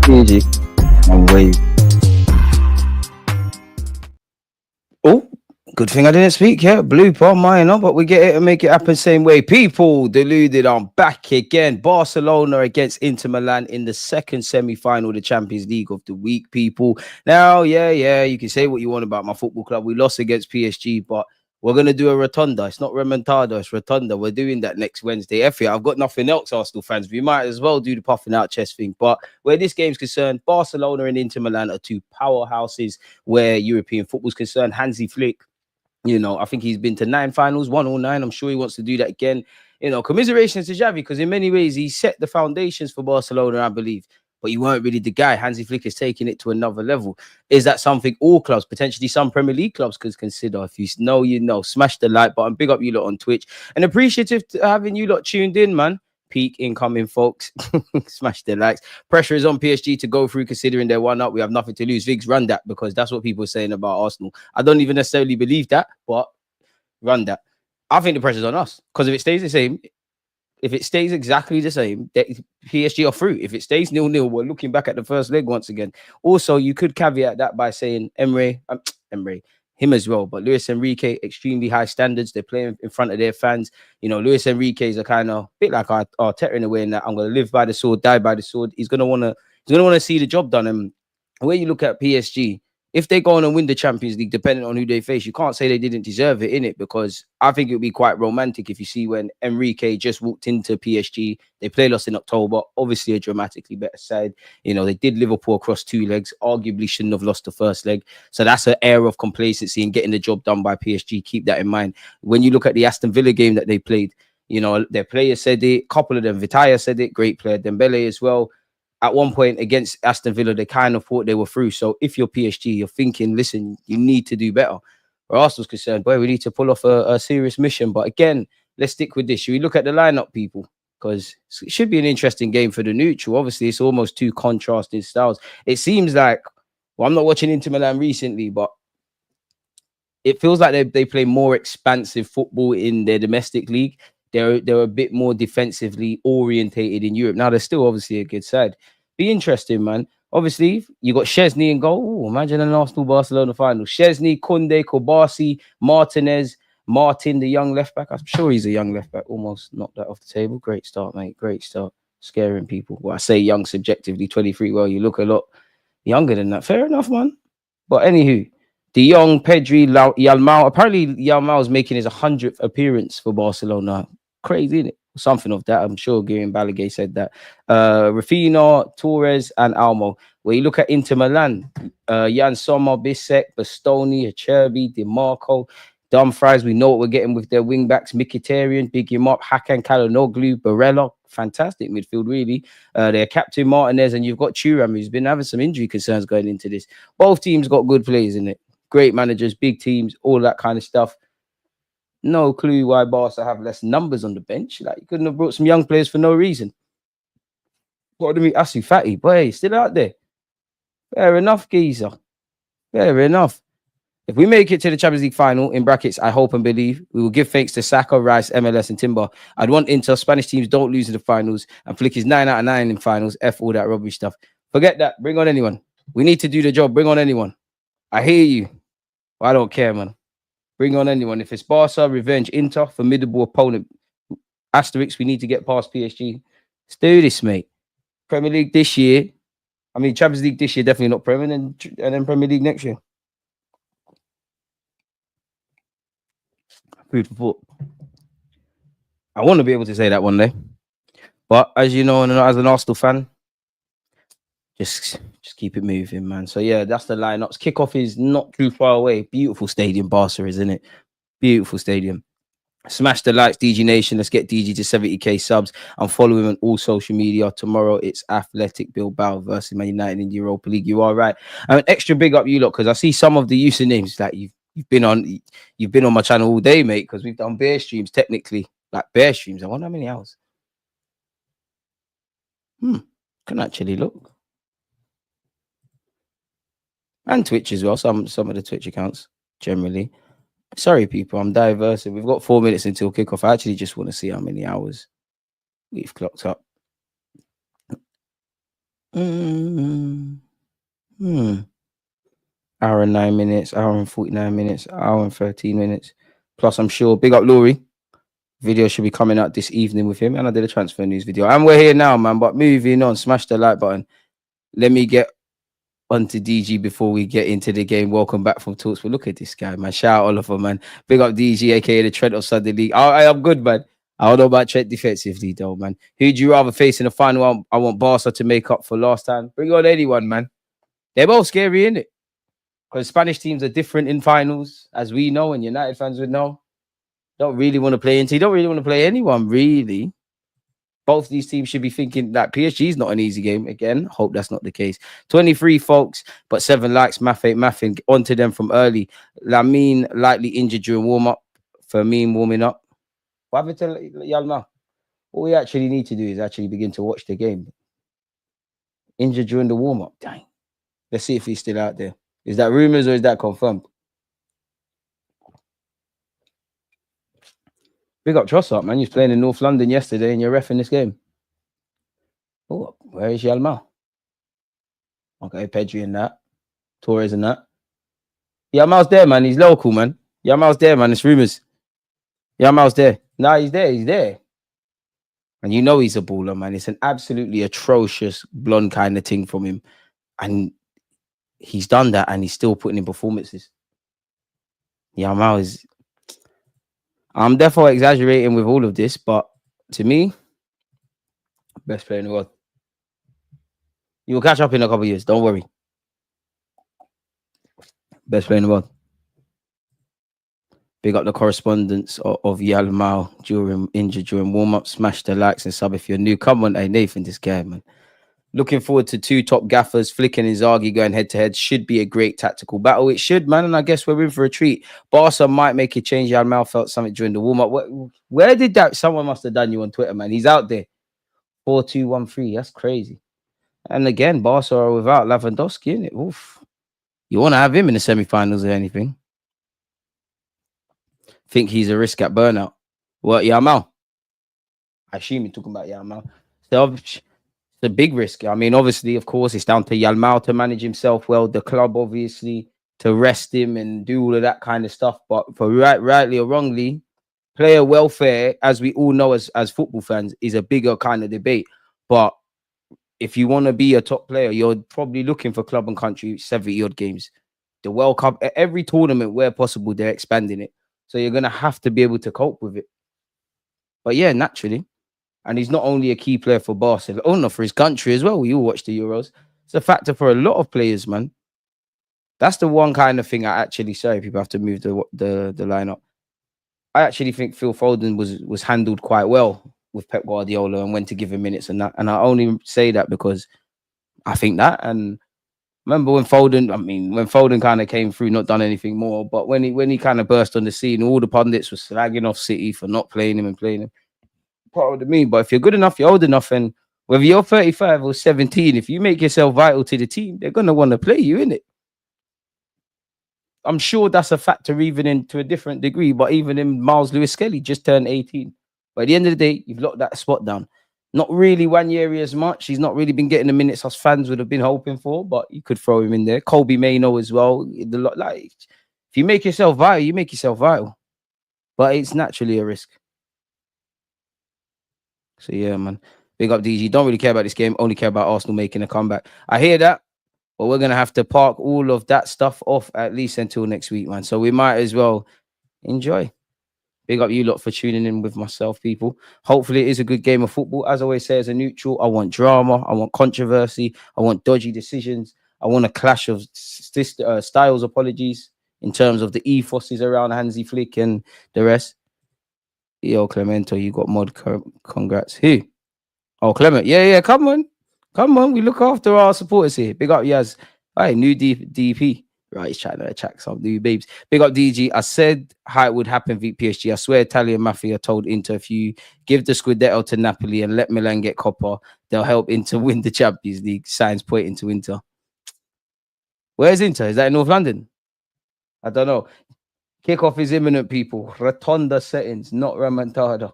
Easy, and wave. Oh, good thing I didn't speak. Yeah, blooper, minor, but we get it and make it happen same way. People, deluded. I'm back again. Barcelona against Inter Milan in the second semi-final of the Champions League of the week. People, now, yeah, you can say what you want about my football club. We lost against PSG, but we're going to do a rotunda. It's not remontada, it's rotunda. We're doing that next Wednesday. I've got nothing else, Arsenal fans. We might as well do the puffing out chest thing. But where this game's concerned, Barcelona and Inter Milan are two powerhouses where European football's concerned. Hansi Flick, I think he's been to 9 finals, 1 or 9. I'm sure he wants to do that again. Commiserations to Xavi, because in many ways he set the foundations for Barcelona, I believe. But you weren't really the guy. Hansi Flick is taking it to another level. Is that something all clubs, potentially some Premier League clubs, could consider? If you know, smash the like button. Big up you lot on Twitch. And appreciative to having you lot tuned in, man. Peak incoming, folks. Smash the likes. Pressure is on PSG to go through, considering they're 1-up. We have nothing to lose. Viggs, run that, because that's what people are saying about Arsenal. I don't even necessarily believe that, but run that. I think the pressure's on us, because if it stays the same, if it stays exactly the same, PSG are through. If it stays 0-0, we're looking back at the first leg once again. Also, you could caveat that by saying him as well, but Luis Enrique, extremely high standards. They're playing in front of their fans. Luis Enrique is a kind of bit like Arteta in a way, in that I'm going to live by the sword, die by the sword. He's going to want to see the job done. And when you look at PSG, if they go on and win the Champions League, depending on who they face, you can't say they didn't deserve it, innit? Because I think it would be quite romantic if you see when Enrique just walked into PSG. They played us in October, obviously a dramatically better side. They did Liverpool across 2 legs, arguably shouldn't have lost the first leg. So that's an air of complacency and getting the job done by PSG. Keep that in mind. When you look at the Aston Villa game that they played, their players said it, a couple of them, Vitaya said it, great player, Dembele as well. At one point against Aston Villa, they kind of thought they were through. So if you're PSG, you're thinking, listen, you need to do better. Where Arsenal's concerned, boy, we need to pull off a serious mission. But again, let's stick with this. Should we look at the lineup, people? Because it should be an interesting game for the neutral. Obviously, it's almost 2 contrasting styles. It seems like, I'm not watching Inter Milan recently, but it feels like they play more expansive football in their domestic league. They're a bit more defensively orientated in Europe. Now, they're still obviously a good side. Be interesting, man. Obviously, you got Szczesny in goal. Ooh, imagine an Arsenal-Barcelona final. Szczesny, Koundé, Kobasi, Martinez, Martin, the young left-back. I'm sure he's a young left-back. Almost knocked that off the table. Great start, mate. Great start. Scaring people. Well, I say young subjectively, 23. Well, you look a lot younger than that. Fair enough, man. But anywho, De Jong, Pedri, Yalmao. Apparently, Yalmao is making his 100th appearance for Barcelona. Crazy, isn't it? Something of that. I'm sure Guerin Balaguer said that. Rafinha, Torres, and Almo. Where you look at Inter Milan, Jan Sommer, Bissek, Bastoni, Acerbi, DiMarco, Dumfries. We know what we're getting with their wing backs. Mkhitaryan, big him up. Hakan Calhanoglu, Barella. Fantastic midfield, really. Their captain Martinez, and you've got Thuram, who's been having some injury concerns going into this. Both teams got good players in it. Great managers, big teams, all that kind of stuff. No clue why Barca have less numbers on the bench. Like, you couldn't have brought some young players for no reason. What do we Asu Fati? Boy, still out there. Fair enough, geezer. Fair enough. If we make it to the Champions League final, in brackets, I hope and believe, we will give thanks to Saka, Rice, MLS, and Timber. I'd want Inter, Spanish teams don't lose in the finals, and Flick is 9 out of 9 in finals. F all that rubbish stuff. Forget that. Bring on anyone. We need to do the job. Bring on anyone. I hear you. I don't care, man. Bring on anyone. If it's Barca, revenge, Inter, formidable opponent. Asterix, we need to get past PSG. Let's do this, mate. Premier League this year. I mean, Champions League this year, definitely not Premier, and then Premier League next year. Food for thought. I want to be able to say that one day. But as you know, and as an Arsenal fan, just keep it moving, man. So yeah, that's the lineups. Kickoff is not too far away. Beautiful stadium, Barca, isn't it? Beautiful stadium. Smash the likes, DG Nation. Let's get DG to 70k subs. I'm following him on all social media. Tomorrow it's Athletic Bilbao versus Man United in the Europa League. You are right. An extra big up you lot, because I see some of the usernames that you've been on my channel all day, mate. Because we've done bear streams, technically, like bear streams. I wonder how many hours. Can actually look. and Twitch as well. Some of the Twitch accounts generally. Sorry, people, I'm diverse. We've got 4 minutes until kickoff. I actually just want to see how many hours we've clocked up. Hour and 9 minutes, hour and 49 minutes, hour and 13 minutes. Plus, I'm sure, big up Laurie. Video should be coming out this evening with him. And I did a transfer news video. And we're here now, man. But moving on, smash the like button. Let me get onto DG before we get into the game. Welcome back from Talks. But look at this guy, man. Shout out Oliver, man. Big up DG, aka the Trent of Sunday League. I am good, man. I don't know about Trent defensively, though, man. Who'd you rather face in the final? I want Barca to make up for last time. Bring on anyone, man. They're both scary, innit? Because Spanish teams are different in finals, as we know, and United fans would know. Don't really want to play into. Don't really want to play anyone, really. Both these teams should be thinking that PSG is not an easy game. Again, hope that's not the case. 23 folks, but 7 likes. Math ain't mathing. Onto them from early. Lamine lightly injured during warm-up. Firmine warming up. What happened to Yalma? All we actually need to do is actually begin to watch the game. Injured during the warm-up. Dang. Let's see if he's still out there. Is that rumors or is that confirmed? Big up Trossard, man. He was playing in North London yesterday and you're reffing this game. Oh, where is Yalma? Okay, Pedri and that. Torres and that. Yamal's there, man. He's local, man. Yamal's there, man. It's rumors. Yamal's there. Nah, he's there. He's there. And you know he's a baller, man. It's an absolutely atrocious blonde kind of thing from him. And he's done that and he's still putting in performances. Yamal is... I'm definitely exaggerating with all of this, but to me, best player in the world. You'll catch up in a couple of years. Don't worry. Best player in the world. Big up the correspondence of Yalmao injured during warm-up. Smash the likes and sub if you're new. Come on, hey Nathan, this guy, man. Looking forward to 2 top gaffers, Flick and Inzaghi going head-to-head. Should be a great tactical battle. It should, man, and I guess we're in for a treat. Barca might make a change. Yalmao felt something during the warm-up. Where did that? Someone must have done you on Twitter, man. He's out there. 4-2-1-3. That's crazy. And again, Barca are without Lewandowski, innit? Oof. You want to have him in the semi-finals or anything? Think he's a risk at burnout. What, Yamal? I assume you're talking about Yamal. So the big risk. I mean, obviously, of course, it's down to Yalmao to manage himself well. The club, obviously, to rest him and do all of that kind of stuff. But for rightly or wrongly, player welfare, as we all know as football fans, is a bigger kind of debate. But if you want to be a top player, you're probably looking for club and country 70-odd games. The World Cup, every tournament where possible, they're expanding it. So you're going to have to be able to cope with it. But yeah, naturally. And he's not only a key player for Barcelona, for his country as well. We all watch the Euros. It's a factor for a lot of players, man. That's the one kind of thing I actually, sorry, people have to move the lineup. I actually think Phil Foden was handled quite well with Pep Guardiola and when to give him minutes and that. And I only say that because I think that. And remember when Foden kind of came through, not done anything more, but when he kind of burst on the scene, all the pundits were slagging off City for not playing him and playing him. Part of the mean, but if you're good enough, you're old enough, and whether you're 35 or 17, if you make yourself vital to the team, they're gonna want to play you, innit? I'm sure that's a factor, even in to a different degree. But even in Miles Lewis Skelly just turned 18. But at the end of the day, you've locked that spot down. Not really Wanyeri as much. He's not really been getting the minutes us fans would have been hoping for, but you could throw him in there. Colby Maino as well. Like, if you make yourself vital, you make yourself vital. But it's naturally a risk. So yeah, man. Big up DG. Don't really care about this game. Only care about Arsenal making a comeback. I hear that, but we're gonna have to park all of that stuff off at least until next week, man. So we might as well enjoy. Big up you lot for tuning in with myself, people. Hopefully it is a good game of football. As I always say, as a neutral, I want drama. I want controversy. I want dodgy decisions. I want a clash of styles, apologies, in terms of the ethoses around Hansi Flick and the rest. Yo, Clemento, you got mod. Congrats. Who? Oh, Clement. Yeah. Come on. We look after our supporters here. Big up Yaz. Hey, new DP. Right, he's trying to attract some new babes. Big up DG. I said how it would happen v PSG. I swear Italian Mafia told Inter, if you give the Scudetto to Napoli and let Milan get Coppa, they'll help Inter win the Champions League. Signs pointing to Inter. Where's Inter? Is that in North London? I don't know. Kickoff is imminent, people. Rotonda settings, not remontada.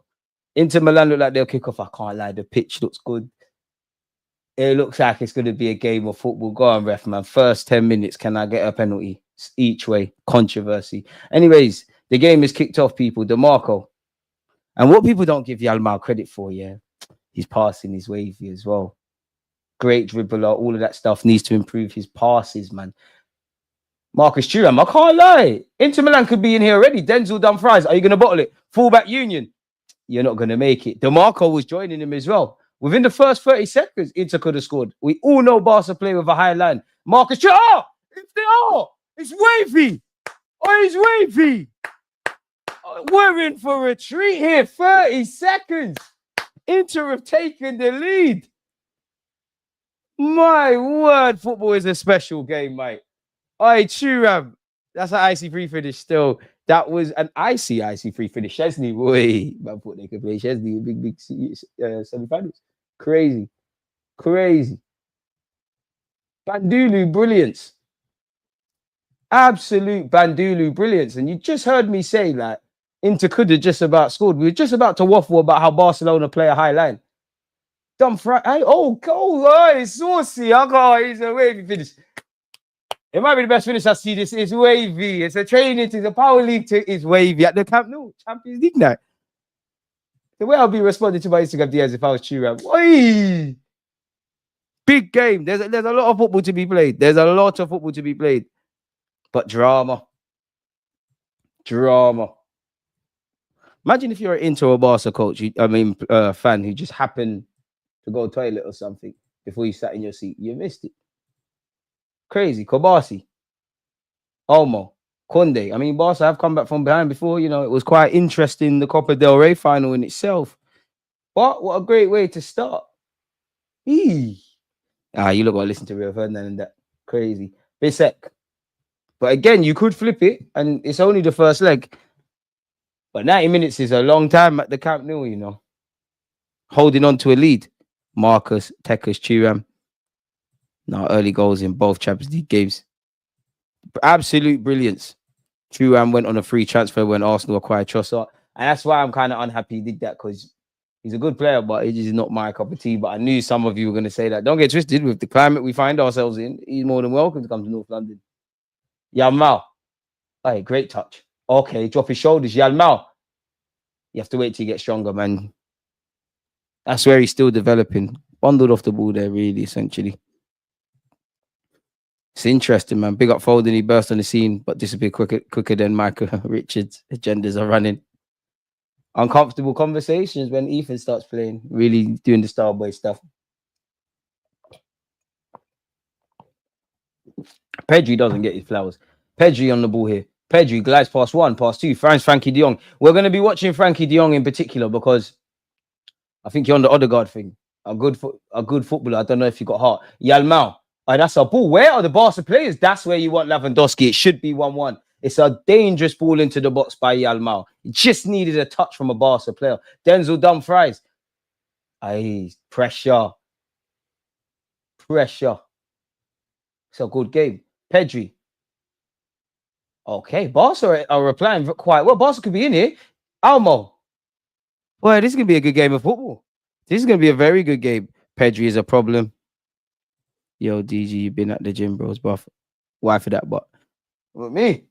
Inter Milan look like they'll kick off. I can't lie. The pitch looks good. It looks like it's going to be a game of football. Go on, ref, man. First 10 minutes, can I get a penalty? Each way. Controversy. Anyways, the game is kicked off, people. DeMarco. And what people don't give Yalmao credit for, yeah, he's passing his wavy as well. Great dribbler. All of that stuff needs to improve his passes, man. Marcus Thuram, I can't lie. Inter Milan could be in here already. Denzel Dumfries, are you going to bottle it? Fullback Union, you're not going to make it. DeMarco was joining him as well. Within the first 30 seconds, Inter could have scored. We all know Barca play with a high line. Marcus Thuram, it's wavy. Oh, it's wavy. We're in for a treat here. 30 seconds. Inter have taken the lead. My word, football is a special game, mate. Oi, Thuram. That's an icy free finish still. That was an icy free finish. Chesney, boy. I thought they could play Chesney in big semi-finals. Crazy. Bandulu brilliance. Absolute Bandulu brilliance. And you just heard me say, like, Inter could have just about scored. We were just about to waffle about how Barcelona play a high line. Dumfries. It's saucy. It's a wavy finish. It might be the best finish I see. This is wavy. It's a training. It's a power league. It's wavy at the Camp Nou Champions League night. The way I'll be responding to my Instagram DMs if I was Thuram. Oi! Big game. There's a lot of football to be played. But drama. Imagine if you're an Inter or Barca coach, fan who just happened to go to the toilet or something before you sat in your seat. You missed it. Crazy. Kobasi. Olmo. Conde. I mean, Barca have come back from behind before. You know, it was quite interesting, the Copa del Rey final in itself. But what a great way to start. You look like listen to Rio Ferdinand and that. Crazy. Bisek. But again, you could flip it, and it's only the first leg. But 90 minutes is a long time at the Camp Nou, you know. Holding on to a lead. Marcus, Tekas, Thuram. Now, early goals in both Champions League games. Absolute brilliance. Thuram went on a free transfer when Arsenal acquired Trossard. And that's why I'm kind of unhappy he did that, because he's a good player, but he's just not my cup of tea. But I knew some of you were going to say that. Don't get twisted. With the climate we find ourselves in, he's more than welcome to come to North London. Yalmao. Hey, great touch. Okay, drop his shoulders. Yalmao. You have to wait till you get stronger, man. That's where he's still developing. Bundled off the ball there, really, essentially. It's interesting, man. Big up Foden. He burst on the scene, but disappeared quicker than Michael Richards' agendas are running. Uncomfortable conversations when Ethan starts playing, really doing the Starboy stuff. Pedri doesn't get his flowers. Pedri on the ball here. Pedri glides past one, past two. Frankie de Jong. We're going to be watching Frankie de Jong in particular because I think you're on the Odegaard thing. A good footballer. I don't know if you got heart. Yalmao. Oh, that's a ball. Where are the Barca players? That's where you want Lewandowski. It should be 1-1. It's a dangerous ball into the box by Yalmao. It just needed a touch from a Barca player. Denzel Dumfries. Pressure. It's a good game. Pedri. Okay, Barca are replying quite well. Barca could be in here. Almo. Boy, this is going to be a good game of football. This is going to be a very good game. Pedri is a problem. Yo, DG, you've been at the gym, bros, buff. Why for that, but with me?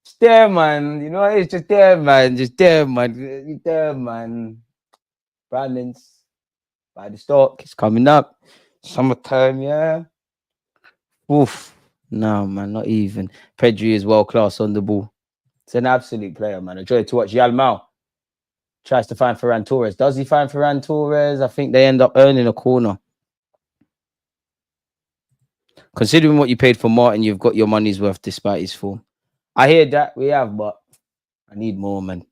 It's there, man. You know, it's just there, man. Brandon's by the stock. It's coming up. Summertime, yeah. Oof. No, man, not even. Pedri is world class on the ball. It's an absolute player, man. A joy to watch. Yalmao tries to find Ferran Torres. Does he find Ferran Torres? I think they end up earning a corner. Considering what you paid for Martin, you've got your money's worth despite his form. I hear that we have, but I need more, man.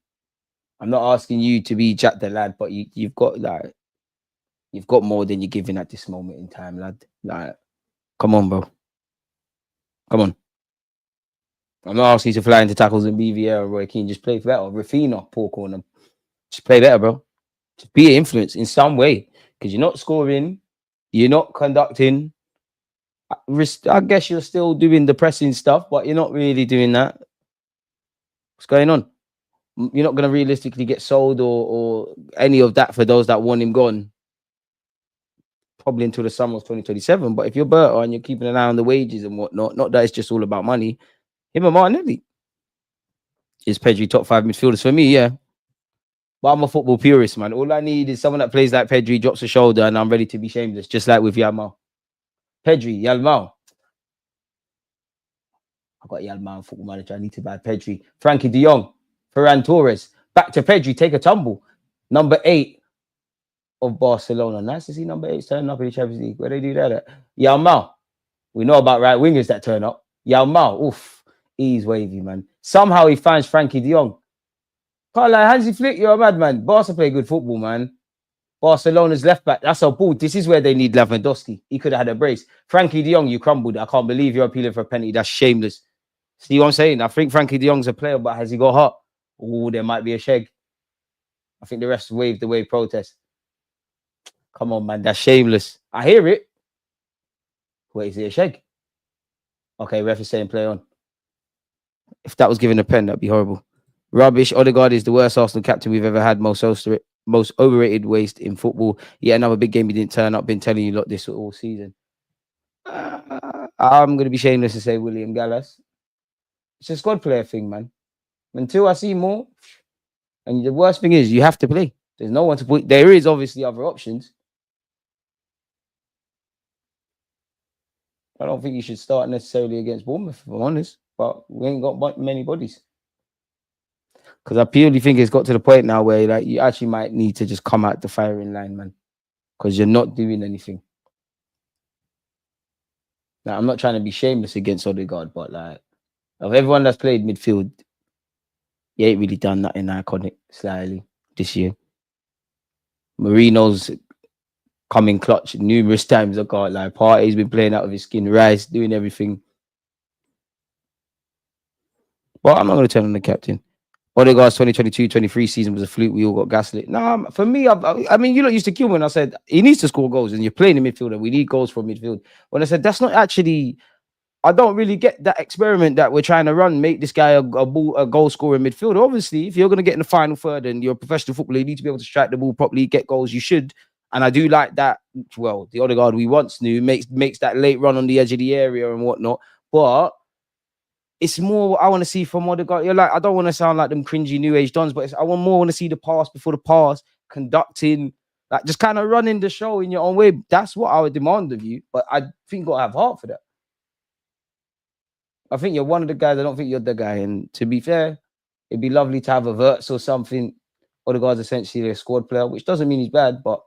I'm not asking you to be Jack the lad, but you've got more than you're giving at this moment in time, lad. Like, come on, bro. Come on. I'm not asking you to fly into tackles and BVR or Roy Keane. Just play better. Rafinha, poor corner. Just play better, bro. Just be an influence in some way. Because you're not scoring. You're not conducting. I guess you're still doing the pressing stuff, but you're not really doing that. What's going on? You're not going to realistically get sold or any of that for those that want him gone, probably until the summer of 2027. But if you're Berta and you're keeping an eye on the wages and whatnot, not that it's just all about money, him and Martinelli is Pedri top 5 midfielders for me, yeah. But I'm a football purist, man. All I need is someone that plays like Pedri, drops a shoulder, and I'm ready to be shameless, just like with Yamal. Pedri, Yamal. I got Yamal football manager. I need to buy Pedri. Frankie de Jong, Ferran Torres. Back to Pedri, take a tumble. Number 8 of Barcelona. Nice to see number 8 turn up in the Champions League. Where they do that at? Yamal. We know about right wingers that turn up. Yamal, oof. He's wavy, man. Somehow he finds Frankie de Jong. Can't lie, Hansi Flick, you're a madman. Barca play good football, man. Barcelona's left back. That's a ball. This is where they need Lewandowski. He could have had a brace. Frankie de Jong, you crumbled. I can't believe you're appealing for a penalty. That's shameless. See what I'm saying? I think Frankie de Jong's a player, but has he got hot? Oh, there might be a sheg. I think the refs waved away protest. Come on, man. That's shameless. I hear it. Wait, is it a sheg? Okay, ref is saying play on. If that was given a pen, that'd be horrible. Rubbish. Odegaard is the worst Arsenal captain we've ever had. Most overrated waste in football. Yeah, another big game he didn't turn up. Been telling you lot this all season. I'm going to be shameless and say William Gallas. It's a squad player thing, man. Until I see more. And the worst thing is you have to play. There's no one to put. There is obviously other options. I don't think you should start necessarily against Bournemouth, if I'm honest. But we ain't got many bodies. Because I purely think it's got to the point now where like you actually might need to just come out the firing line, man. Because you're not doing anything. Now, I'm not trying to be shameless against Odegaard, but like of everyone that's played midfield, he ain't really done nothing iconic slightly this year. Marino's coming clutch numerous times. I can't lie. Partey's been playing out of his skin. Rice doing everything. But I'm not going to turn on the captain. Odegaard's 2022-23 season was a fluke. We all got gaslit. No, for me, I mean, you lot used to kill me when I said he needs to score goals and you're playing in midfield and we need goals from midfield. When I said that's not actually, I don't really get that experiment that we're trying to run, make this guy a goal scorer in midfield. Obviously, if you're going to get in the final third and you're a professional footballer, you need to be able to strike the ball properly, get goals. You should. And I do like that. Well, the Odegaard we once knew makes that late run on the edge of the area and whatnot. But it's more I want to see from Odegaard. You're like, I don't want to sound like them cringy new age dons, but I want to see the pass before the pass, conducting, like just kind of running the show in your own way. That's what I would demand of you. But I think you got to have heart for that. I think you're one of the guys. I don't think you're the guy. And to be fair, it'd be lovely to have a Verts or something. Odegaard's essentially a squad player, which doesn't mean he's bad, but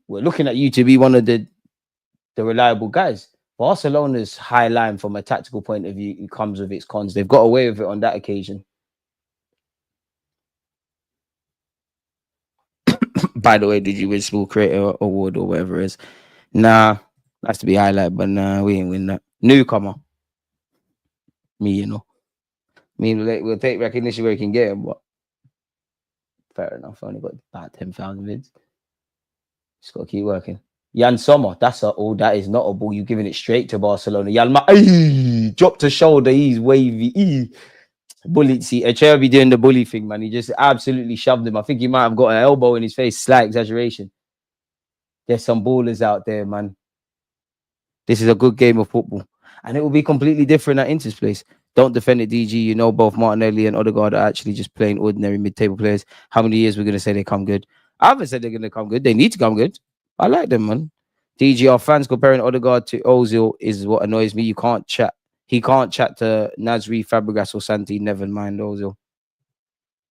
we're looking at you to be one of the reliable guys. Barcelona's high line from a tactical point of view, it comes with its cons. They've got away with it on that occasion. By the way, did you win Small Creator Award or whatever it is? Nah, that's to be highlighted, but nah, we ain't win that. Newcomer. Me, you know. I mean, we'll take recognition where we can get it, but fair enough. I only got about 10,000 vids. Just got to keep working. Jan Sommer, that is not a ball. You're giving it straight to Barcelona. Yalma, dropped a shoulder. He's wavy. Bully. See, Echeverry doing the bully thing, man. He just absolutely shoved him. I think he might have got an elbow in his face. Slight exaggeration. There's some ballers out there, man. This is a good game of football. And it will be completely different at Inter's place. Don't defend it, DG. You know both Martinelli and Odegaard are actually just plain ordinary mid-table players. How many years we're going to say they come good? I haven't said they're going to come good. They need to come good. I like them, man. DGR fans comparing Odegaard to Ozil is what annoys me. You can't chat. He can't chat to Nasri, Fabregas, or Santi. Never mind Ozil.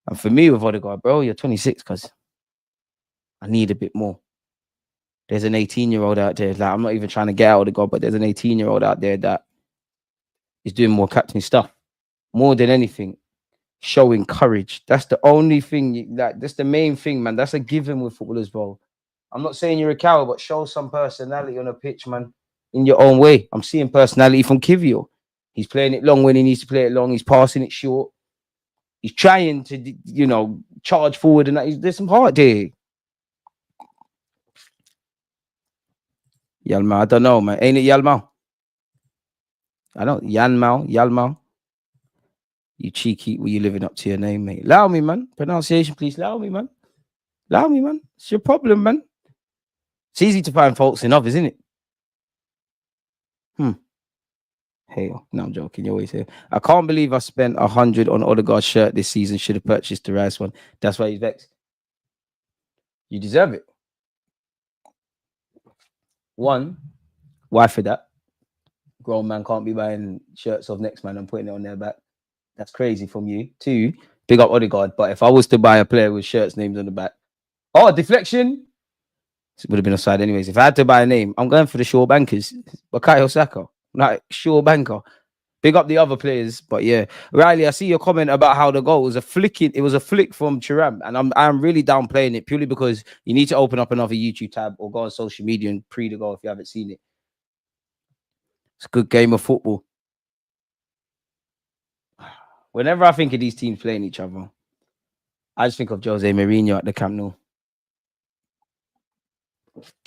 And for me with Odegaard, bro, you're 26, cuz I need a bit more. There's an 18-year-old out there. Like, I'm not even trying to get out of Odegaard, but there's an 18-year-old out there that is doing more captain stuff. More than anything, showing courage. That's the only thing. That's the main thing, man. That's a given with footballers, bro. I'm not saying you're a coward, but show some personality on a pitch, man, in your own way. I'm seeing personality from Kivio. He's playing it long when he needs to play it long. He's passing it short. He's trying to, charge forward, and there's some heart there. Yalma. I don't know, man. Ain't it Yalma? I don't. Yanmao. Yalma. You cheeky. Were you living up to your name, mate? Allow me, man. Pronunciation, please. Allow me, man. Allow me, man. It's your problem, man. It's easy to find faults in others, isn't it? Hey, no, I'm joking. You always say, I can't believe I spent 100 on Odegaard's shirt this season. Should have purchased the Rice one. That's why he's vexed. You deserve it. One, why for that? Grown man can't be buying shirts of next man and putting it on their back. That's crazy from you. Two, big up Odegaard. But if I was to buy a player with shirts names on the back, oh, deflection. It would have been offside anyways. If I had to buy a name, I'm going for the Shaw Bankers. Bukayo Saka. Like Shaw Banker. Big up the other players, but yeah, Riley, I see your comment about how the goal was a flicking. It was a flick from Thuram, and I'm really downplaying it purely because you need to open up another YouTube tab or go on social media and pre the goal if you haven't seen it. It's a good game of football. Whenever I think of these teams playing each other, I just think of Jose Mourinho at the Camp Nou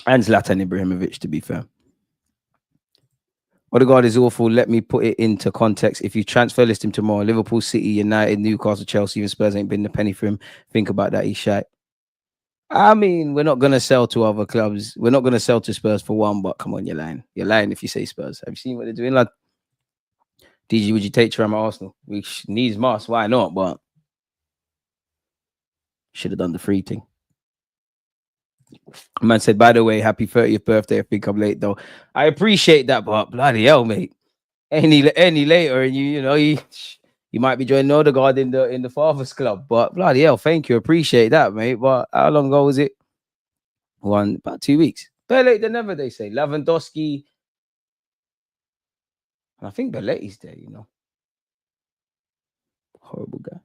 and Zlatan Ibrahimovic. To be fair. Odegaard is awful. Let me put it into context. If you transfer list him tomorrow, Liverpool, City, United, Newcastle, Chelsea, even Spurs ain't been the penny for him. Think about that. He's shy. I mean, we're not going to sell to other clubs. We're not going to sell to Spurs for one, but come on, you're lying. You're lying if you say Spurs. Have you seen what they're doing, lad? DG, would you take Thuram at Arsenal? Which needs must. Why not? But should have done the free thing. Man said, by the way, happy 30th birthday. I think I'm late though. I appreciate that, but bloody hell, mate. Any later, and you might be joining Odegaard in the Fathers Club. But bloody hell, thank you. Appreciate that, mate. But how long ago was it? About 2 weeks. Better late than never, they say. Lewandowski. I think Belletti's there, you know. Horrible guy.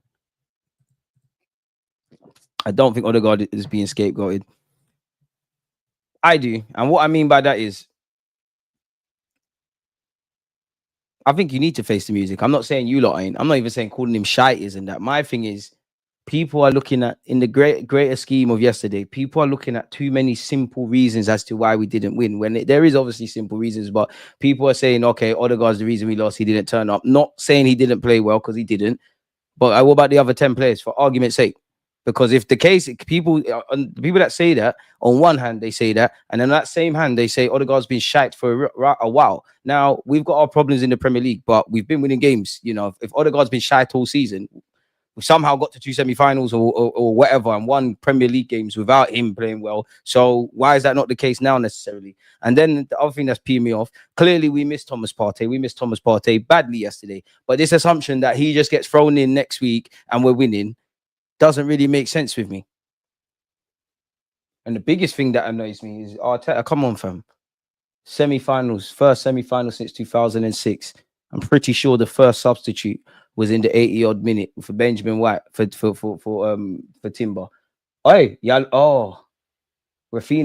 I don't think Odegaard is being scapegoated. I do. And what I mean by that is, I think you need to face the music. I'm not saying you lot ain't. I'm not even saying calling him shite and that. My thing is, people are looking at, in the greater scheme of yesterday, people are looking at too many simple reasons as to why we didn't win. When there is obviously simple reasons, but people are saying, okay, Odegaard's the reason we lost. He didn't turn up. Not saying he didn't play well, because he didn't. But what about the other 10 players, for argument's sake? Because if the case, people that say that, on one hand, they say that, and on that same hand, they say Odegaard's been shite for a while. Now, we've got our problems in the Premier League, but we've been winning games. You know, if Odegaard's been shite all season, we somehow got to 2 semi-finals or whatever and won Premier League games without him playing well. So why is that not the case now necessarily? And then the other thing that's peeing me off, clearly we missed Thomas Partey. We missed Thomas Partey badly yesterday. But this assumption that he just gets thrown in next week and we're winning doesn't really make sense with me. And the biggest thing that annoys me is Arteta. Come on, fam. Semi-finals, first semi-final since 2006. I'm pretty sure the first substitute was in the 80-odd minute for Benjamin White for Timber. Rafinha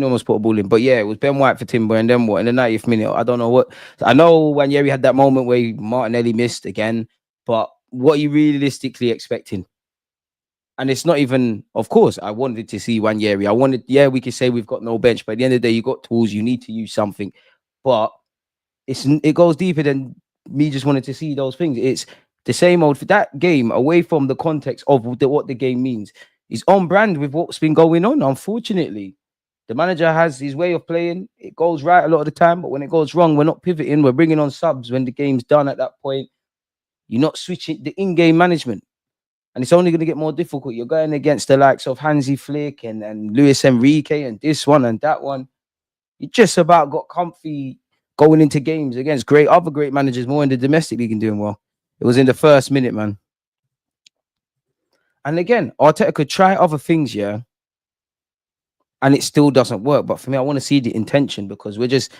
almost put a ball in, but yeah, it was Ben White for Timber, and then what in the 90th minute? I don't know what. I know Ranieri had that moment where Martinelli missed again, but what are you realistically expecting? And it's not even, of course, I wanted to see Ranieri. We could say we've got no bench, but at the end of the day, you got tools, you need to use something. But it goes deeper than me just wanting to see those things. It's the same old, for that game, away from the context of what the game means, is on brand with what's been going on, unfortunately. The manager has his way of playing. It goes right a lot of the time, but when it goes wrong, we're not pivoting. We're bringing on subs when the game's done at that point. You're not switching the in-game management. And it's only going to get more difficult. You're going against the likes of Hansi Flick and Luis Enrique and this one and that one. You just about got comfy going into games against other great managers, more in the domestic league and doing well. It was in the first minute, man. And again, Arteta could try other things, yeah, and it still doesn't work. But for me, I want to see the intention, because we're just,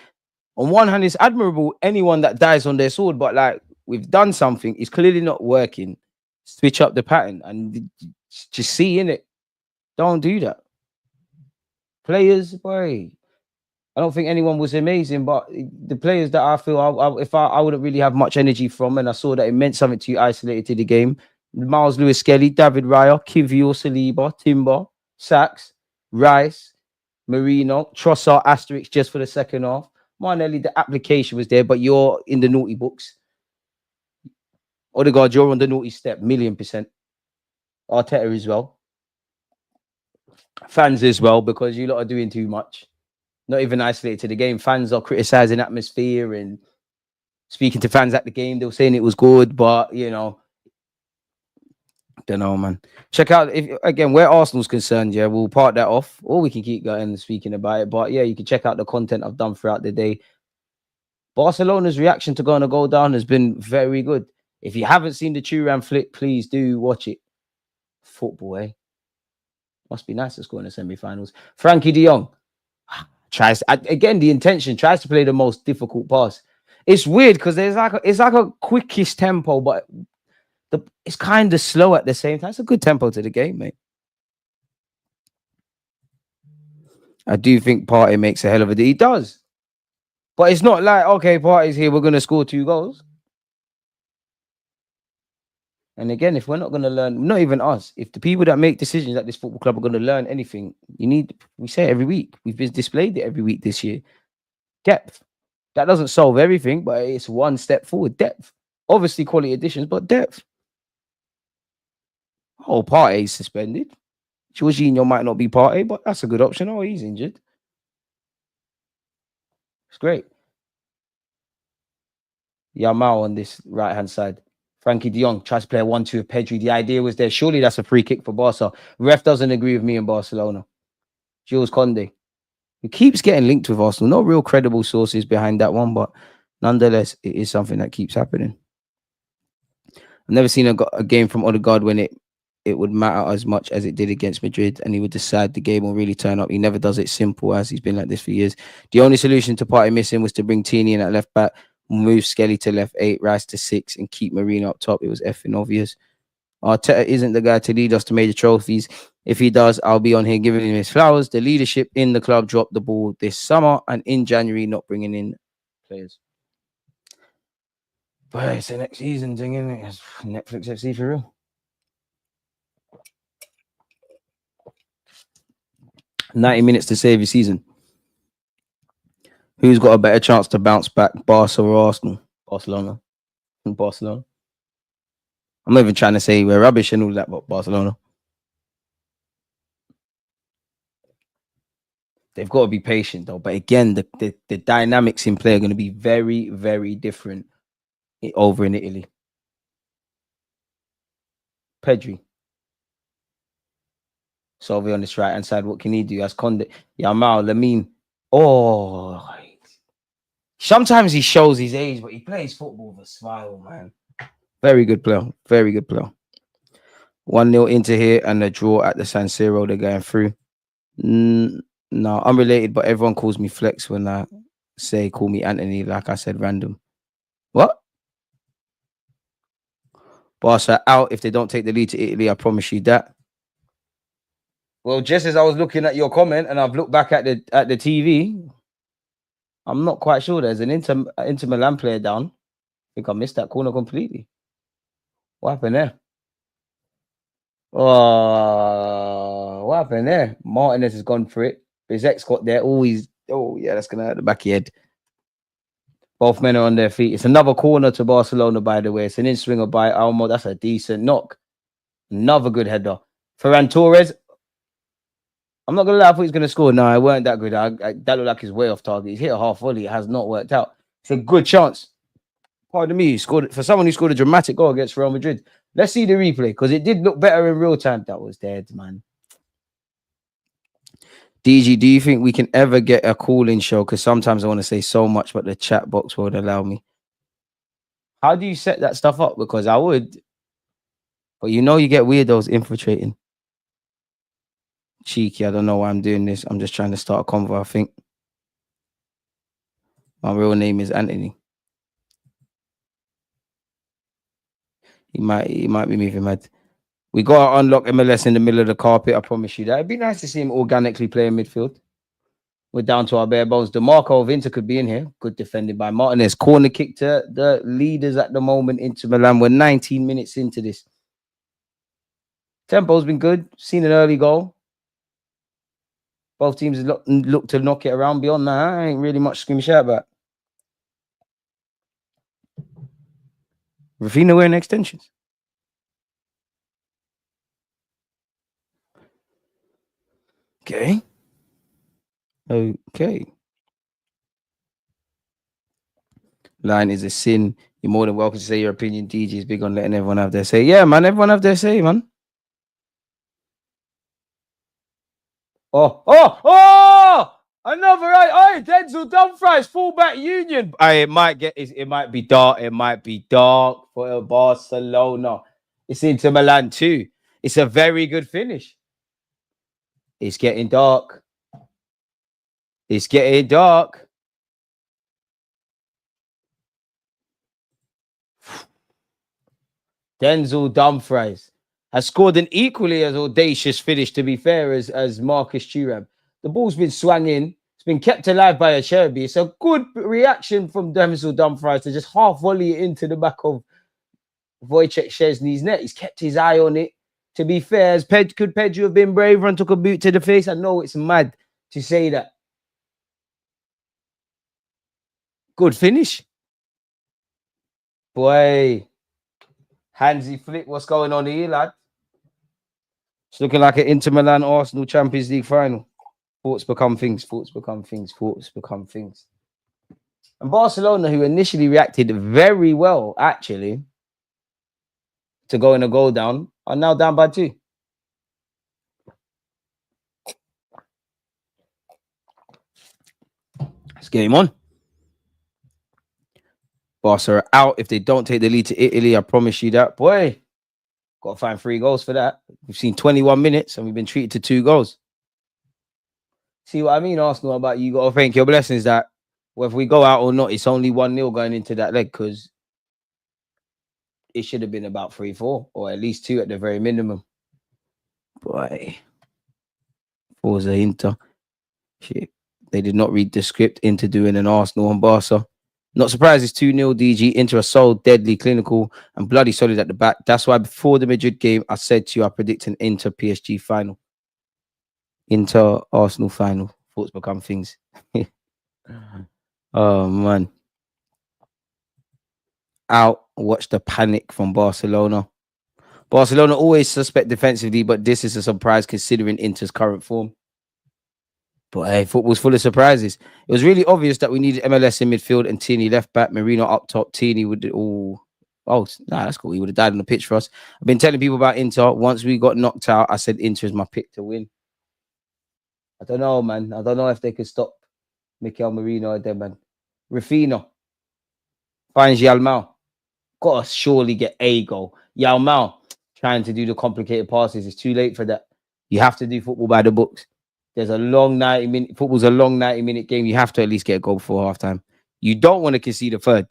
on one hand, it's admirable anyone that dies on their sword, but like, we've done something, it's clearly not working. Switch up the pattern and just see in it. Don't do that. Players, boy. I don't think anyone was amazing, but the players that I feel I wouldn't really have much energy from, and I saw that it meant something to you isolated to the game. Miles Lewis-Skelly, David Raya, Kivio Saliba, Timber, Sachs, Rice, Marino, Trossard, asterisk just for the second half. Martinelli, the application was there, but you're in the naughty books. Odegaard, you're on the naughty step, 1,000,000%. Arteta as well. Fans as well, because you lot are doing too much. Not even isolated to the game. Fans are criticizing atmosphere and speaking to fans at the game. They were saying it was good, but don't know, man. Check out if again where Arsenal's concerned. Yeah, we'll part that off, or we can keep going and speaking about it. But yeah, you can check out the content I've done throughout the day. Barcelona's reaction to going to go down has been very good. If you haven't seen the Turan flick, please do watch it. Football, eh? Must be nice to score in the semi-finals. Frankie De Jong tries again. The intention tries to play the most difficult pass. It's weird because it's like a quickest tempo, but it's kind of slow at the same time. It's a good tempo to the game, mate. I do think Partey makes a hell of a deal. He does. But it's not like, okay, Partey's here, we're going to score 2 goals. And again, if we're not going to learn, not even us, if the people that make decisions at this football club are going to learn anything, we say it every week. We've displayed it every week this year. Depth. That doesn't solve everything, but it's one step forward. Depth. Obviously, quality additions, but depth. Oh, Partey's suspended. Jorginho might not be Partey, but that's a good option. Oh, he's injured. It's great. Yamal on this right-hand side. Frankie De Jong tries to play a 1-2 with Pedri. The idea was there. Surely that's a free kick for Barca. Ref doesn't agree with me in Barcelona. Jules Koundé. He keeps getting linked with Arsenal. No real credible sources behind that one, but nonetheless, it is something that keeps happening. I've never seen a game from Odegaard when it would matter as much as it did against Madrid, and he would decide the game will really turn up. He never does it simple, as he's been like this for years. The only solution to Partey missing was to bring Tini in at left back, move Skelly to left 8, Rice to 6, and keep Marino up top. It was effing obvious. Arteta isn't the guy to lead us to major trophies. If he does, I'll be on here giving him his flowers. The leadership in the club dropped the ball this summer, and in January, not bringing in players. But it's the next season thing, isn't it? It's Netflix FC for real. 90 minutes to save your season. Who's got a better chance to bounce back, Barca or Arsenal? Barcelona. Barcelona. I'm not even trying to say we're rubbish and all that, but Barcelona. They've got to be patient, though. But again, the dynamics in play are going to be very, very different over in Italy. Pedri. So over on this right-hand side, what can he do? As Conde, Yamal, Lamine. Oh, sometimes he shows his age, but he plays football with a smile, man. Very good player. Very good player. 1-0 into here and a draw at the San Siro. They're going through. No, unrelated, but everyone calls me Flex when I say call me Anthony, like I said, random. What? Barca out if they don't take the lead to Italy. I promise you that. Well, just as I was looking at your comment and I've looked back at the TV, I'm not quite sure. There's an Inter Milan player down. I think I missed that corner completely. What happened there? Oh, what happened there? Martinez has gone for it. His ex got there. Oh, yeah, that's gonna hurt the back of your head. Both men are on their feet. It's another corner to Barcelona, by the way. It's an in-swinger by Almo. That's a decent knock. Another good header. Ferran Torres. I'm not gonna lie, I thought he was gonna score. No, it weren't that good. That looked like he's way off target. He's hit a half volley. It has not worked out. It's a good chance. Pardon me, he scored for someone who scored a dramatic goal against Real Madrid. Let's see the replay because it did look better in real time. That was dead, man. DG, do you think we can ever get a call-in show? Because sometimes I want to say so much, but the chat box won't allow me. How do you set that stuff up? Because I would, but you get weirdos infiltrating. Cheeky, I don't know why I'm doing this. I'm just trying to start a convo, I think. My real name is Anthony. He might be moving mad. We got to unlock MLS in the middle of the carpet. I promise you that. It'd be nice to see him organically play in midfield. We're down to our bare bones. DeMarco of Inter could be in here. Good defended by Martinez. Corner kick to the leaders at the moment, Inter Milan. We're 19 minutes into this. Tempo's been good. Seen an early goal. Both teams look to knock it around. Beyond that, I ain't really much scream shout about. Rafinha wearing extensions. Okay. Okay. Line is a sin. You're more than welcome to say your opinion. DG is big on letting everyone have their say. Yeah, man. Everyone have their say, man. Oh! Another right. Denzel Dumfries, fullback union. It might be dark. It might be dark for Barcelona. It's Inter Milan too. It's a very good finish. It's getting dark. It's getting dark. Denzel Dumfries has scored an equally as audacious finish, to be fair, as Marcus Thuram. The ball's been swung in. It's been kept alive by a Cherby. It's a good reaction from Denzel Dumfries to just half volley it into the back of Wojciech Szczesny's net. He's kept his eye on it. To be fair, could Pedro have been braver and took a boot to the face? I know it's mad to say that. Good finish. Boy. Hansi Flick, what's going on here, lad? It's looking like an Inter Milan Arsenal Champions League final. Thoughts become things. Thoughts become things. Thoughts become things. And Barcelona, who initially reacted very well, actually, to going a goal down, are now down by 2. Let's get him on. Barca are out if they don't take the lead to Italy. I promise you that. Boy, got to find 3 goals for that. We've seen 21 minutes and we've been treated to 2 goals. See what I mean, Arsenal? About you got to thank your blessings that whether we go out or not, it's only 1-0 going into that leg, because it should have been about 3-4 or at least 2 at the very minimum. Boy, Forza Inter. Shit. They did not read the script into doing an Arsenal and Barca. Not surprised it's 2-0 DG. Inter are so deadly, clinical, and bloody solid at the back. That's why before the Madrid game, I said to you, I predict an Inter PSG final. Inter Arsenal final. Thoughts become things. Oh, man. Out. Watch the panic from Barcelona. Barcelona always suspect defensively, but this is a surprise considering Inter's current form. But hey, football's full of surprises. It was really obvious that we needed MLS in midfield and Tierney left back, Marino up top. Tierney would all. Oh, nah, that's cool. He would have died on the pitch for us. I've been telling people about Inter. Once we got knocked out, I said Inter is my pick to win. I don't know, man. I don't know if they could stop Mikel Marino or them, man. Rafinha finds Yalmao. Gotta surely get a goal. Yalmao trying to do the complicated passes. It's too late for that. You have to do football by the books. There's a long 90-minute. Football's a long 90-minute game. You have to at least get a goal before halftime. You don't want to concede a third.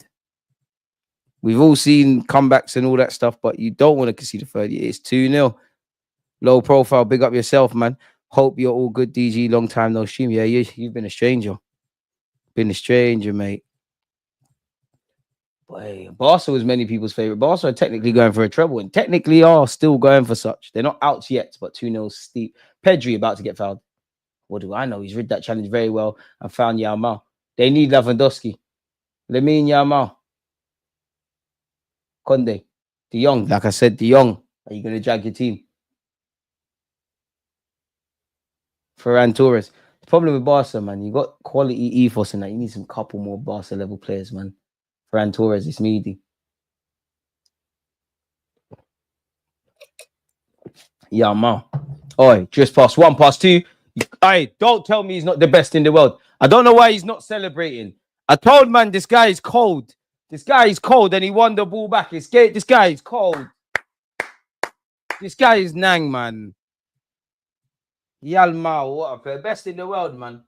We've all seen comebacks and all that stuff, but you don't want to concede a third. It's 2-0. Low profile. Big up yourself, man. Hope you're all good, DG. Long time no stream. Yeah, you've been a stranger. Been a stranger, mate. Boy, Barca was many people's favorite. Barca are technically going for a treble and technically are still going for such. They're not out yet, but 2-0 steep. Pedri about to get fouled. What do I know? He's read that challenge very well and found Yamal. They need Lewandowski. Lamine Yamal. Conde. De Jong. Like I said, De Jong. Are you going to drag your team? Ferran Torres. The problem with Barca, man, you got quality ethos in that. You need some couple more Barca level players, man. Ferran Torres is needy. Yamal. Oi, just past 1 past 2. Hey, don't tell me he's not the best in the world. I don't know why he's not celebrating. I told man this guy is cold. This guy is cold and he won the ball back. This guy is cold. This guy is Nang, man. Yalmao, what a player. Best in the world, man.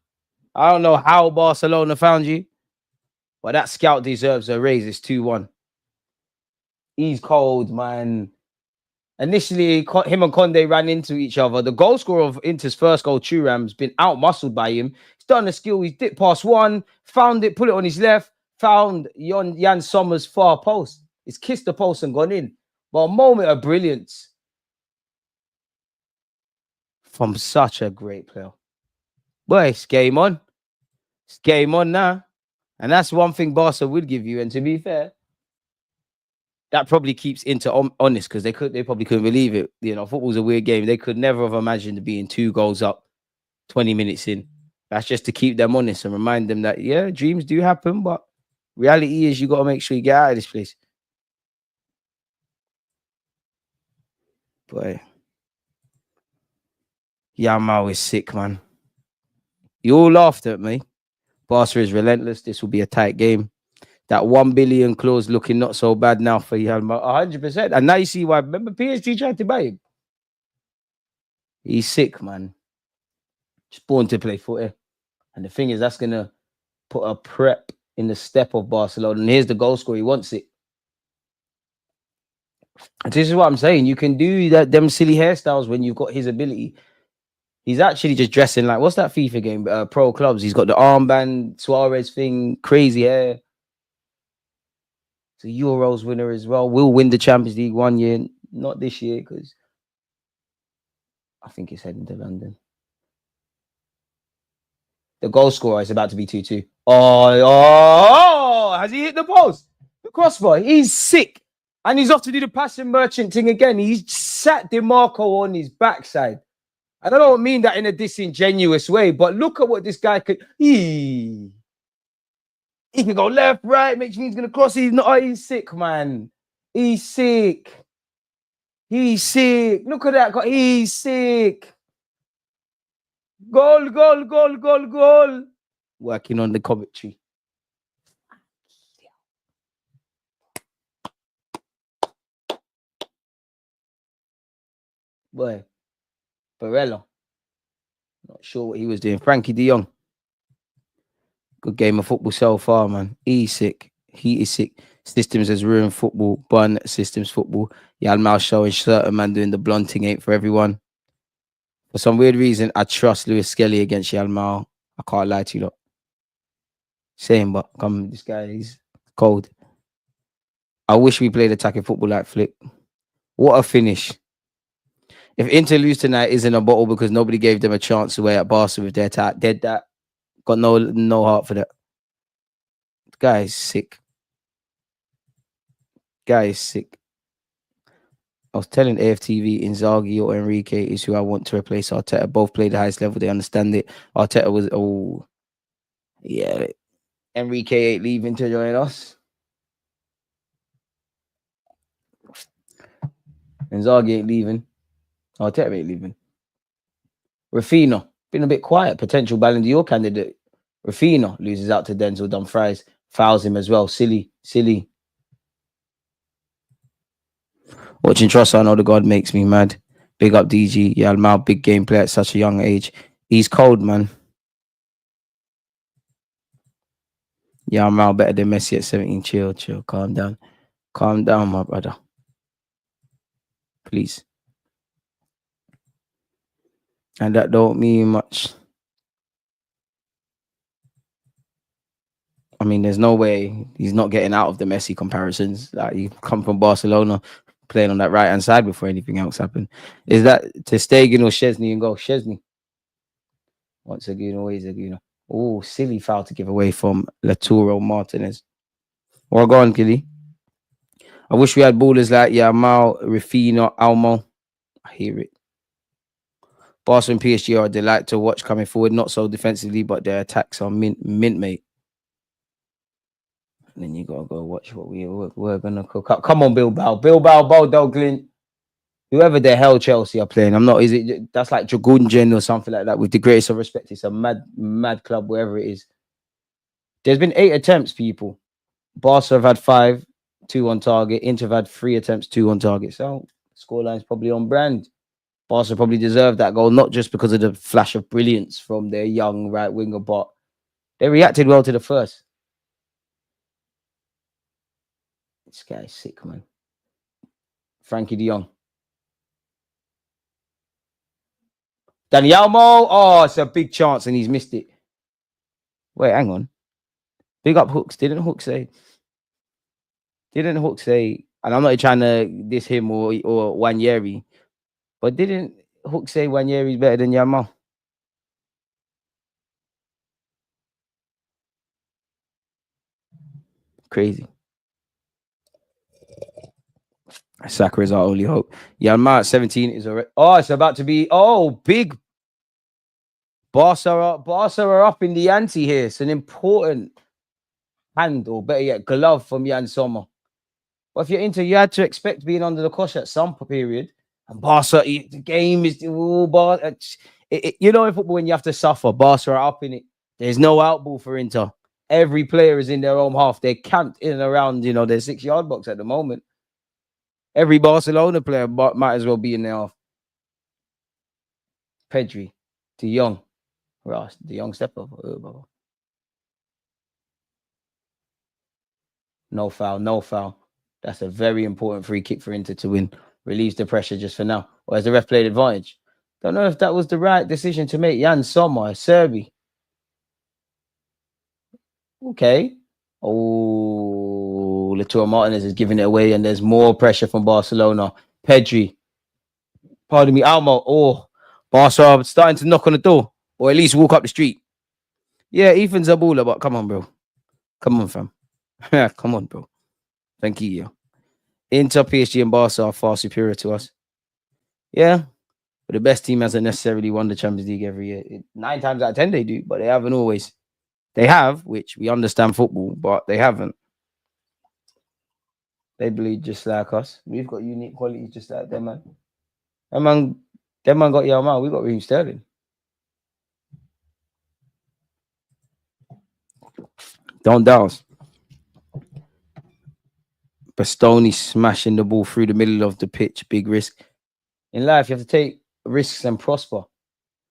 I don't know how Barcelona found you, but that scout deserves a raise. It's 2-1. He's cold, man. Initially, him and Conde ran into each other. The goal scorer of Inter's first goal, Thuram's been out-muscled by him. He's done a skill. He's dipped past one, found it, put it on his left, found Jan Sommer's far post. He's kissed the post and gone in. But a moment of brilliance from such a great player. Boy, it's game on. It's game on now. And that's one thing Barca would give you. And to be fair, that probably keeps Inter honest because they probably couldn't believe it. You know, football's a weird game. They could never have imagined being 2 goals up 20 minutes in. That's just to keep them honest and remind them that, yeah, dreams do happen, but reality is you got to make sure you get out of this place. Boy, Yamal is sick, man. You all laughed at me. Barca is relentless. This will be a tight game. That 1 billion clause looking not so bad now for Yamal. 100%. And now you see why. Remember PSG tried to buy him? He's sick, man. Just born to play footy. And the thing is, that's going to put a prep in the step of Barcelona. And here's the goal scorer. He wants it. And this is what I'm saying. You can do them silly hairstyles when you've got his ability. He's actually just dressing like, what's that FIFA game? Pro Clubs. He's got the armband, Suarez thing, crazy hair. He's a Euros winner as well. Will win the Champions League one year. Not this year because I think he's heading to London. The goal scorer is about to be 2-2. Oh, has he hit the post? The crossbar. He's sick. And he's off to do the passing merchant thing again. He's sat DeMarco on his backside. And I don't mean that in a disingenuous way, but look at what this guy could. He can go left, right, makes me he's going to cross. He's sick, man. He's sick. He's sick. Look at that. He's sick. Goal, goal, goal, goal, goal. Working on the commentary. Boy, Barella. Not sure what he was doing. Frankie de Jong. Good game of football so far, man. He's sick. He is sick. Systems has ruined football. Bun systems football. Yamal showing certain man doing the blunting ain't for everyone. For some weird reason, I trust Lewis Skelly against Yamal. I can't lie to you lot. Same, but come, this guy, he's cold. I wish we played attacking football like Flick. What a finish. If Inter lose tonight isn't a bottle because nobody gave them a chance away at Barca with their attack, dead that. Got no heart for that. The guy is sick. Guy is sick. I was telling AFTV, Inzaghi or Enrique is who I want to replace Arteta. Both play the highest level. They understand it. Arteta was, yeah. Enrique ain't leaving to join us. Inzaghi ain't leaving. Arteta ain't leaving. Rafinha, been a bit quiet. Potential Ballon d'Or candidate. Rafinha loses out to Denzel Dumfries. Fouls him as well. Silly. Watching Trossard Odegaard makes me mad. Big up DG. Yamal, big game player at such a young age. He's cold, man. Yamal better than Messi at 17. Chill. Calm down. Calm down, my brother. Please. And that don't mean much. I mean, there's no way he's not getting out of the Messi comparisons. Like, you come from Barcelona playing on that right-hand side before anything else happened. Is that to Stegen or Szczesny and go? Szczesny. Once again, always again. Oh, silly foul to give away from Lautaro Martinez. Well, go on, Killy. I wish we had ballers like Yamal, Rafinha, Almo. I hear it. Barca and PSG are a delight to watch coming forward. Not so defensively, but their attacks are mint, mate. And then you gotta go watch what we're gonna cook up. Come on, Bilbao, Bodo Glint. Whoever the hell Chelsea are playing, I'm not. Is it that's like Dragunjen or something like that? With the greatest of respect, it's a mad club, wherever it is. There's been 8 attempts, people. Barca have had 5, 2 on target. Inter have had 3 attempts, 2 on target. So scoreline's probably on brand. Barca probably deserved that goal, not just because of the flash of brilliance from their young right winger, but they reacted well to the first. This guy's sick, man. Frankie de Jong. Dani Olmo. Oh, it's a big chance and he's missed it. Wait, hang on. Big up Hooks. Didn't Hooks say? And I'm not trying to diss him or Wanyeri, but didn't Hooks say Wanyeri's better than Yamal? Crazy. Saka is our only hope. Yeah, I'm at 17 is already. Oh, it's about to be. Oh, big Barca are up in the ante here. It's an important hand, or better yet, glove from Jan Sommer. But if you're Inter, you had to expect being under the cosh at some period. And Barca, the game is all Barca. You know, in football, when you have to suffer, Barca are up in it. There's no outball for Inter. Every player is in their own half. They're camped in and around, their 6-yard box at the moment. Every Barcelona player might as well be in their half. Pedri, De Jong, Ross, De Jong step up. No foul, no foul. That's a very important free kick for Inter to win. Relieves the pressure just for now. Or has the ref played advantage? Don't know if that was the right decision to make. Jan Sommer, Serbi. Okay. Oh, Lautaro Martinez is giving it away, and there's more pressure from Barcelona. Pedri. Pardon me, Almo. Oh, Barca starting to knock on the door, or at least walk up the street. Yeah, Ethan Zabula, but come on, bro. Come on, fam. Come on, bro. Thank you. Inter, PSG, and Barca are far superior to us. Yeah, but the best team hasn't necessarily won the Champions League every year. 9 times out of 10 they do, but they haven't always. They have, which we understand football, but they haven't. They bleed just like us. We've got unique qualities just like them, man. Them man got Yamal. We got Raheem Sterling. Don't doubt us. Bastoni smashing the ball through the middle of the pitch. Big risk. In life, you have to take risks and prosper.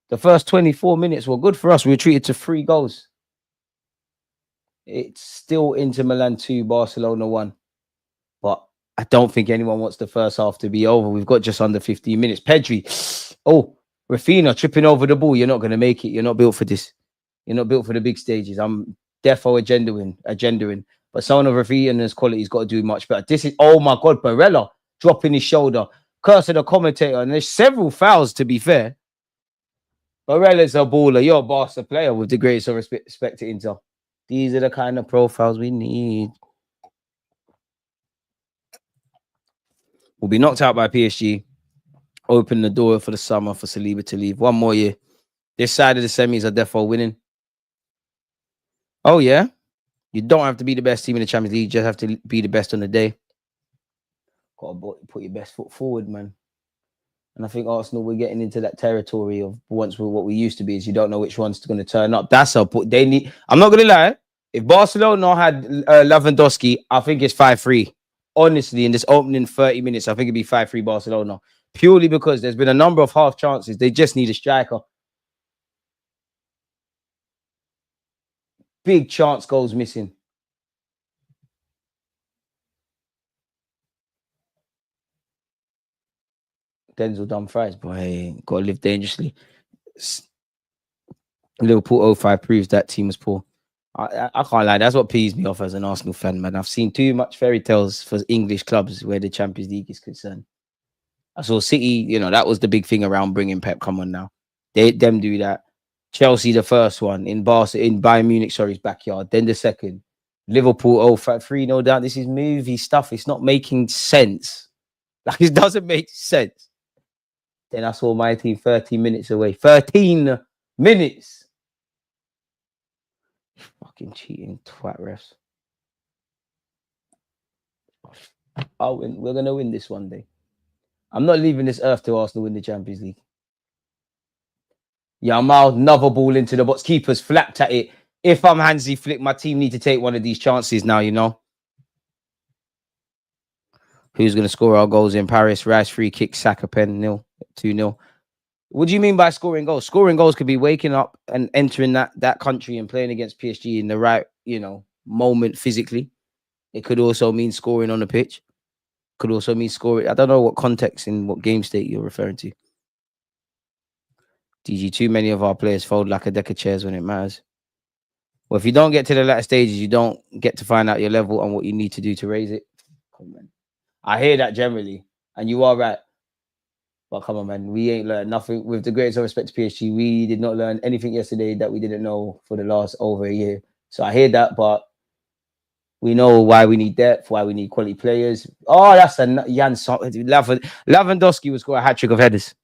The first 24 minutes were good for us. We were treated to 3 goals. It's still Inter Milan 2, Barcelona 1. But I don't think anyone wants the first half to be over. We've got just under 15 minutes. Pedri. Oh, Rafinha tripping over the ball. You're not going to make it. You're not built for this. You're not built for the big stages. I'm defo agendaing. But someone of Rafinha's quality's got to do much better. This is, oh my God, Barella dropping his shoulder. Curse of the commentator. And there's several fouls, to be fair. Barella's a baller. You're a Barca player with the greatest of respect to Inter. These are the kind of profiles we need. We'll be knocked out by PSG. Open the door for the summer for Saliba to leave. 1 more year. This side of the semis are therefore winning. Oh, yeah? You don't have to be the best team in the Champions League. You just have to be the best on the day. Got to put your best foot forward, man. And I think Arsenal, we're getting into that territory of once what we used to be is you don't know which one's going to turn up. That's a they need. I'm not going to lie. If Barcelona had Lewandowski, I think it's 5-3. Honestly, in this opening 30 minutes, I think it'd be 5-3 Barcelona. Purely because there's been a number of half chances. They just need a striker. Big chance goals missing. Denzel Dumfries, boy, got to live dangerously. Liverpool 05 proves that team was poor. I can't lie. That's what pees me off as an Arsenal fan, man. I've seen too much fairy tales for English clubs where the Champions League is concerned. I saw City, that was the big thing around bringing Pep. Come on now. Them do that. Chelsea, the first one. In Bayern Munich, his backyard. Then the second. Liverpool 3-0 down. This is movie stuff. It's not making sense. Like, it doesn't make sense. Then I saw my team 13 minutes away. 13 minutes. Fucking cheating twat refs. I'll win. We're going to win this one day. I'm not leaving this earth to Arsenal win the Champions League. Yamal, another ball into the box. Keeper's flapped at it. If I'm Hansi Flick, my team need to take one of these chances now, Who's going to score our goals in Paris? Rice, free kick, Saka, pen, 2-0. What do you mean by scoring goals? Scoring goals could be waking up and entering that country and playing against PSG in the right, moment physically. It could also mean scoring on the pitch. Could also mean scoring. I don't know what context in what game state you're referring to. DG, too many of our players fold like a deck of chairs when it matters. Well, if you don't get to the latter stages, you don't get to find out your level and what you need to do to raise it. Come on. I hear that generally, and you are right. But come on, man, we ain't learned nothing. With the greatest of respect to PSG, we did not learn anything yesterday that we didn't know for the last over a year. So I hear that, but We know why we need depth, why we need quality players. Oh, that's a Jan Lewandowski would score a hat trick of headers.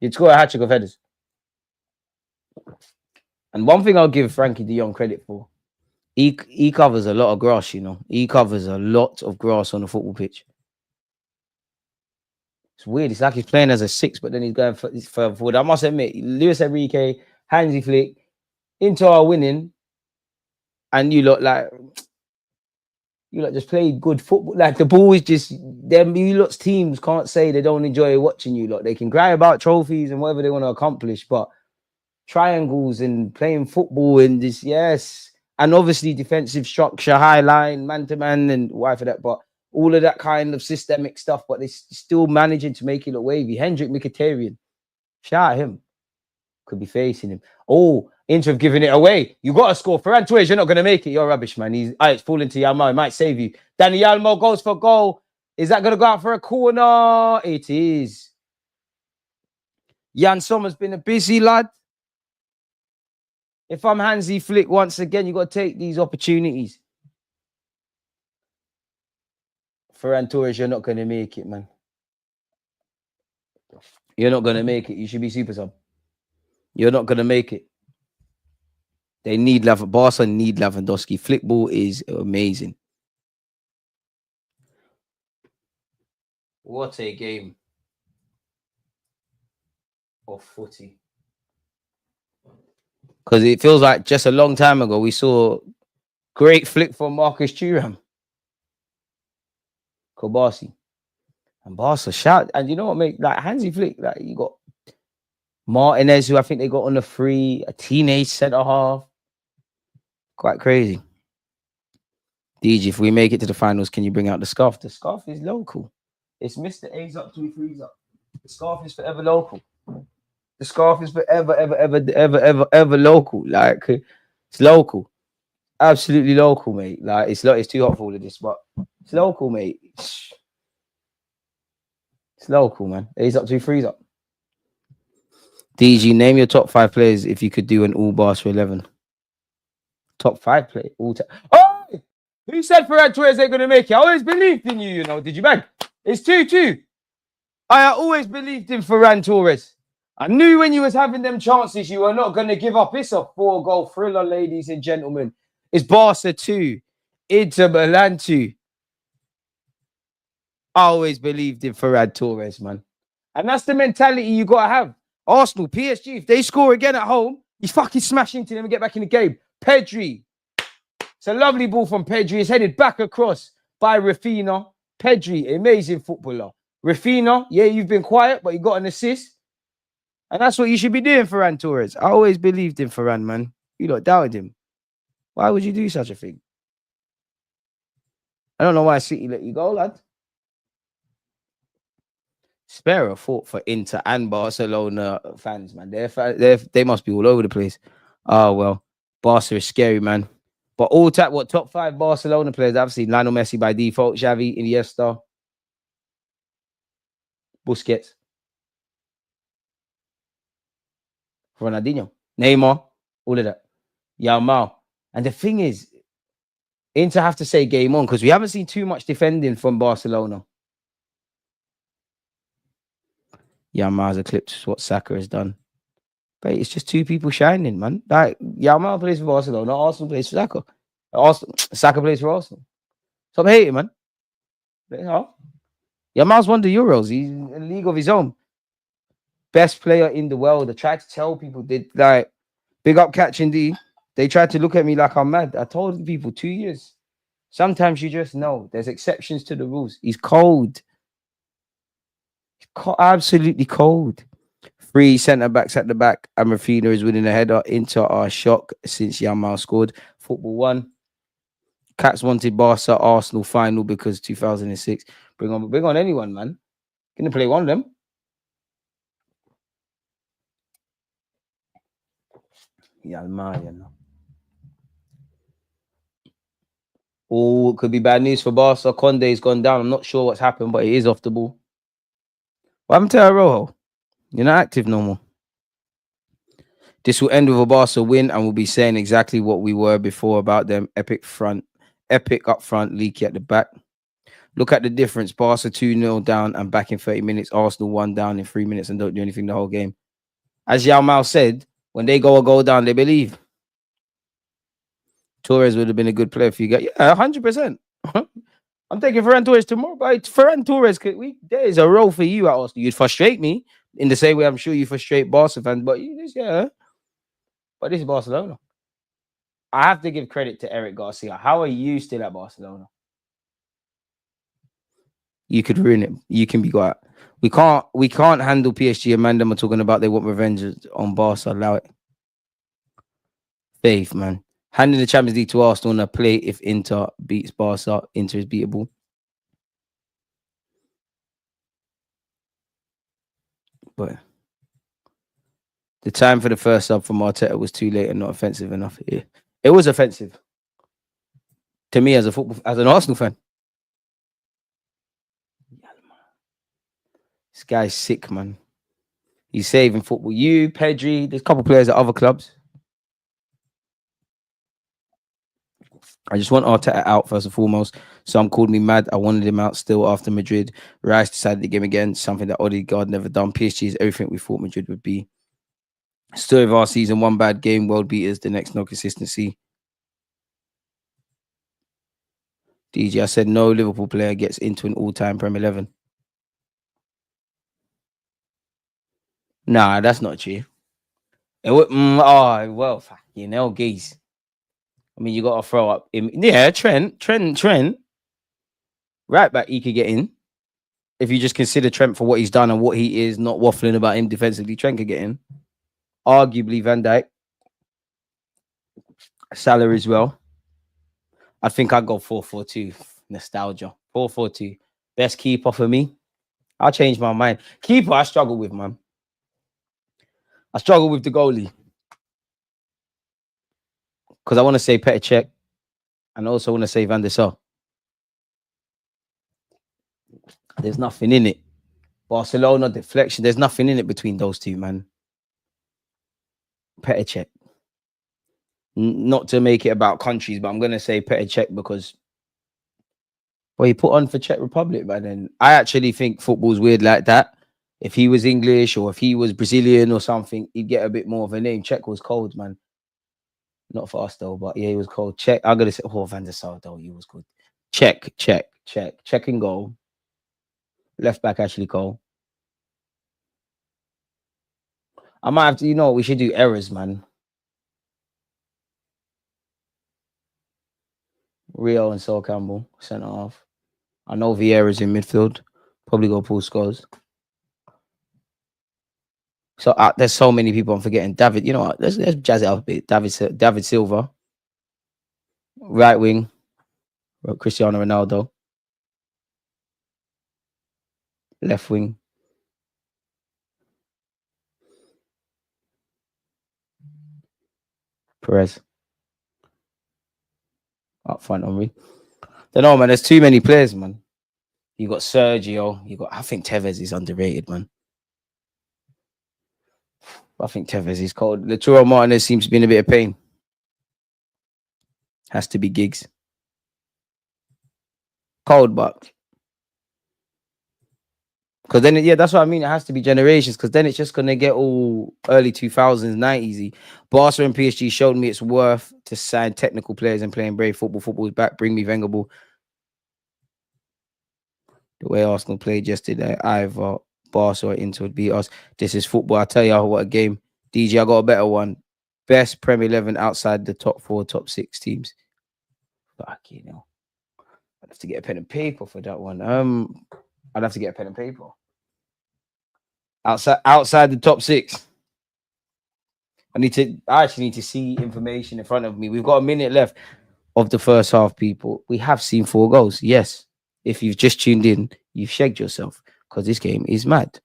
He'd score a hat trick of headers. And one thing I'll give Frankie de Jong credit for, he covers a lot of grass, you know. He covers a lot of grass on the football pitch. It's weird. It's like he's playing as a 6, but then he's going further forward. I must admit, Luis Enrique, Hansi Flick, Inter are winning, and you lot just play good football. Like the ball is just them. You lot's teams can't say they don't enjoy watching you lot. They can cry about trophies and whatever they want to accomplish, but triangles and playing football and this, yes, and obviously defensive structure, high line, man to man, and why for that, but all of that kind of systemic stuff. But they're still managing to make it look wavy. Hendrik Mkhitaryan, shout at him. Could be facing him. Oh, Inter have given it away. You got to score. Ferran Torres, you're not going to make it. You're rubbish, man. It's falling to Yalmo. It might save you. Danny Yalmo goes for goal. Is that going to go out for a corner? It is. Jan Sommer's been a busy lad. If I'm Hansi Flick, once again, you got to take these opportunities. Ferran Torres, you're not going to make it, man. You're not going to make it. You should be super sub. You're not going to make it. They need Barça need Lewandowski. Flick ball is amazing. What a game of footy. Because it feels like just a long time ago, we saw great flick from Marcus Thuram. Kobasi. And Barca shout. And you know what, mate? Like Hansi Flick, like you got Martinez, who I think they got on the free, a teenage centre half. Quite crazy. DG, if we make it to the finals, can you bring out the scarf? The scarf is local. It's Mr. A's up, 2 3's up. The scarf is forever local. The scarf is forever, ever local. Like it's local. Absolutely local, mate. Like it's too hot for all of this, but it's local, mate. It's local, man. A's up, 2 3's up. DG, name your top 5 players if you could do an all Barca 11. Top 5 play all time. Oh, who said Ferran Torres ain't gonna make it? I always believed in you, you know. Did you bang? It's 2-2. I always believed in Ferran Torres. I knew when you was having them chances, you were not gonna give up. It's a 4-goal thriller, ladies and gentlemen. It's Barca 2, Inter Milan 2. I always believed in Ferran Torres, man. And that's the mentality you gotta have. Arsenal, PSG, if they score again at home, he's fucking smashing to them and get back in the game. Pedri. It's a lovely ball from Pedri. It's headed back across by Rafinha. Pedri, amazing footballer. Rafinha, yeah, you've been quiet, but you got an assist. And that's what you should be doing, Ferran Torres. I always believed in Ferran, man. You lot doubted him. Why would you do such a thing? I don't know why City let you go, lad. Spare a thought for Inter and Barcelona fans, man. They must be all over the place. Oh, well. Barca is scary, man. But top 5 Barcelona players I've seen: Lionel Messi by default, Xavi, Iniesta, Busquets, Ronaldinho, Neymar, all of that. Yamal. And the thing is, Inter have to say game on because we haven't seen too much defending from Barcelona. Yamal's eclipsed what Saka has done. But it's just 2 people shining, man. Like Yamal plays for Barcelona, Arsenal plays for Saka. Saka plays for Arsenal. Stop hating, man. Yamal's won the Euros. He's in a league of his own. Best player in the world. I tried to tell people, big up Catching D. They tried to look at me like I'm mad. I told people 2 years. Sometimes you just know there's exceptions to the rules. He's cold. Absolutely cold. 3 centre-backs at the back. And Rafinha is winning a header. Inter are shock since Yamal scored. Football 1. Cats wanted Barca Arsenal final because 2006. Bring on anyone, man. Gonna play one of them. Oh, it could be bad news for Barca. Conde's gone down. I'm not sure what's happened, but he is off the ball. What happened to Arojo? You're not active no more. This will end with a Barca win, and we'll be saying exactly what we were before about them. Epic up front, leaky at the back. Look at the difference. Barca 2-0 down and back in 30 minutes. Arsenal 1 down in 3 minutes and don't do anything the whole game. As Yao Mao said, when they go a goal down, they believe. Torres would have been a good player for you guys. Yeah, 100%. I'm taking Ferran Torres tomorrow, but Ferran Torres, there is a role for you at Arsenal. You'd frustrate me in the same way I'm sure you frustrate Barca fans, but but this is Barcelona. I have to give credit to Eric Garcia. How are you still at Barcelona? You could ruin it. You can be quiet. We can't handle PSG. Amanda are talking about they want revenge on Barca. Allow it. Faith, man. Handing the Champions League to Arsenal on a play if Inter beats Barca. Inter is beatable. But the time for the first sub from Arteta was too late and not offensive enough. Yeah. It was offensive to me as an Arsenal fan. This guy's sick, man. He's saving football. You, Pedri, there's a couple players at other clubs. I just want Arteta out first and foremost. Some called me mad. I wanted him out still after Madrid. Rice decided to game again, something that Odegaard never done. PSG is everything we thought Madrid would be. Story of our season, one bad game, world beaters, the next no consistency. DJ, I said no Liverpool player gets into an all-time Premier 11. Nah, that's not true. It would, well, fucking hell, geez. I mean, you got to throw up. Trent. Right back, he could get in. If you just consider Trent for what he's done and what he is, not waffling about him defensively, Trent could get in. Arguably, Van Dijk. Salah as well. I think I'd go 4-4-2. Nostalgia. 4-4-2. Best keeper for me. I'll change my mind. Keeper, I struggle with, man. I struggle with the goalie. Because I want to say Petr Cech. And I also want to say Van der Sar. There's nothing in it. Barcelona, deflection. There's nothing in it between those two, man. Petr Cech. Not to make it about countries, but I'm going to say Petr Cech because he put on for Czech Republic, man. And I actually think football's weird like that. If he was English or if he was Brazilian or something, he'd get a bit more of a name. Czech was cold, man. Not for us, though, but yeah, he was cold. Czech, I'm going to say, Van der Sar, though, he was good. Czech and goal. Left back, actually, Cole. I might have to, we should do errors, man. Rio and Sol Campbell, centre half. I know Vieira's in midfield. Probably go Paul Scholes. So there's so many people I'm forgetting. David, what? Let's jazz it up a bit. David Silva. Right wing. Cristiano Ronaldo. Left wing. Perez. Up front, Henry. Don't know, man. There's too many players, man. You got Sergio. I think Tevez is underrated, man. I think Tevez is cold. Lautaro Martinez seems to be in a bit of pain. Has to be Giggs. Cold, but because then, that's what I mean. It has to be generations because then it's just going to get all early 2000s, 90s. Barca and PSG showed me it's worth to sign technical players and playing brave football. Football is back. Bring me Wenger ball. The way Arsenal played yesterday, either Barca or Inter would beat us. This is football. I tell you what a game. DJ, I got a better one. Best Premier 11 outside the top 4, top 6 teams. Fuck, I'd have to get a pen and paper for that one. I'd have to get a pen and paper. Outside the top 6. I actually need to see information in front of me. We've got a minute left of the first half, people. We have seen 4 goals. Yes. If you've just tuned in, you've shagged yourself because this game is mad.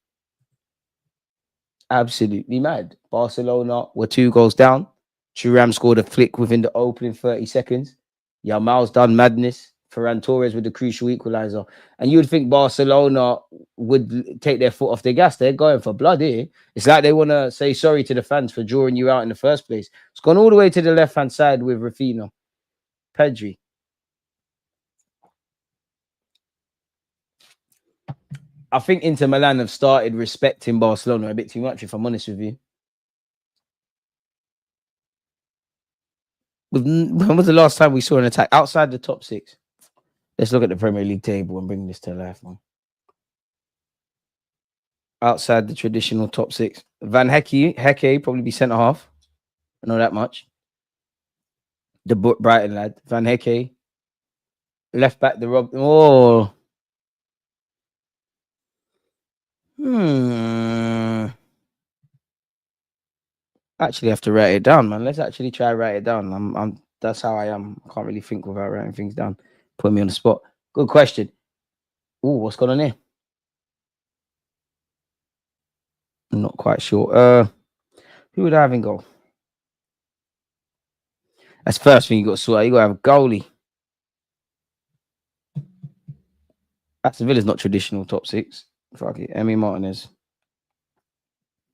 Absolutely mad. Barcelona were 2 goals down. Thuram scored a flick within the opening 30 seconds. Yamal's done madness. Ferran Torres with the crucial equalizer. And you'd think Barcelona would take their foot off the gas. They're going for blood here. It's like they want to say sorry to the fans for drawing you out in the first place. It's gone all the way to the left-hand side with Rafinha. Pedri. I think Inter Milan have started respecting Barcelona a bit too much, if I'm honest with you. When was the last time we saw an attack outside the top 6? Let's look at the Premier League table and bring this to life, man. Outside the traditional top 6. Van Hecke probably be centre half. I know that much. The Brighton lad. Van Hecke. Left back, the Rob. Oh. Actually have to write it down, man. Let's actually try write it down. That's how I am. I can't really think without writing things down. Put me on the spot. Good question. Oh, what's going on here? I'm not quite sure. Who would I have in goal? That's the first thing you got to sort out. You got to have a goalie. Aston Villa's not traditional top 6. Fuck it. Emi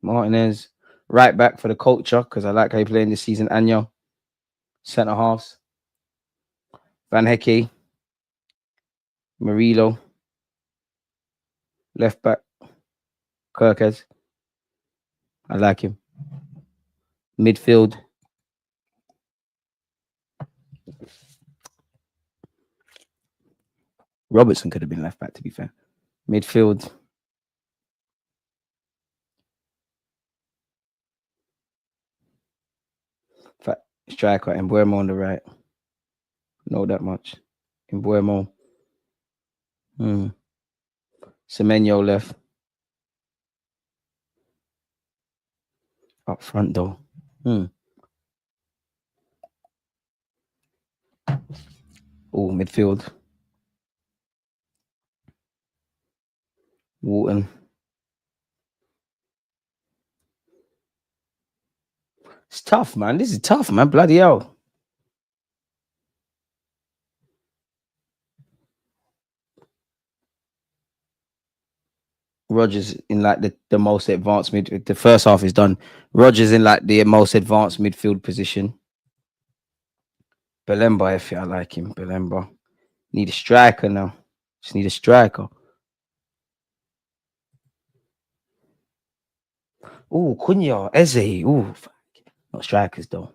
Martinez. Right back for the culture, because I like how he playing this season. Anyo. Centre halves. Van Hecke. Murillo. Left back. Kirkes. I like him. Midfield. Robertson could have been left back, to be fair. Midfield. Striker, Embuemo on the right. Know that much. Embuemo. Semenyo left. Up front, though. Oh, midfield. Wharton. It's tough, man. This is tough, man. Bloody hell. Rodgers in like the most advanced mid. The first half is done. Rodgers in like the most advanced midfield position. Belemba, if I like him. Belemba. Need a striker now. Just need a striker. Oh, Cunha, Eze. Oh, not strikers though.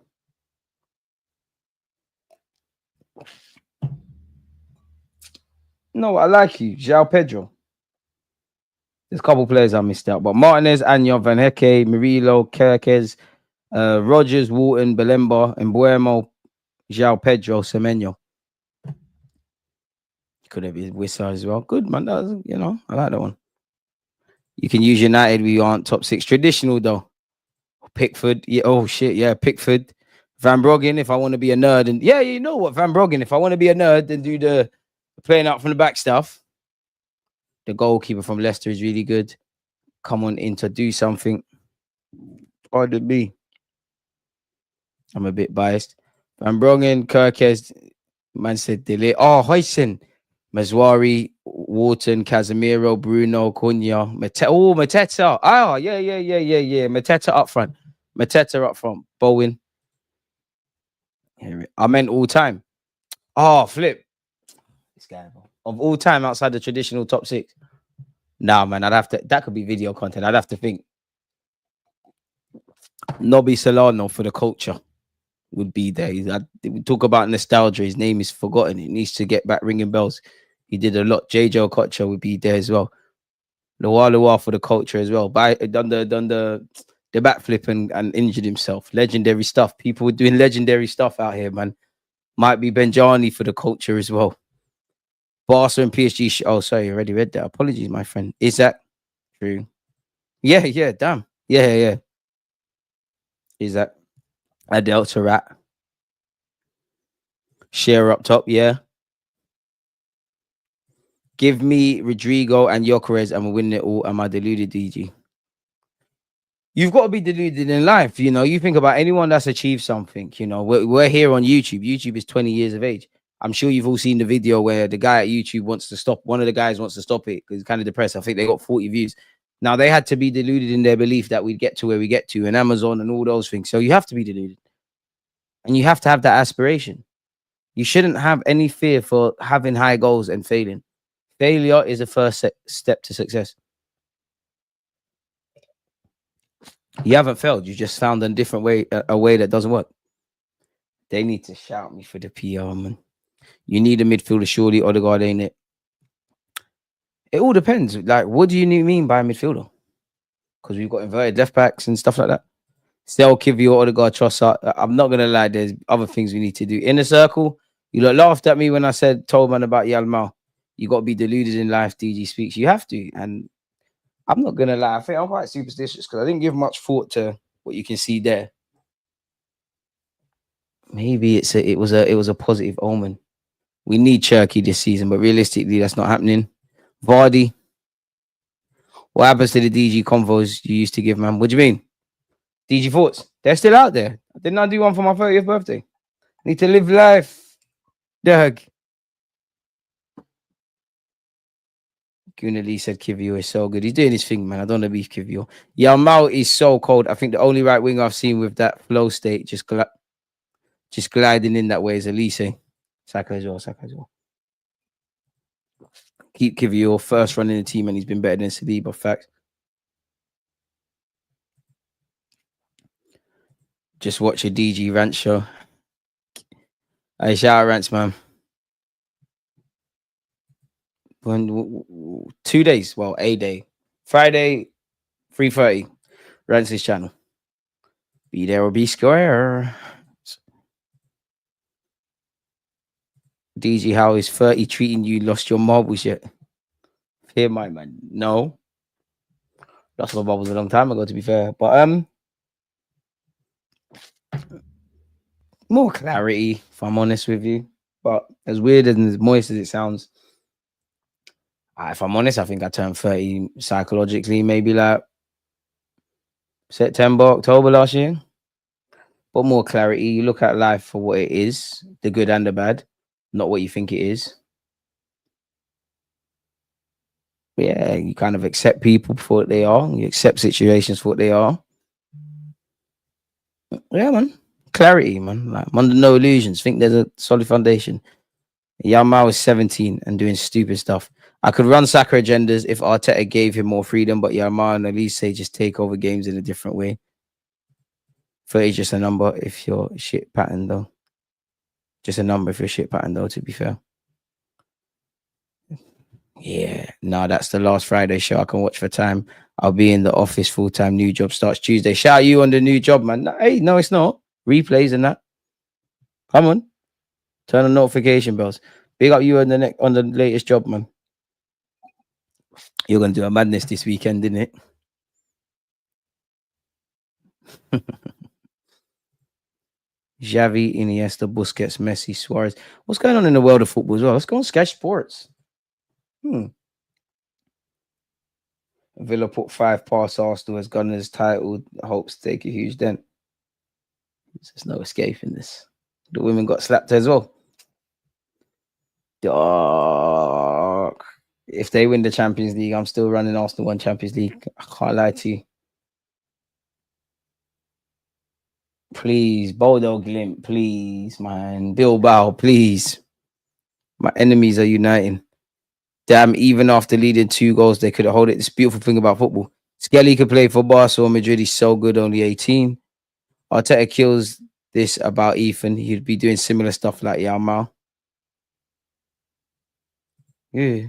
No, I like you. João Pedro. There's a couple players I missed out, but Martinez, Anyo, Van Hecke, Murillo, Kirkes, Rodgers, Wharton, Belemba, Embuemo, João Pedro, Semenyo. Could have been Wissa as well. Good, man. That was, I like that one. You can use United. We aren't top 6. Traditional, though. Pickford. Yeah. Oh, shit. Yeah, Pickford. Van Broggen, if I want to be a nerd. And yeah, you know what? Van Broggen, if I want to be a nerd and do the playing out from the back stuff. The goalkeeper from Leicester is really good. Come on in to do something. Pardon me. I'm a bit biased. Van Broggen, Kirkes, man said delay. Oh, Huysen, Mazwari, Wharton, Casemiro, Bruno, Cunha, Mateta. Oh, yeah. Mateta up front. Bowen. I meant all time. Oh, flip. This guy, of all time outside the traditional top 6. Nah, man, I'd have to. That could be video content. I'd have to think. Nobby Solano for the culture would be there. We talk about nostalgia. His name is forgotten. It needs to get back ringing bells. He did a lot. JJ Okocha would be there as well. Loa for the culture as well. Done the backflip and injured himself. Legendary stuff. People were doing legendary stuff out here, man. Might be Benjani for the culture as well. Barca and PSG. Oh, sorry, I already read that. Apologies, my friend. Is that true? Yeah. Damn. Yeah. Is that Adel Tarat? Share up top, yeah. Give me Rodrigo and Gyökeres and we'll win it all. Am I deluded, DG? You've got to be deluded in life. You think about anyone that's achieved something. We're here on YouTube. YouTube is 20 years of age. I'm sure you've all seen the video where the guy at YouTube wants to stop. One of the guys wants to stop it because he's kind of depressed. I think they got 40 views. Now they had to be deluded in their belief that we'd get to where we get to, and Amazon and all those things. So you have to be deluded, and you have to have that aspiration. You shouldn't have any fear for having high goals and failing. Failure is the first step to success. You haven't failed. You just found a different way, a way that doesn't work. They need to shout me for the PR, man. You need a midfielder, surely. Odegaard, ain't it? It all depends. Like, what do you mean by a midfielder? Because we've got inverted left backs and stuff like that. Still, Kivio, Odegaard, Trossard. I'm not gonna lie. There's other things we need to do. Inner circle. You lot laughed at me when I told man about Yalmao. You got to be deluded in life. DG speaks. You have to, and I'm not gonna lie. I think I'm quite superstitious because I didn't give much thought to what you can see there. Maybe it was a positive omen. We need Cherky this season, but realistically, that's not happening. Vardy. What happens to the DG convos you used to give, man? What do you mean? DG thoughts? They're still out there. Didn't I do one for my 30th birthday? Need to live life. Doug. Gooner Lee said Kivio is so good. He's doing his thing, man. I don't want to beef Kivio. Yalmao is so cold. I think the only right wing I've seen with that flow state, just gliding in that way, is Elise. Saka as well. Keep Kivio first running the team, and he's been better than Saliba. Facts. Just watch a DG rant show. Hey, shout out rants, man. 2 days, well, a day. Friday, 3:30. Rants his channel. Be there or be square. DG, how is 30 treating you? Lost your marbles yet? Here, my man. No. Lost my marbles a long time ago, to be fair. But more clarity, if I'm honest with you. But as weird and as moist as it sounds, if I'm honest, I think I turned 30 psychologically, maybe like September, October last year. But more clarity. You look at life for what it is, the good and the bad, not what you think it is. Yeah, you kind of accept people for what they are. You accept situations for what they are. Yeah, man. Clarity, man. Like, I'm under no illusions. Think there's a solid foundation. Yalmao is 17 and doing stupid stuff. I could run Saka agendas if Arteta gave him more freedom, but Yalmao and Elise just take over games in a different way. 30 is just a number if you're shit pattern, though. Just a number if you're shit pattern, though, to be fair. Yeah, no, that's the last Friday show I can watch for time. I'll be in the office full-time. New job starts Tuesday. Shout out you on the new job, man. Hey, no, it's not. Replays and that. Come on. Turn on notification bells. Big up you on the latest job, man. You're gonna do a madness this weekend, isn't it? Xavi, Iniesta, Busquets, Messi, Suarez. What's going on in the world of football as well? Let's go on Sky Sports. Villa put 5 past Arsenal as Gunners titled. Hopes to take a huge dent. There's no escaping this. The women got slapped as well. Dark. If they win the Champions League, I'm still running Arsenal 1 Champions League. I can't lie to you. Please, Bodo Glimt, please, man. Bilbao, please. My enemies are uniting. Damn, even after leading 2 goals, they could hold it. This beautiful thing about football. Skelly could play for Barça or Madrid. He's so good, only 18. Arteta kills this about Ethan. He'd be doing similar stuff like Yalmao. Yeah.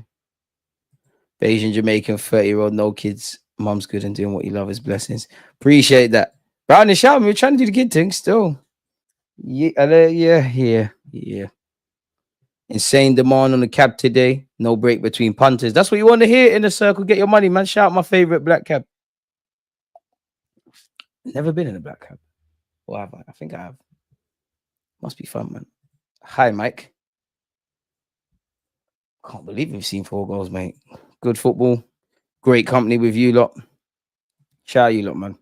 Asian Jamaican 30-year-old, no kids. Mum's good and doing what you love is blessings. Appreciate that. Brown and shout, we're trying to do the kid thing still. Yeah. Insane demand on the cab today. No break between punters. That's what you want to hear in the circle. Get your money, man. Shout out my favorite black cab. Never been in a black cab. Or have I? I think I have. Must be fun, man. Hi, Mike. Can't believe we've seen 4 goals, mate. Good football. Great company with you lot. Shout out you lot, man.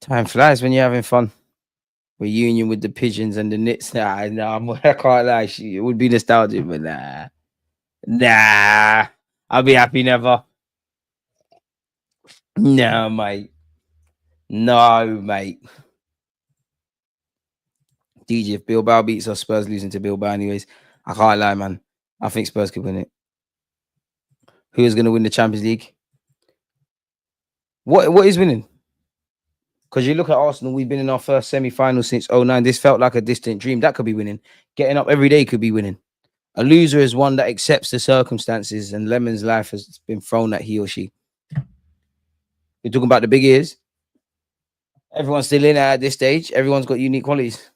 Time flies when you're having fun. reunion with the pigeons and the knits. Nah, I can't lie. It would be nostalgic, but nah. I'll be happy never. No, mate. No, mate. DJ, if Bilbao beats us, Spurs losing to Bilbao anyways. I can't lie, man. I think Spurs could win it. Who is going to win the Champions League? What is winning? Because you look at Arsenal, we've been in our first semi-final since 09. This felt like a distant dream. That could be winning. Getting up every day could be winning. A loser is one that accepts the circumstances, and Lemon's life has been thrown at he or she. You're talking about the big ears. Everyone's still in at this stage. Everyone's got unique qualities.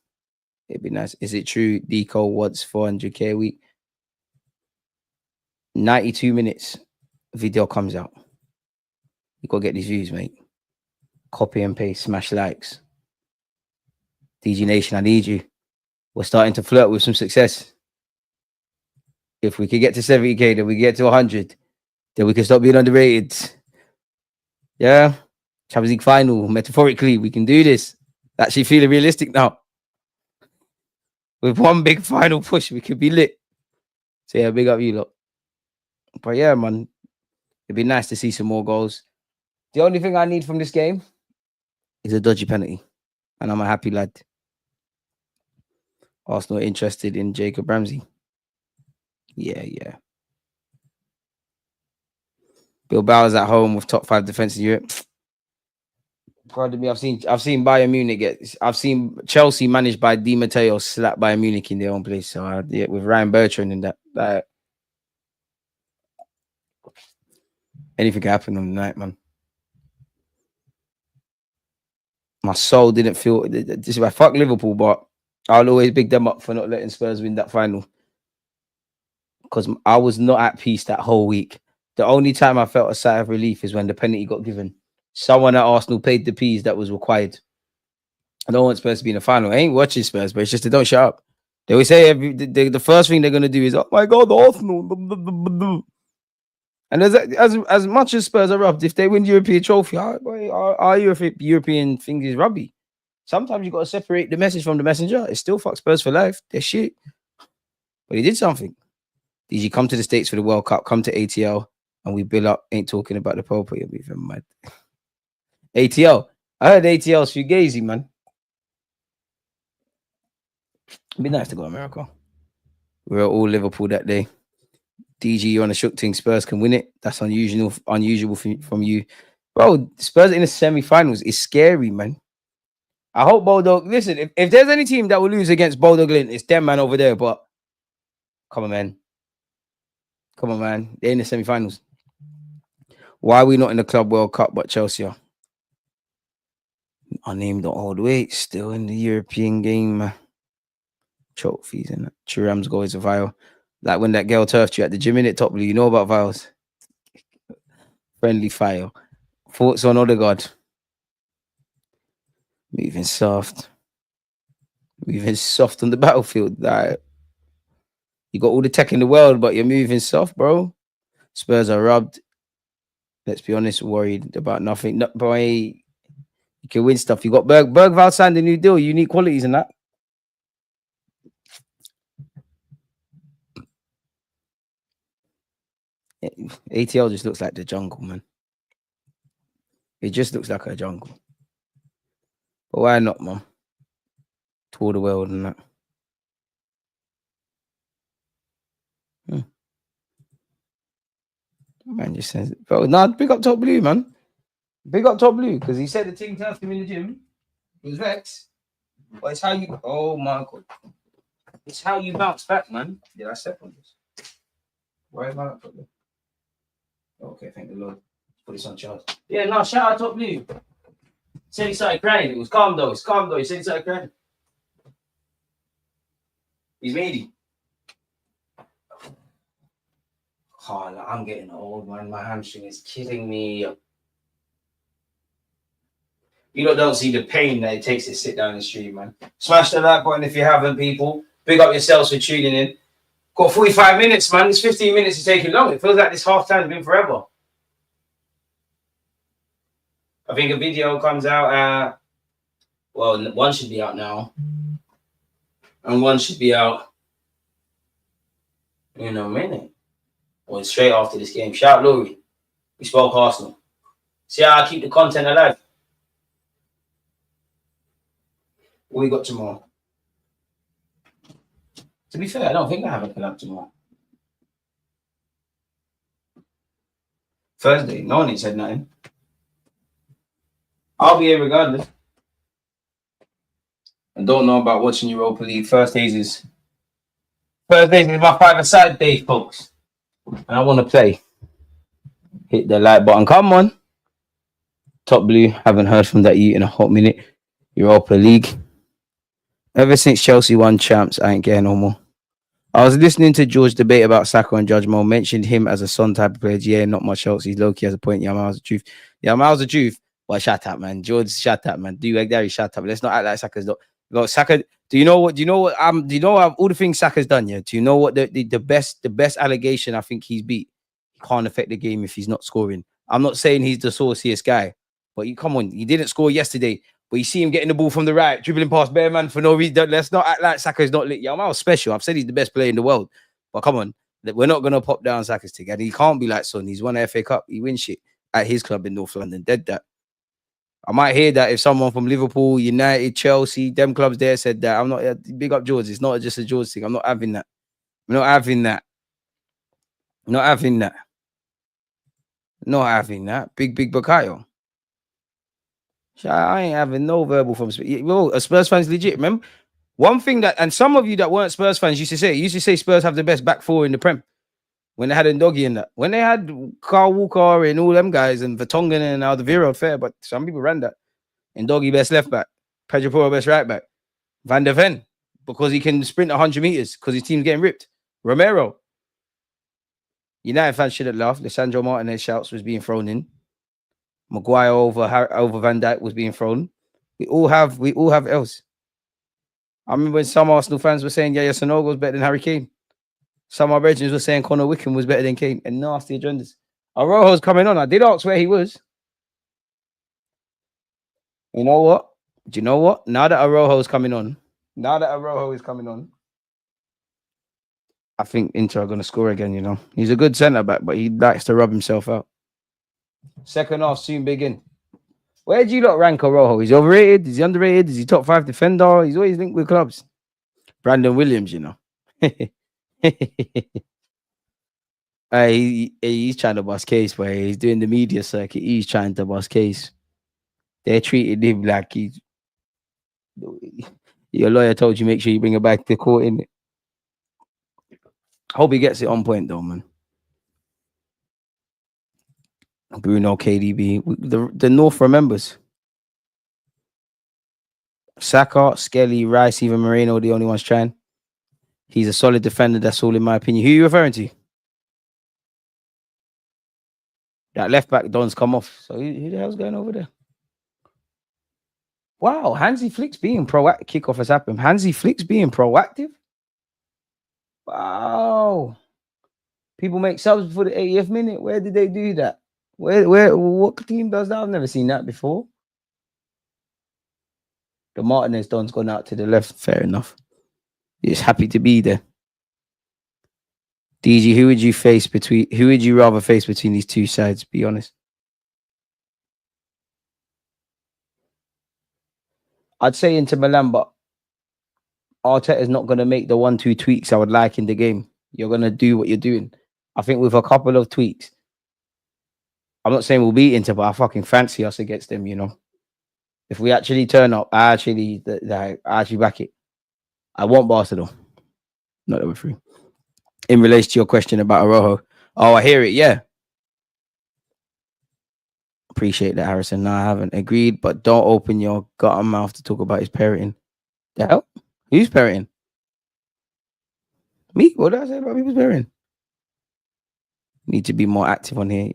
It'd be nice. Is it true Deco wants 400k a week? 92 minutes. Video comes out. You got to get these views, mate. Copy and paste. Smash likes. DG Nation, I need you. We're starting to flirt with some success. If we could get to 70k, then we get to 100. Then we can stop being underrated. Yeah. Champions League final. Metaphorically, we can do this. Actually feeling realistic now. With one big final push, we could be lit. So yeah, big up you lot. But yeah, man, it'd be nice to see some more goals. The only thing I need from this game is a dodgy penalty. And I'm a happy lad. Arsenal interested in Jacob Ramsey. Yeah. Bilbao is at home with top 5 defense in Europe. Pardon me, I've seen Bayern Munich I've seen Chelsea managed by Di Matteo slap Bayern Munich in their own place. So with Ryan Bertrand and that anything can happen on the night, man. My soul didn't feel this is why fuck Liverpool, but I'll always big them up for not letting Spurs win that final. Because I was not at peace that whole week. The only time I felt a sigh of relief is when the penalty got given. Someone at Arsenal paid the P's that was required. I don't want Spurs to be in the final. I ain't watching Spurs, but it's just they don't shut up. They always say the first thing they're going to do is, oh my God, Arsenal. And as much as Spurs are rubbed, if they win European trophy, our European thing is rubby. Sometimes you got to separate the message from the messenger. It's still fuck Spurs for life. They're shit. But he did something. Did you come to the States for the World Cup, come to ATL, and we bill up, ain't talking about the Pope, you'll be even mad. ATL. I heard ATL's fugazi, man. It'd be nice to go to America. We were all Liverpool that day. DG, you're on a shook thing. Spurs can win it. That's unusual from you. Bro, Spurs in the semi-finals is scary, man. I hope Bodo... Listen, if there's any team that will lose against Bodo Glint, it's them, man, over there. But come on, man. Come on, man. They're in the semi-finals. Why are we not in the Club World Cup but Chelsea are? I named the old weight. Still in the European game. Trophies and Thuram's goal is a vial. Like when that girl turfed you at the gym in it, Top Blue. You know about vials. Friendly fire. Thoughts on Odegaard? Moving soft. Moving soft on the battlefield. Like, you got all the tech in the world, but you're moving soft, bro. Spurs are rubbed. Let's be honest, worried about nothing. No, boy, you can win stuff. You got Bergvall signed a new deal, unique qualities and that. ATL just looks like the jungle, man. It just looks like a jungle. But why not, man? Tour the world and that. Man just says, bro, nah, big up Top Blue, man. Big up Top Blue, because he said the thing turfed him in the gym. He was vexed. But it's how you, oh my God. It's how you bounce back, man. Did I step on this? Why is my laptop there? Okay, thank the Lord. Put this on charge. Yeah, no, shout out Top Blue. Said he started crying. It was calm though. It's calm though. He said he started crying. He's made it. Oh, I'm getting old, man. My hamstring is killing me. You lot don't see the pain that it takes to sit down the street, man. Smash the like button if you haven't, people. Big up yourselves for tuning in. Got 45 minutes, man. This 15 minutes is taking long. It feels like this half time has been forever. I think a video comes out Well, one should be out now, and one should be out in a minute or straight after this game. Shout out Laurie. We spoke Arsenal. See how I keep the content alive. What we got tomorrow? To be fair, I don't think I have a collab tomorrow. Thursday, no one ain't said nothing. I'll be here regardless. I don't know about watching Europa League. Thursdays is my 5-a-side day, folks. And I want to play. Hit the like button. Come on. Top Blue. Haven't heard from that you in a hot minute. Europa League. Ever since Chelsea won champs, I ain't getting no more. I was listening to George debate about Saka and Judge Mo. Mentioned him as a Son type of player. Yeah, not much Chelsea. Loki has a point. Yeah, miles the truth. Yeah, miles the truth. Well, shut up, man. George, shut up, man. Do you like that? Shut up. Let's not act like Saka's not. Look, Saka. Do you know what? All the things Saka's done? Yeah. Do you know what the best allegation I think he's beat? He can't affect the game if he's not scoring. I'm not saying he's the sauciest guy, but you come on. He didn't score yesterday. But you see him getting the ball from the right, dribbling past bare man for no reason. Let's not act like Saka's not lit. Yeah, I'm out special. I've said he's the best player in the world. But come on, we're not going to pop down Saka's thing. And he can't be like Son. He's won an FA Cup. He wins shit at his club in North London. Dead that. I might hear that if someone from Liverpool, United, Chelsea, them clubs there said that. I'm not big up George. It's not just a George thing. I'm not having that. I'm not having that. Not having that. Not having that. Big Bakayo. I ain't having no verbal from Spurs. Well, a Spurs fan's legit, remember? One thing that, and some of you that weren't Spurs fans used to say Spurs have the best back four in the Prem. When they had Ndogi in that. When they had Carl Walker and all them guys and Vertonghen and Alderweireld, fair, but some people ran that. Ndogi best left back. Pedro Porro best right back. Van der Ven, because he can sprint 100 meters because his team's getting ripped. Romero. United fans should have laughed. Lisandro Martinez shouts was being thrown in. Maguire over Van Dijk was being thrown. We all have else. I remember when some Arsenal fans were saying Yaya Sanogo was better than Harry Kane. Some of our brethren were saying Connor Wickham was better than Kane. And nasty agendas. Arojo's coming on. I did ask where he was. You know what? Do you know what? Now that Arojo is coming on, I think Inter are going to score again, you know. He's a good centre-back, but he likes to rub himself out. Second half soon begin. Where do you lot rank Arojo? Is he overrated? Is he underrated? Is he top 5 defender? He's always linked with clubs. Brandon Williams, you know. He's trying to bust case, but he's doing the media circuit. He's trying to bust case. They're treating him like he's... Your lawyer told you make sure you bring it back to court, innit? Hope he gets it on point, though, man. Bruno, KDB. The North remembers. Saka, Skelly, Rice, even Moreno, the only ones trying. He's a solid defender, that's all in my opinion. Who are you referring to? That left back Don's come off. So who the hell's going over there? Wow, Hansi Flick's being proactive. Kickoff has happened. Hansi Flick's being proactive. Wow. People make subs before the 80th minute. Where did they do that? What team does that? I've never seen that before. The Martinez Don's gone out to the left. Fair enough. He's happy to be there. DG, who would you rather face between these two sides? Be honest. I'd say Inter Milan, but Arteta is not going to make the 1-2 tweaks I would like in the game. You're going to do what you're doing. I think with a couple of tweaks, I'm not saying we'll beat Inter, but I fucking fancy us against them, you know. If we actually turn up, I actually back it. I want Barca though. Not that we're free. In relation to your question about Arojo. Oh, I hear it, yeah. Appreciate that, Harrison. No, I haven't agreed, but don't open your gut and mouth to talk about his parenting. The hell? Who's parenting? Me? What did I say about people's parenting? Need to be more active on here.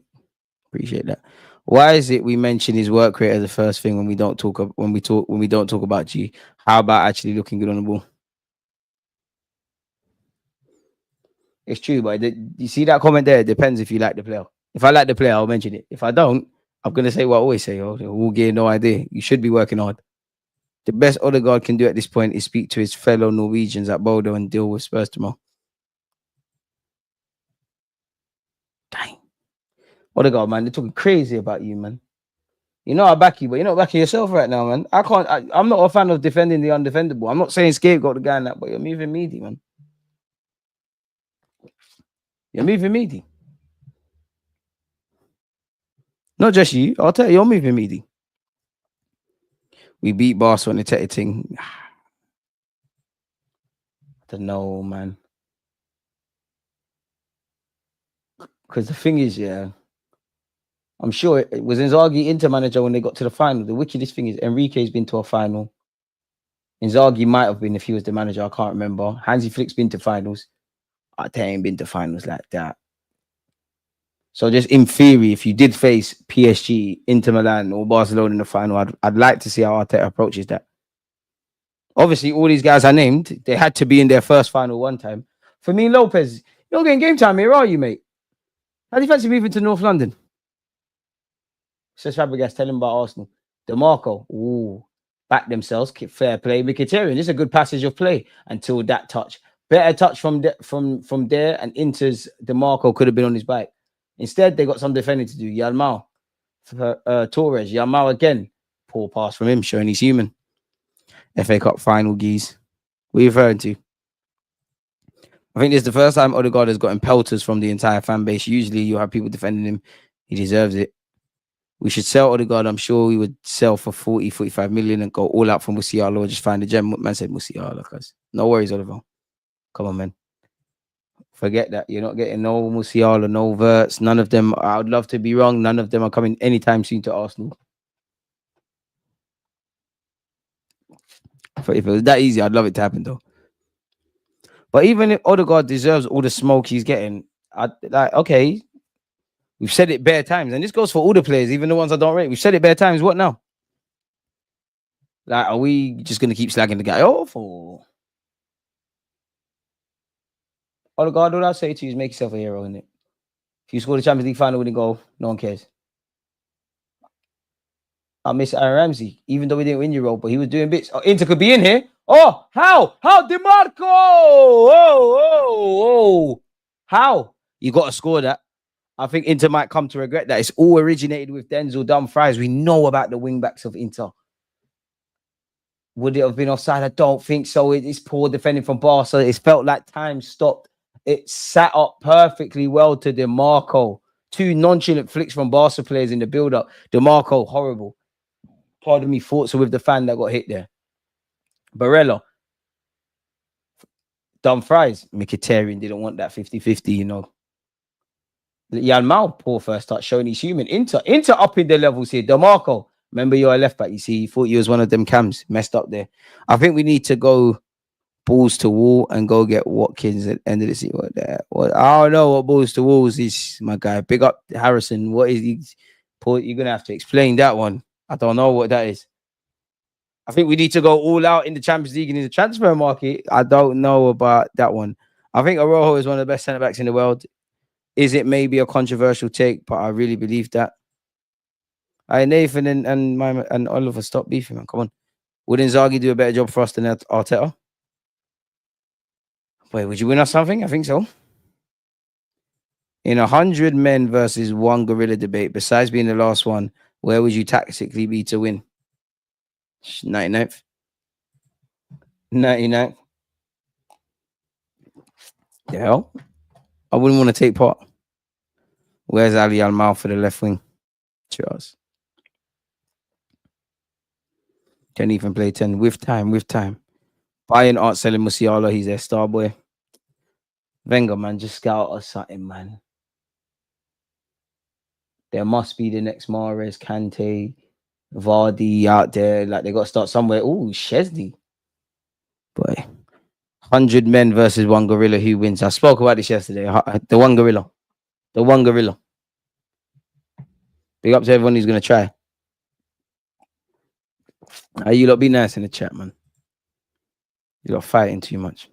Appreciate that. Why is it we mention his work rate as the first thing when we don't talk about G? How about actually looking good on the ball? It's true, but you see that comment there? It depends if you like the player. If I like the player, I'll mention it. If I don't, I'm gonna say what I always say. We'll get no idea. You should be working hard. The best Odegaard can do at this point is speak to his fellow Norwegians at Bodo and deal with Spurs tomorrow. Dang. Odegaard, man, they're talking crazy about you, man. You know I back you, but you're not backing yourself right now, man. I'm not a fan of defending the undefendable. I'm not saying scapegoat the guy in that, but you're moving meaty, man. You're moving meaty. Not just you. I'll tell you, you're moving meaty. We beat Barca on the Tete thing. I don't know, man. Because the thing is, yeah, I'm sure it was Inzaghi Inter manager when they got to the final. The wickedest thing is Enrique's been to a final. Inzaghi might have been if he was the manager. I can't remember. Hansi Flick's been to finals. They ain't been to finals like that. So just in theory, if you did face PSG, Inter Milan, or Barcelona in the final, I'd like to see how Arteta approaches that. Obviously, all these guys I named, they had to be in their first final one time. For me, Lopez, you're not getting game time here, are you, mate? How do you fancy moving to North London? Says Fabregas, tell him about Arsenal. DeMarco, ooh, back themselves, fair play. Mkhitaryan, this is a good passage of play until that touch. Better touch from there, and Inter's DeMarco could have been on his bike. Instead, they got some defending to do. Yalmao, Torres, Yalmao again. Poor pass from him, showing he's human. FA Cup final, geese. What are you referring to? I think this is the first time Odegaard has gotten pelters from the entire fan base. Usually you have people defending him. He deserves it. We should sell Odegaard. I'm sure we would sell for 40, 45 million and go all out for Musiala or just find a gem. Man said Musiala, cuz. No worries, Oliver. Come on, man. Forget that. You're not getting no Musiala, no Verts. None of them. I would love to be wrong. None of them are coming anytime soon to Arsenal. If it was that easy, I'd love it to happen, though. But even if Odegaard deserves all the smoke he's getting, okay, we've said it bare times, and this goes for all the players, even the ones I don't rate. We've said it bare times. What now? Like, are we just gonna keep slagging the guy off, or Odegaard? All I'll say to you is make yourself a hero, innit? If you score the Champions League final with a goal, no one cares. I miss Aaron Ramsey, even though we didn't win Euro, but he was doing bits. Inter could be in here. Oh, how? How DeMarco? Oh. How? You got to score that. I think Inter might come to regret that. It's all originated with Denzel Dumfries. We know about the wing backs of Inter. Would it have been offside? I don't think so. It's poor defending from Barca. It's felt like time stopped. It sat up perfectly well to DeMarco. Two nonchalant flicks from Barca players in the build-up. DeMarco, horrible. Pardon me, thoughts are with the fan that got hit there. Barella. Dumfries. Mkhitaryan didn't want that 50-50, you know. Yalmao, poor first touch, showing he's human. Inter up in the levels here. DeMarco, remember you're a left back. You see, he thought you was one of them cams. Messed up there. I think we need to go balls to wall and go get Watkins at the end of the season. I don't know what balls to walls is, my guy. Big up Harrison. What is he? You're going to have to explain that one. I don't know what that is. I think we need to go all out in the Champions League and in the transfer market. I don't know about that one. I think Araujo is one of the best centre-backs in the world. Is it maybe a controversial take? But I really believe that. Nathan and Oliver, stop beefing, man. Come on. Would Inzaghi do a better job for us than Arteta? Wait, would you win us something? I think so. In 100 men versus one gorilla debate, besides being the last one, where would you tactically be to win? 99th. 99th. The hell? I wouldn't want to take part. Where's Ali Almal for the left wing? Cheers. Can even play 10 with time. Bayern aren't selling Musiala. He's their star boy. Wenger, man, just scout us something, man. There must be the next Mahrez, Kante, Vardy out there. Like, they got to start somewhere. Oh, Chesney. Boy. 100 men versus one gorilla. Who wins? I spoke about this yesterday. The one gorilla. Big up to everyone who's going to try. You lot be nice in the chat, man. You lot fighting too much.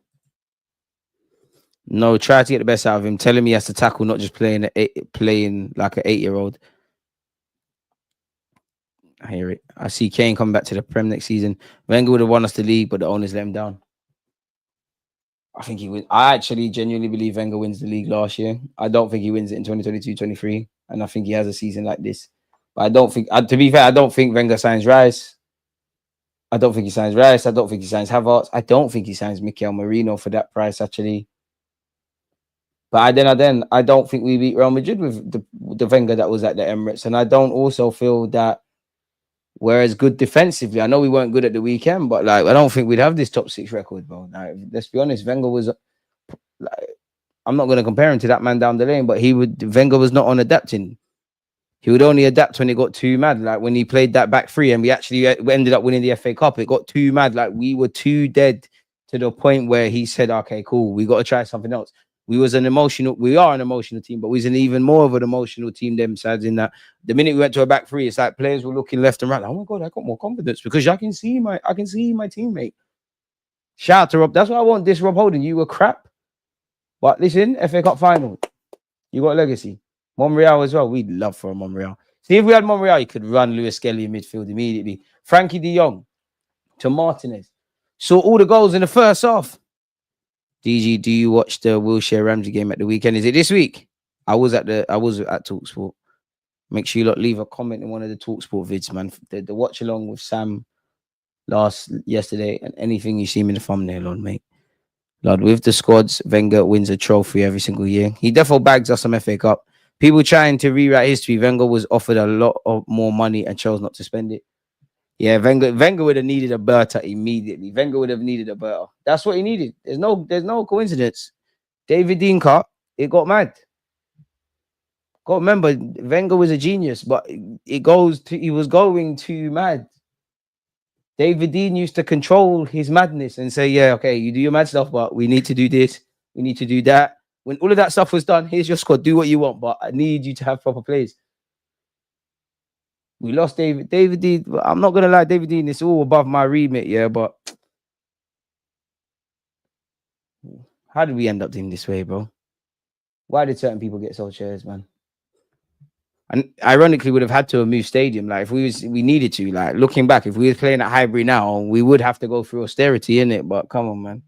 No, try to get the best out of him. Tell him he has to tackle, not just playing like an 8-year-old. I hear it. I see Kane coming back to the Prem next season. Wenger would have won us the league, but the owners let him down. I think he would. I actually genuinely believe Wenger wins the league last year. I don't think he wins it in 2022-23. And I think he has a season like this. But I don't think, to be fair, I don't think Wenger signs Rice. I don't think he signs Rice. I don't think he signs Havertz. I don't think he signs Mikel Merino for that price, actually. But then I don't think we beat Real Madrid with the Wenger that was at the Emirates. And I don't also feel that we're as good defensively. I know we weren't good at the weekend, but like I don't think we'd have this top 6 record, bro. Like, let's be honest, Wenger was like, I'm not going to compare him to that man down the lane, but Wenger was not on adapting. He would only adapt when it got too mad. Like when he played that back three and we ended up winning the FA Cup, it got too mad. Like we were too dead to the point where he said, okay, cool, we got to try something else. We are an emotional team, but we was an even more of an emotional team themselves in that the minute we went to a back three, it's like players were looking left and right. Like, oh my God, I got more confidence because I can see my teammate. Shout out to Rob. That's why I want this Rob Holding. You were crap. But listen, FA Cup final. You got a legacy. Monreal as well. We'd love for a Monreal. See, if we had Monreal, you could run Lewis Skelly in midfield immediately. Frankie de Jong to Martinez. Saw all the goals in the first half. DG, do you watch the Wilshere Ramsey game at the weekend? Is it this week? I was at TalkSport. Make sure you lot leave a comment in one of the TalkSport vids, man. The watch along with Sam yesterday, and anything you see him in the thumbnail on, mate. Lord, with the squads, Wenger wins a trophy every single year. He definitely bags us some FA Cup. People trying to rewrite history. Wenger was offered a lot of more money and chose not to spend it. Yeah, Wenger would have needed a Berta immediately. Wenger would have needed a Berta. That's what he needed. There's no coincidence. David Dean cut. It got mad. Got remember, Wenger was a genius, but he was going too mad. David Dean used to control his madness and say, yeah, okay, you do your mad stuff, but we need to do this. We need to do that. When all of that stuff was done, here's your squad. Do what you want, but I need you to have proper plays. We lost David Dean. I'm not going to lie, David Dean, it's all above my remit, yeah, but how did we end up doing this way, bro? Why did certain people get sold shares, man? And ironically, would have had to move stadium. Like if we needed to. Like looking back, if we were playing at Highbury now, we would have to go through austerity in it. But come on, man,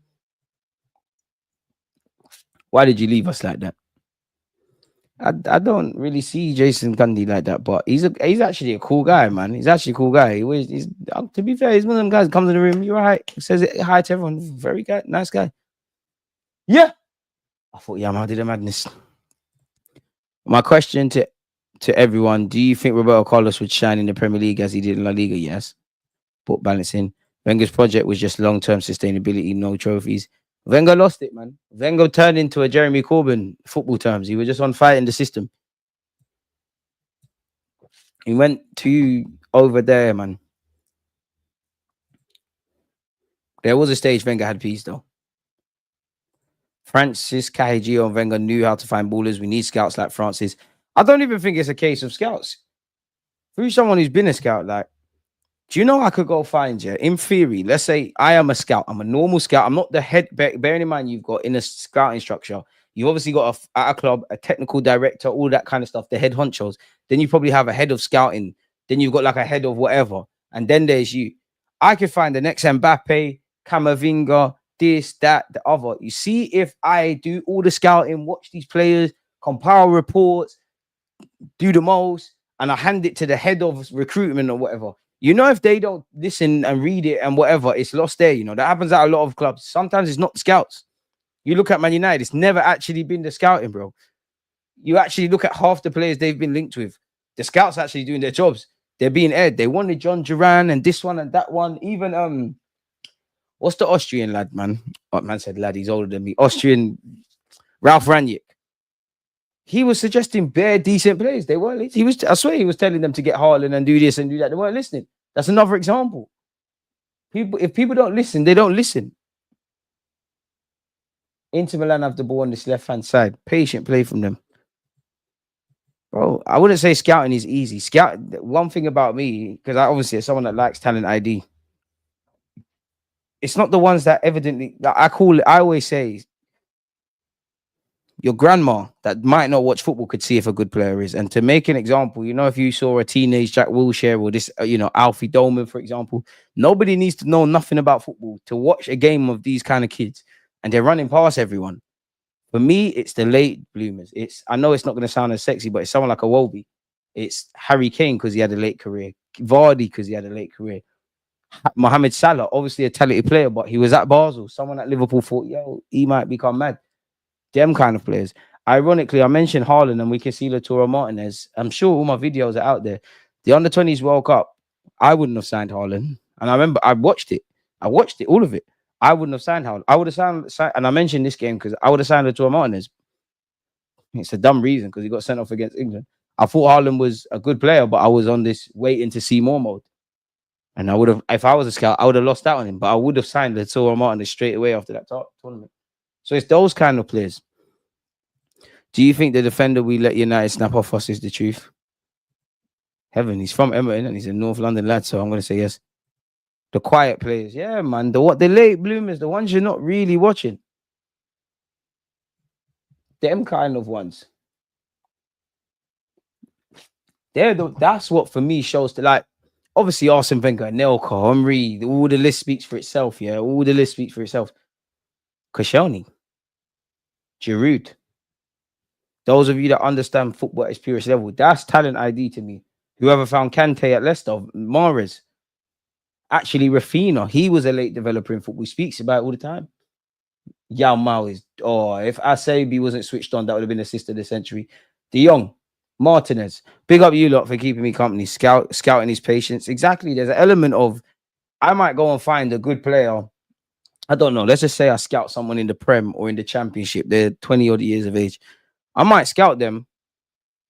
why did you leave us like that? I don't really see Jason Gundy like that, but he's actually a cool guy, man. He's actually a cool guy. He's to be fair, he's one of them guys who comes in the room. You're right. He says it hi to everyone. Very guy, nice guy. Yeah, I thought I did a madness. My question to everyone: do you think Roberto Carlos would shine in the Premier League as he did in La Liga? Yes. But balancing. Wenger's project was just long-term sustainability, no trophies. Wenger lost it, man. Wenger turned into a Jeremy Corbyn, football terms. He was just on fire in the system. He went to over there, man. There was a stage Wenger had peace, though. Francis Kahiji and Wenger knew how to find ballers. We need scouts like Francis. I don't even think it's a case of scouts. Through someone who's been a scout, like, do you know I could go find you? In theory, let's say I am a scout. I'm a normal scout. I'm not the head. Bearing in mind, you've got in a scouting structure, you've obviously got at a club, a technical director, all that kind of stuff, the head honchos. Then you probably have a head of scouting. Then you've got like a head of whatever. And then there's you. I could find the next Mbappe, Camavinga, this, that, the other. You see, if I do all the scouting, watch these players, compile reports, do the most, and I hand it to the head of recruitment or whatever. You know, if they don't listen and read it and whatever, it's lost there. You know, that happens at a lot of clubs. Sometimes it's not the scouts. You look at Man United, it's never actually been the scouting, bro. You actually look at half the players they've been linked with. The scouts actually doing their jobs. They're being aired. They wanted John Duran and this one and that one. Even, what's the Austrian lad, man? Oh, man said lad, he's older than me. Austrian Ralph Rangnick. He was suggesting bare decent players. They weren't. I swear he was telling them to get Haaland and do this and do that. They weren't listening. That's another example. If people don't listen, they don't listen. Inter Milan have the ball on this left-hand side. Patient play from them. Bro, I wouldn't say scouting is easy. One thing about me, because I obviously am someone that likes talent ID. It's not the ones that evidently, I always say, your grandma that might not watch football could see if a good player is. And to make an example, you know, if you saw a teenage Jack Wilshere or this, Alfie Dolman, for example, nobody needs to know nothing about football to watch a game of these kind of kids, and they're running past everyone. For me, it's the late bloomers. I know it's not going to sound as sexy, but it's someone like a Wolby. It's Harry Kane because he had a late career. Vardy because he had a late career. Mohamed Salah, obviously a talented player, but he was at Basel. Someone at Liverpool thought, yo, he might become mad. Them kind of players. Ironically, I mentioned Haaland and we can see Lautaro Martinez. I'm sure all my videos are out there. The under-20s World Cup, I wouldn't have signed Haaland. And I remember I watched it. All of it. I wouldn't have signed Haaland. I would have signed, and I mentioned this game because I would have signed Lautaro Martinez. It's a dumb reason because he got sent off against England. I thought Haaland was a good player, but I was on this waiting to see more mode. And I would have, if I was a scout, I would have lost out on him. But I would have signed Lautaro Martinez straight away after that tournament. So it's those kind of players. Do you think the defender we let United snap off us is the truth? Heaven, he's from Everton and he's a North London lad, so I'm going to say yes. The quiet players, yeah, man. The late bloomers, the ones you're not really watching. Them kind of ones. That's what for me shows like, obviously Arsene Wenger, Nelka, Henry, all the list speaks for itself, yeah. All the list speaks for itself. Koscielny, Giroud. Those of you that understand football at its purest level, that's talent ID to me. Whoever found Kante at Leicester, Mahrez. Actually, Rafinha, he was a late developer in football. He speaks about it all the time. Yao Mao is, if Asabi wasn't switched on, that would have been assist of the century. De Jong, Martinez, big up you lot for keeping me company, scouting his patience. Exactly. There's an element of, I might go and find a good player. I don't know. Let's just say I scout someone in the Prem or in the Championship. They're 20 odd years of age. I might scout them,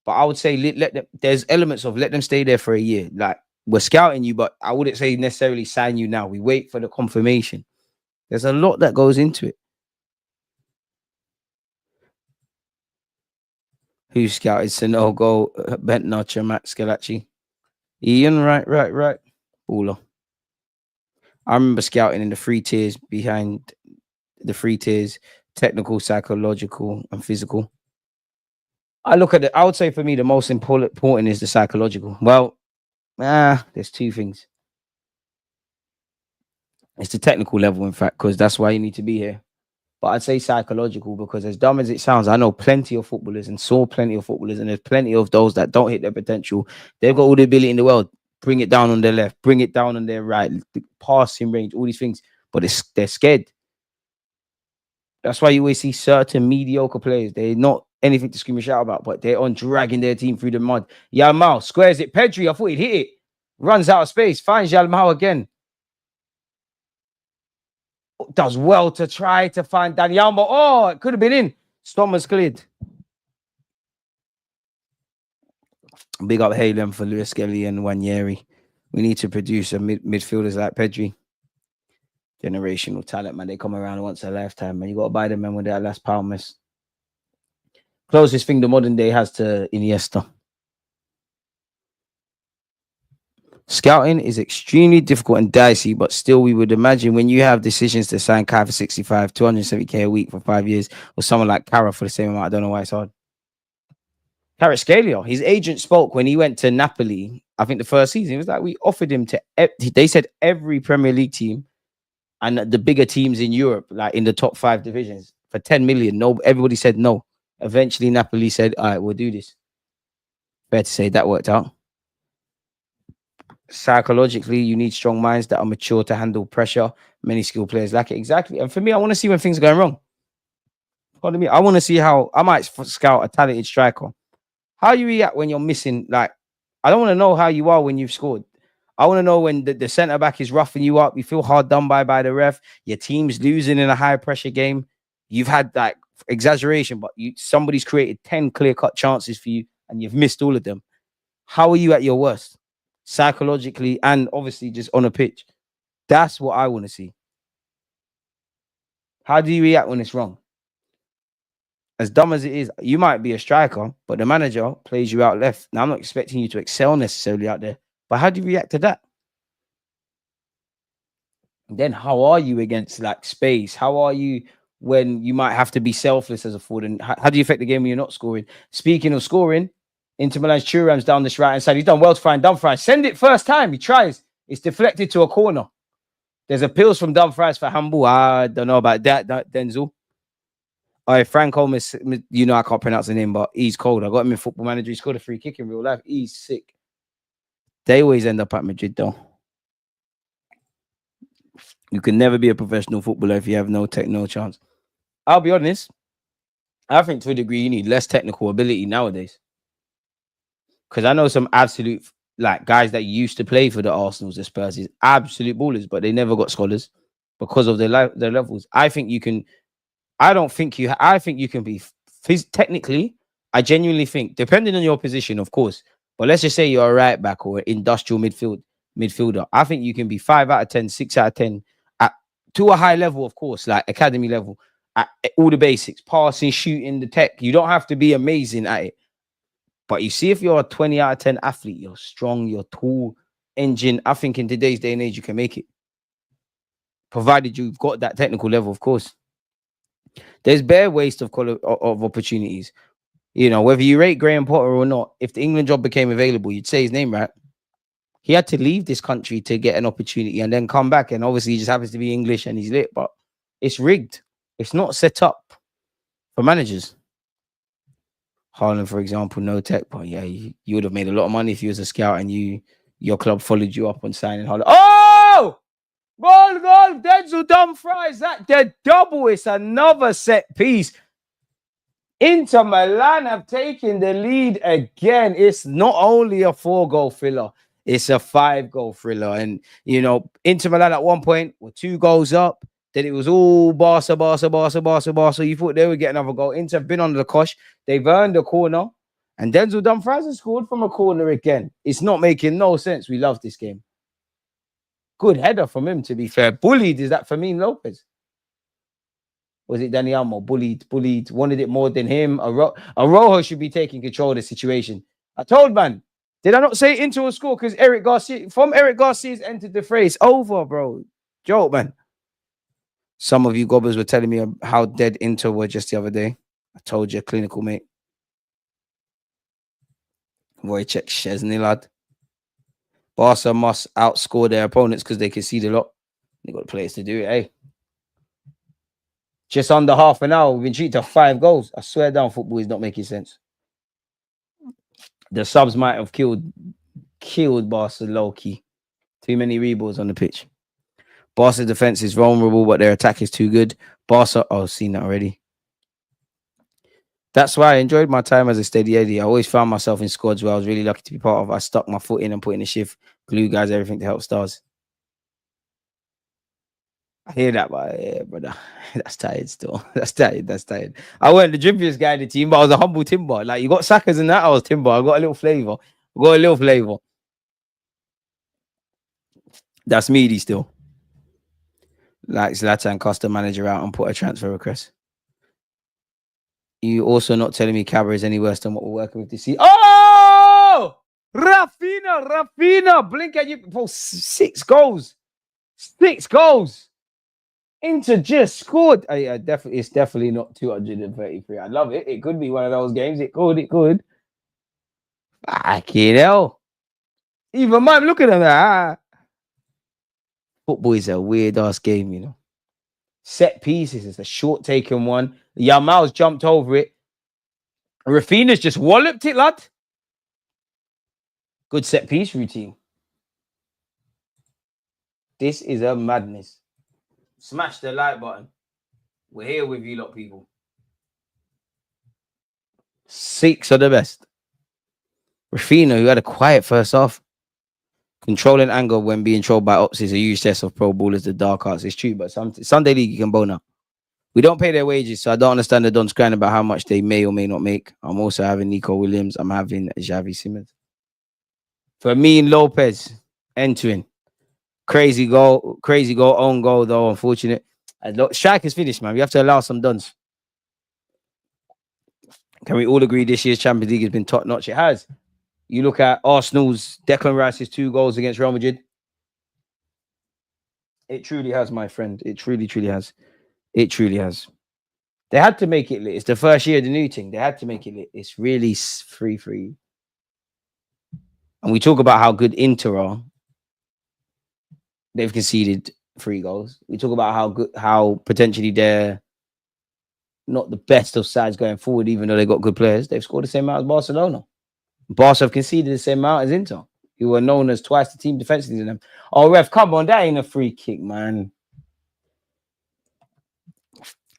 but I would say let them. There's elements of let them stay there for a year. Like, we're scouting you, but I wouldn't say necessarily sign you now. We wait for the confirmation. There's a lot that goes into it. Who scouted Sinogo, Bentner, Chamak, Scalacci? Ian, right. Baller. I remember scouting in the 3 tiers behind the 3 tiers, technical, psychological, and physical. I look at it. I would say for me, the most important is the psychological. Well, there's 2 things. It's the technical level, in fact, because that's why you need to be here. But I'd say psychological because as dumb as it sounds, I know plenty of footballers and saw plenty of footballers, and there's plenty of those that don't hit their potential. They've got all the ability in the world. Bring it down on their left, bring it down on their right, the passing range, all these things. But they're scared. That's why you always see certain mediocre players. They're not anything to scream and shout about, but they're on dragging their team through the mud. Yamal squares it. Pedri, I thought he'd hit it. Runs out of space. Finds Yamal again. Does well to try to find Daniel, but it could have been in. Stormer's cleared. Big up Halem for Lewis Skelly and Wanyeri. We need to produce a midfielders like Pedri. Generational talent, man. They come around once a lifetime, man. You got to buy them, man, when they're at Las Palmas. Closest thing the modern day has to Iniesta. Scouting is extremely difficult and dicey, but still, we would imagine when you have decisions to sign Kai for 65, 270k a week for 5 years, or someone like Cara for the same amount. I don't know why it's hard. Kvaratskhelia, his agent spoke when he went to Napoli. I think the first season, it was like we offered him to. They said every Premier League team and the bigger teams in Europe, like in the top 5 divisions, for 10 million. No, everybody said no. Eventually, Napoli said, "All right, we'll do this." Fair to say that worked out. Psychologically, you need strong minds that are mature to handle pressure. Many skilled players lack it. Exactly. And for me, I want to see when things are going wrong. Pardon me. I want to see how I might scout a talented striker. How you react when you're missing. Like, I don't want to know how you are when you've scored. I want to know when the centre back is roughing you up. You feel hard done by the ref. Your team's losing in a high pressure game. You've had like exaggeration, but somebody's created 10 clear cut chances for you, and you've missed all of them. How are you at your worst? Psychologically and obviously just on a pitch. That's what I want to see. How do you react when it's wrong? As dumb as it is, you might be a striker, but the manager plays you out left. Now, I'm not expecting you to excel necessarily out there, but how do you react to that? And then how are you against like space? How are you when you might have to be selfless as a forward. And how do you affect the game when you're not scoring? Speaking of scoring, Inter Milan's Thuram's down this right hand side. He's done well to find Dumfries. Send it first time. He tries. It's deflected to a corner. There's appeals from Dumfries for handball. I don't know about that Denzel. All right, Frank Holmes, you know I can't pronounce the name, but he's cold. I got him in Football Manager. He scored a free kick in real life. He's sick. They always end up at Madrid, though. You can never be a professional footballer if you have no chance. I'll be honest. I think to a degree you need less technical ability nowadays. Because I know some absolute like guys that used to play for the Arsenals, the Spurs, is absolute ballers, but they never got scholars because of their levels. I think you can. I think you can be technically. I genuinely think, depending on your position, of course. But let's just say you're a right back or an industrial midfielder. I think you can be 5 out of 10, 6 out of 10 to a high level, of course, like academy level, at all the basics, passing, shooting, the tech. You don't have to be amazing at it. But you see, if you're a 20 out of 10 athlete, you're strong, you're tall, engine. I think in today's day and age, you can make it. Provided you've got that technical level, of course. There's bare waste of opportunities. You know, whether you rate Graham Potter or not, if the England job became available, you'd say his name, right? He had to leave this country to get an opportunity and then come back. And obviously, he just happens to be English and he's lit, but it's rigged. It's not set up for managers. Haaland, for example, no tech, but yeah, you would have made a lot of money if you was a scout and your club followed you up on signing Haaland. Oh! Goal! Denzel Dumfries, that dead double. It's another set piece. Inter Milan have taken the lead again. It's not only a 4-goal thriller, it's a 5-goal thriller. And, you know, Inter Milan at one point were 2 goals up. Then it was all Barca. You thought they would get another goal. Inter have been under the cosh. They've earned a corner. And Denzel Dumfries has scored from a corner again. It's not making no sense. We love this game. Good header from him, to be fair. Bullied, is that Fermin Lopez? Was it Dani Almo? Bullied, wanted it more than him. Arojo should be taking control of the situation. I told, man, did I not say Inter will score? Because Eric Garcia's entered the phrase. Over, bro. Joke, man. Some of you gobbers were telling me how dead Inter were just the other day. I told you, clinical, mate. Wojciech Szczesny, lad. Barca must outscore their opponents because they can see the lot. They got players to do it, eh? Just under half an hour, we've been treated to 5 goals. I swear down, football is not making sense. The subs might have killed Barca low-key. Too many rebounds on the pitch. Barca's defense is vulnerable, but their attack is too good. Barca, I've seen that already. That's why I enjoyed my time as a steady Eddie. I always found myself in squads where I was really lucky to be part of. I stuck my foot in and put in the shift, glue guys, everything to help stars. I hear that, but yeah, brother, that's tired still. That's tired. I weren't the drippiest guy in the team, but I was a humble timber. Like, you got Sackers and that, I was timber. I got a little flavor. That's meaty still. Like Zlatan cost the manager out and put a transfer request. You also not telling me Cabra is any worse than what we're working with this season. Oh! Rafinha! Blink at you. Bro, 6 goals. 6 goals. Inter just scored. It's definitely not 233. I love it. It could be one of those games. It could. Fucking hell. Even man, look at that. Football is a weird ass game, you know. Set pieces. It's a short taken one. Yamal's jumped over it. Rafinha's just walloped it, lad. Good set piece routine. This is a madness. Smash the like button. We're here with you lot, people. 6 are the best. Rafinha, who had a quiet first half. Controlling anger when being trolled by ops is a huge test of pro ballers, the dark arts. It's true, but Sunday League, you can bone up. We don't pay their wages, so I don't understand the Dons crying about how much they may or may not make. I'm also having Nico Williams. I'm having Xavi Simons. Fermin Lopez, entering. Crazy goal, own goal, though, unfortunate. Strike is finished, man. We have to allow some Dons. Can we all agree this year's Champions League has been top-notch? It has. You look at Arsenal's Declan Rice's 2 goals against Real Madrid. It truly has, my friend. It truly has. They had to make it lit. It's the first year of the new thing. They had to make it lit. It's really free. And we talk about how good Inter are. They've conceded 3 goals. We talk about how potentially they're not the best of sides going forward, even though they got good players. They've scored the same amount as Barcelona. Barca have conceded the same amount as Inter, who were known as twice the team defensively than them. Oh, ref, come on, that ain't a free kick, man.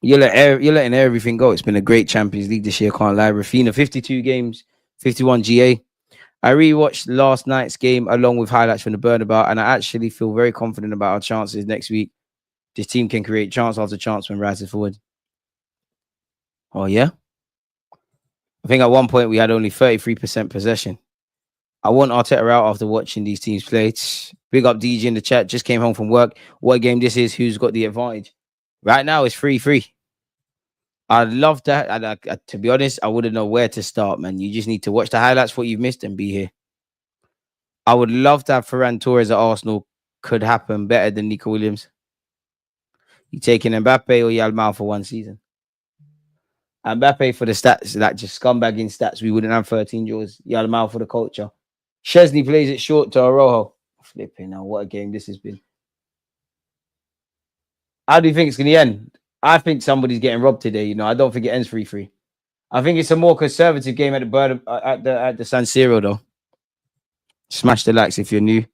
You're letting everything go. It's been a great Champions League this year, can't lie. Rafinha, 52 games, 51 GA. I rewatched last night's game along with highlights from the Burnabout, and I actually feel very confident about our chances next week. This team can create chance after chance when rising forward. Oh, yeah? I think at one point we had only 33% possession. I want Arteta out after watching these teams play. Big up DJ in the chat. Just came home from work. What game this is? Who's got the advantage? Right now it's 3-3. I'd love that. To be honest, I wouldn't know where to start, man. You just need to watch the highlights, what you've missed, and be here. I would love to have Ferran Torres at Arsenal. Could happen better than Nico Williams. You taking Mbappe or Yalmao for one season? Mbappe for the stats, like just scumbagging stats. We wouldn't have 13 draws. Yalmao for the culture. Chesney plays it short to Arojo. Flipping now, what a game this has been. How do you think it's going to end? I think somebody's getting robbed today. You know, I don't think it ends 3-3. I think it's a more conservative game at the San Siro, though. Smash the likes if you're new.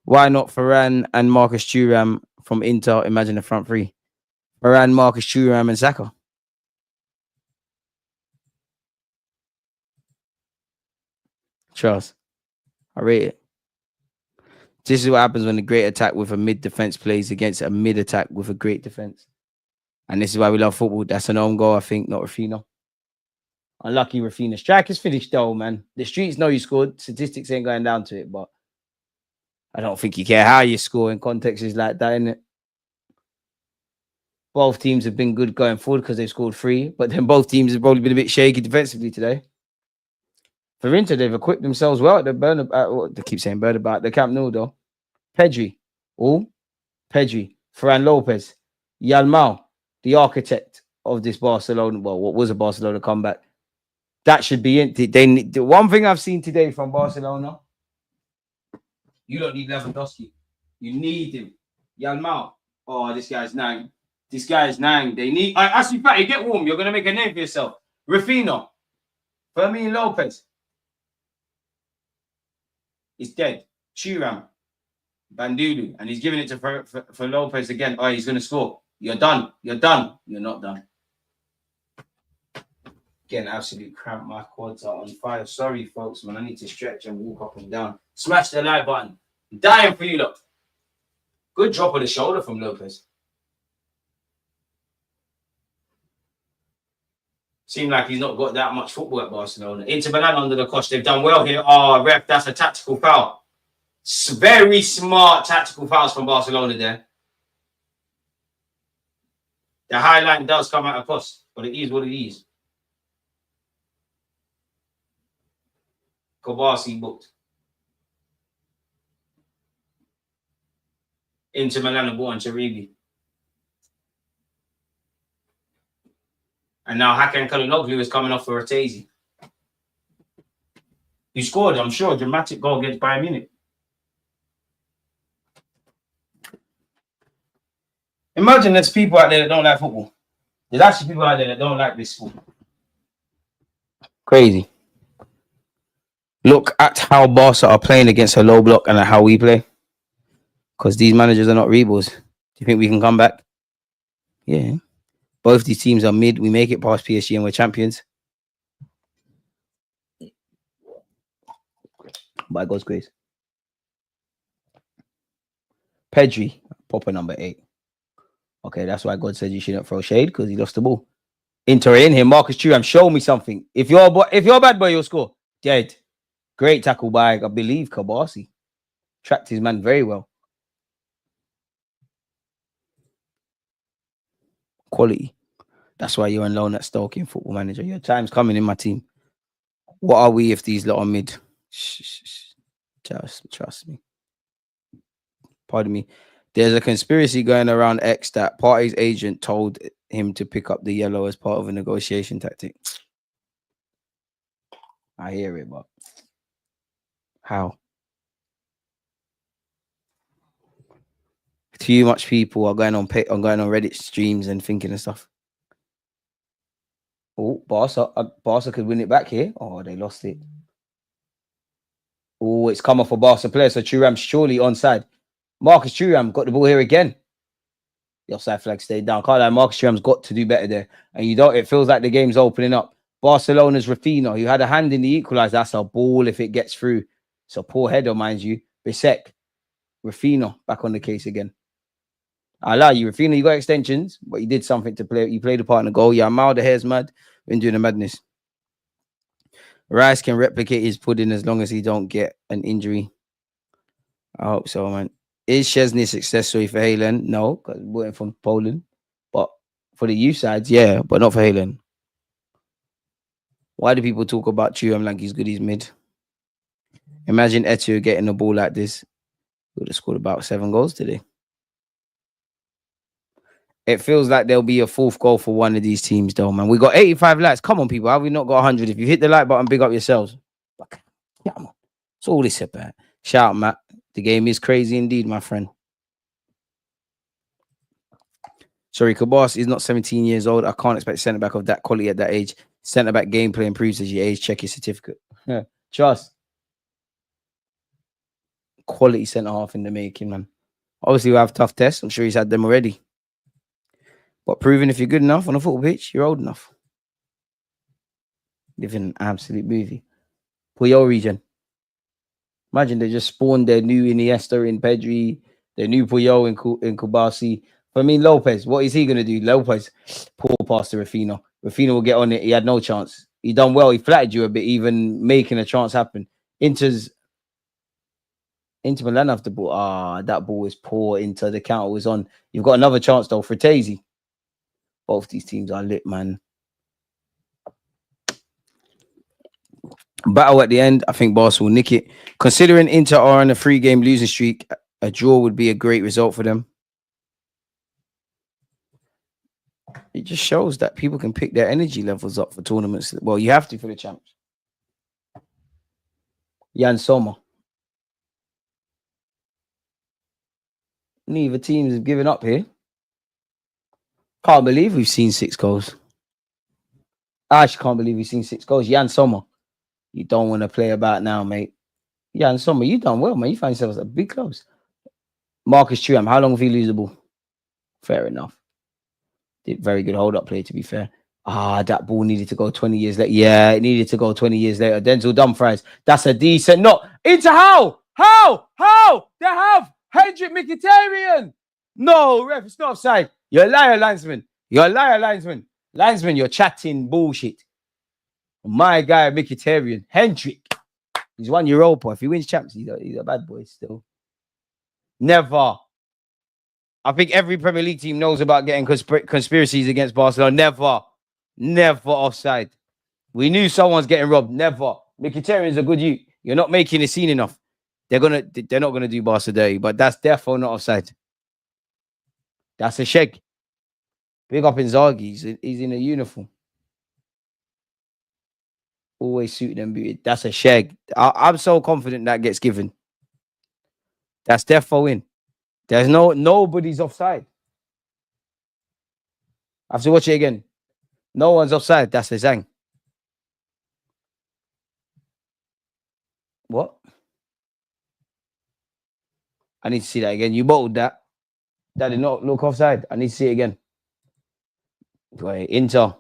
Why not Varane and Marcus Thuram from Inter? Imagine the front three. Varane, Marcus Thuram, and Saka. Charles, I rate it. This is what happens when a great attack with a mid defense plays against a mid attack with a great defense. And this is why we love football. That's an own goal, I think, not Rafinha. Unlucky Rafinha. Strike is finished though, man. The streets know you scored. Statistics ain't going down to it, but I don't think you care how you score in contexts like that, innit? Both teams have been good going forward because they've scored 3, but then both teams have probably been a bit shaky defensively today. For Inter, they've equipped themselves well at the Burnabout. They keep saying Burnabout, the Camp Nou, though. Pedri. Pedri. Ferran Lopez. Yalmao, the architect of this Barcelona, well, what was a Barcelona comeback. That should be it. The one thing I've seen today from Barcelona, you don't need Lewandowski. You need him. Yalmao. Oh, this guy's 9. This guy is 9. They need. Actually, Patty, get warm. You're going to make a name for yourself. Rafinha. Fermin Lopez. He's dead. Thuram. Bandulu. And he's giving it to for Lopez again. Oh, he's going to score. You're done. You're done. You're not done. Getting absolute cramp. My quads are on fire. Sorry, folks, man. I need to stretch and walk up and down. Smash the like button. I'm dying for you, look. Good drop of the shoulder from Lopez. Seemed like he's not got that much football at Barcelona. Inter Milan under the cosh. They've done well here. Oh, ref, that's a tactical foul. Very smart tactical fouls from Barcelona there. The high line does come at a cost, but it is what it is. Kobasi booked. Inter Milan ball on Cheribi. And now Hakan Kalunoglu is coming off for Ratezi. He scored, I'm sure, a dramatic goal against Bayern Munich. Imagine there's people out there that don't like football. There's actually people out there that don't like this sport. Crazy. Look at how Barca are playing against a low block and at how we play. Because these managers are not rebels. Do you think we can come back? Yeah. Both these teams are mid. We make it past PSG and we're champions. By God's grace. Pedri, popper number 8. Okay, that's why God said you shouldn't throw shade, because he lost the ball. Inter in here. Marcus Thuram, show me something. If you're a bad boy, you'll score. Dead. Great tackle by, I believe, Kabasi. Tracked his man very well. Quality. That's why you're on loan at Stoke in Football Manager. Your time's coming in my team. What are we if these lot are mid? Trust me. Pardon me. There's a conspiracy going around X that Partey's agent told him to pick up the yellow as part of a negotiation tactic. I hear it, but how? Too much people are going on Reddit streams and thinking of stuff. Oh, Barca could win it back here. Oh, they lost it. Oh, it's come off a Barca player. So Thuram surely onside. Marcus Thuram got the ball here again. The offside flag stayed down. Can't lie, Marcus Thuram's got to do better there. And it feels like the game's opening up. Barcelona's Rafinha, who had a hand in the equalizer. That's a ball if it gets through. It's a poor header, mind you. Bisek. Rafinha back on the case again. I allow you, Rafinha, you got extensions, but you did something to play. You played a part in the goal. Yeah, Mal, the hair's mad. Been doing the madness. Rice can replicate his pudding as long as he don't get an injury. I hope so, man. Is Szczesny a success story for Haaland? No, because we're waiting from Poland. But for the youth sides, yeah, but not for Haaland. Why do people talk about Thuram like he's good, he's mid? Imagine Eto'o getting the ball like this. He would have scored about 7 goals today. It feels like there'll be a 4th goal for one of these teams, though, man. We got 85 likes. Come on, people. How have we not got 100? If you hit the like button, big up yourselves. Yeah, man. That's all this about. Shout out, Matt. The game is crazy indeed, my friend. Sorry, Kabas is not 17 years old. I can't expect centre back of that quality at that age. Centre back gameplay improves as you age. Check your certificate. Trust. Quality centre half in the making, man. Obviously, we have tough tests. I'm sure he's had them already. But proving if you're good enough on a football pitch, you're old enough. Living an absolute movie. Puyol region. Imagine they just spawned their new Iniesta in Pedri, their new Puyol in Kubasi. For me, Lopez, what is he going to do? Lopez, poor pass to Rafinha. Rafinha will get on it. He had no chance. He done well. He flattered you a bit, even making a chance happen. Inter Milan have the ball. Ah, that ball is poor. Inter, the counter was on. You've got another chance, though, for Frattesi. Both these teams are lit, man. Battle at the end. I think Barca will nick it. Considering Inter are on a 3-game losing streak, a draw would be a great result for them. It just shows that people can pick their energy levels up for tournaments. Well, you have to for the champs. Jan Sommer. Neither teams have given up here. Can't believe we've seen 6 goals. I actually can't believe we've seen 6 goals. Jan Sommer. You don't want to play about now, mate. Jan Sommer, you done well, man. You find yourselves at big clubs. Marcus Thuram, how long have he lose the ball? Fair enough. Did very good hold-up play, to be fair. Ah, that ball needed to go 20 years later. Yeah, it needed to go 20 years later. Denzel Dumfries. That's a decent... No, into how? They have Hendrik Mkhitaryan. No, ref, it's not offside. You're a liar, linesman. Linesman, you're chatting bullshit. My guy, Mkhitaryan. Hendrik. He's won Europa. If he wins champs, he's a bad boy still. Never. I think every Premier League team knows about getting conspiracies against Barcelona. Never offside. We knew someone's getting robbed. Never. Mkhitaryan's a good youth. You're not making a scene enough. They're not gonna do Barca dirty, but that's definitely not offside. That's a shake. Big up Inzaghi. He's in a uniform. Always suited and booted. That's a shag. I'm so confident that gets given. That's definitely in. There's nobody's offside. I have to watch it again. No one's offside. That's a zang. What? I need to see that again. You bottled that. That did not look offside. I need to see it again. Wait, Inter.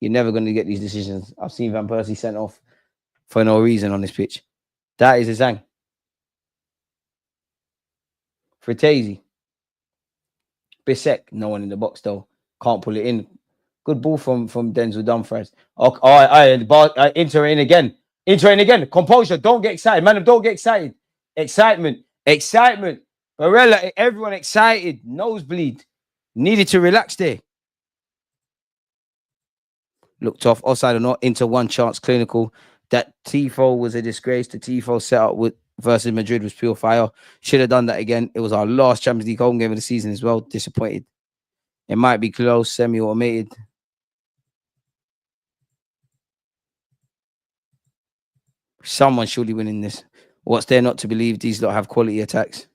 You're never going to get these decisions. I've seen Van Persie sent off for no reason on this pitch. That is a zang. Frattesi. Bisek. No one in the box, though. Can't pull it in. Good ball from Denzel Dumfries. Okay, all right. Inter in again. Composure. Don't get excited. Man, don't get excited. Excitement. Barella, everyone excited. Nosebleed. Needed to relax there. Looked off, offside or not, into one chance, clinical. That Tifo was a disgrace. The Tifo setup versus Madrid was pure fire. Should have done that again. It was our last Champions League home game of the season as well. Disappointed. It might be close, semi-automated. Someone's surely winning this. What's there not to believe? These lot have quality attacks.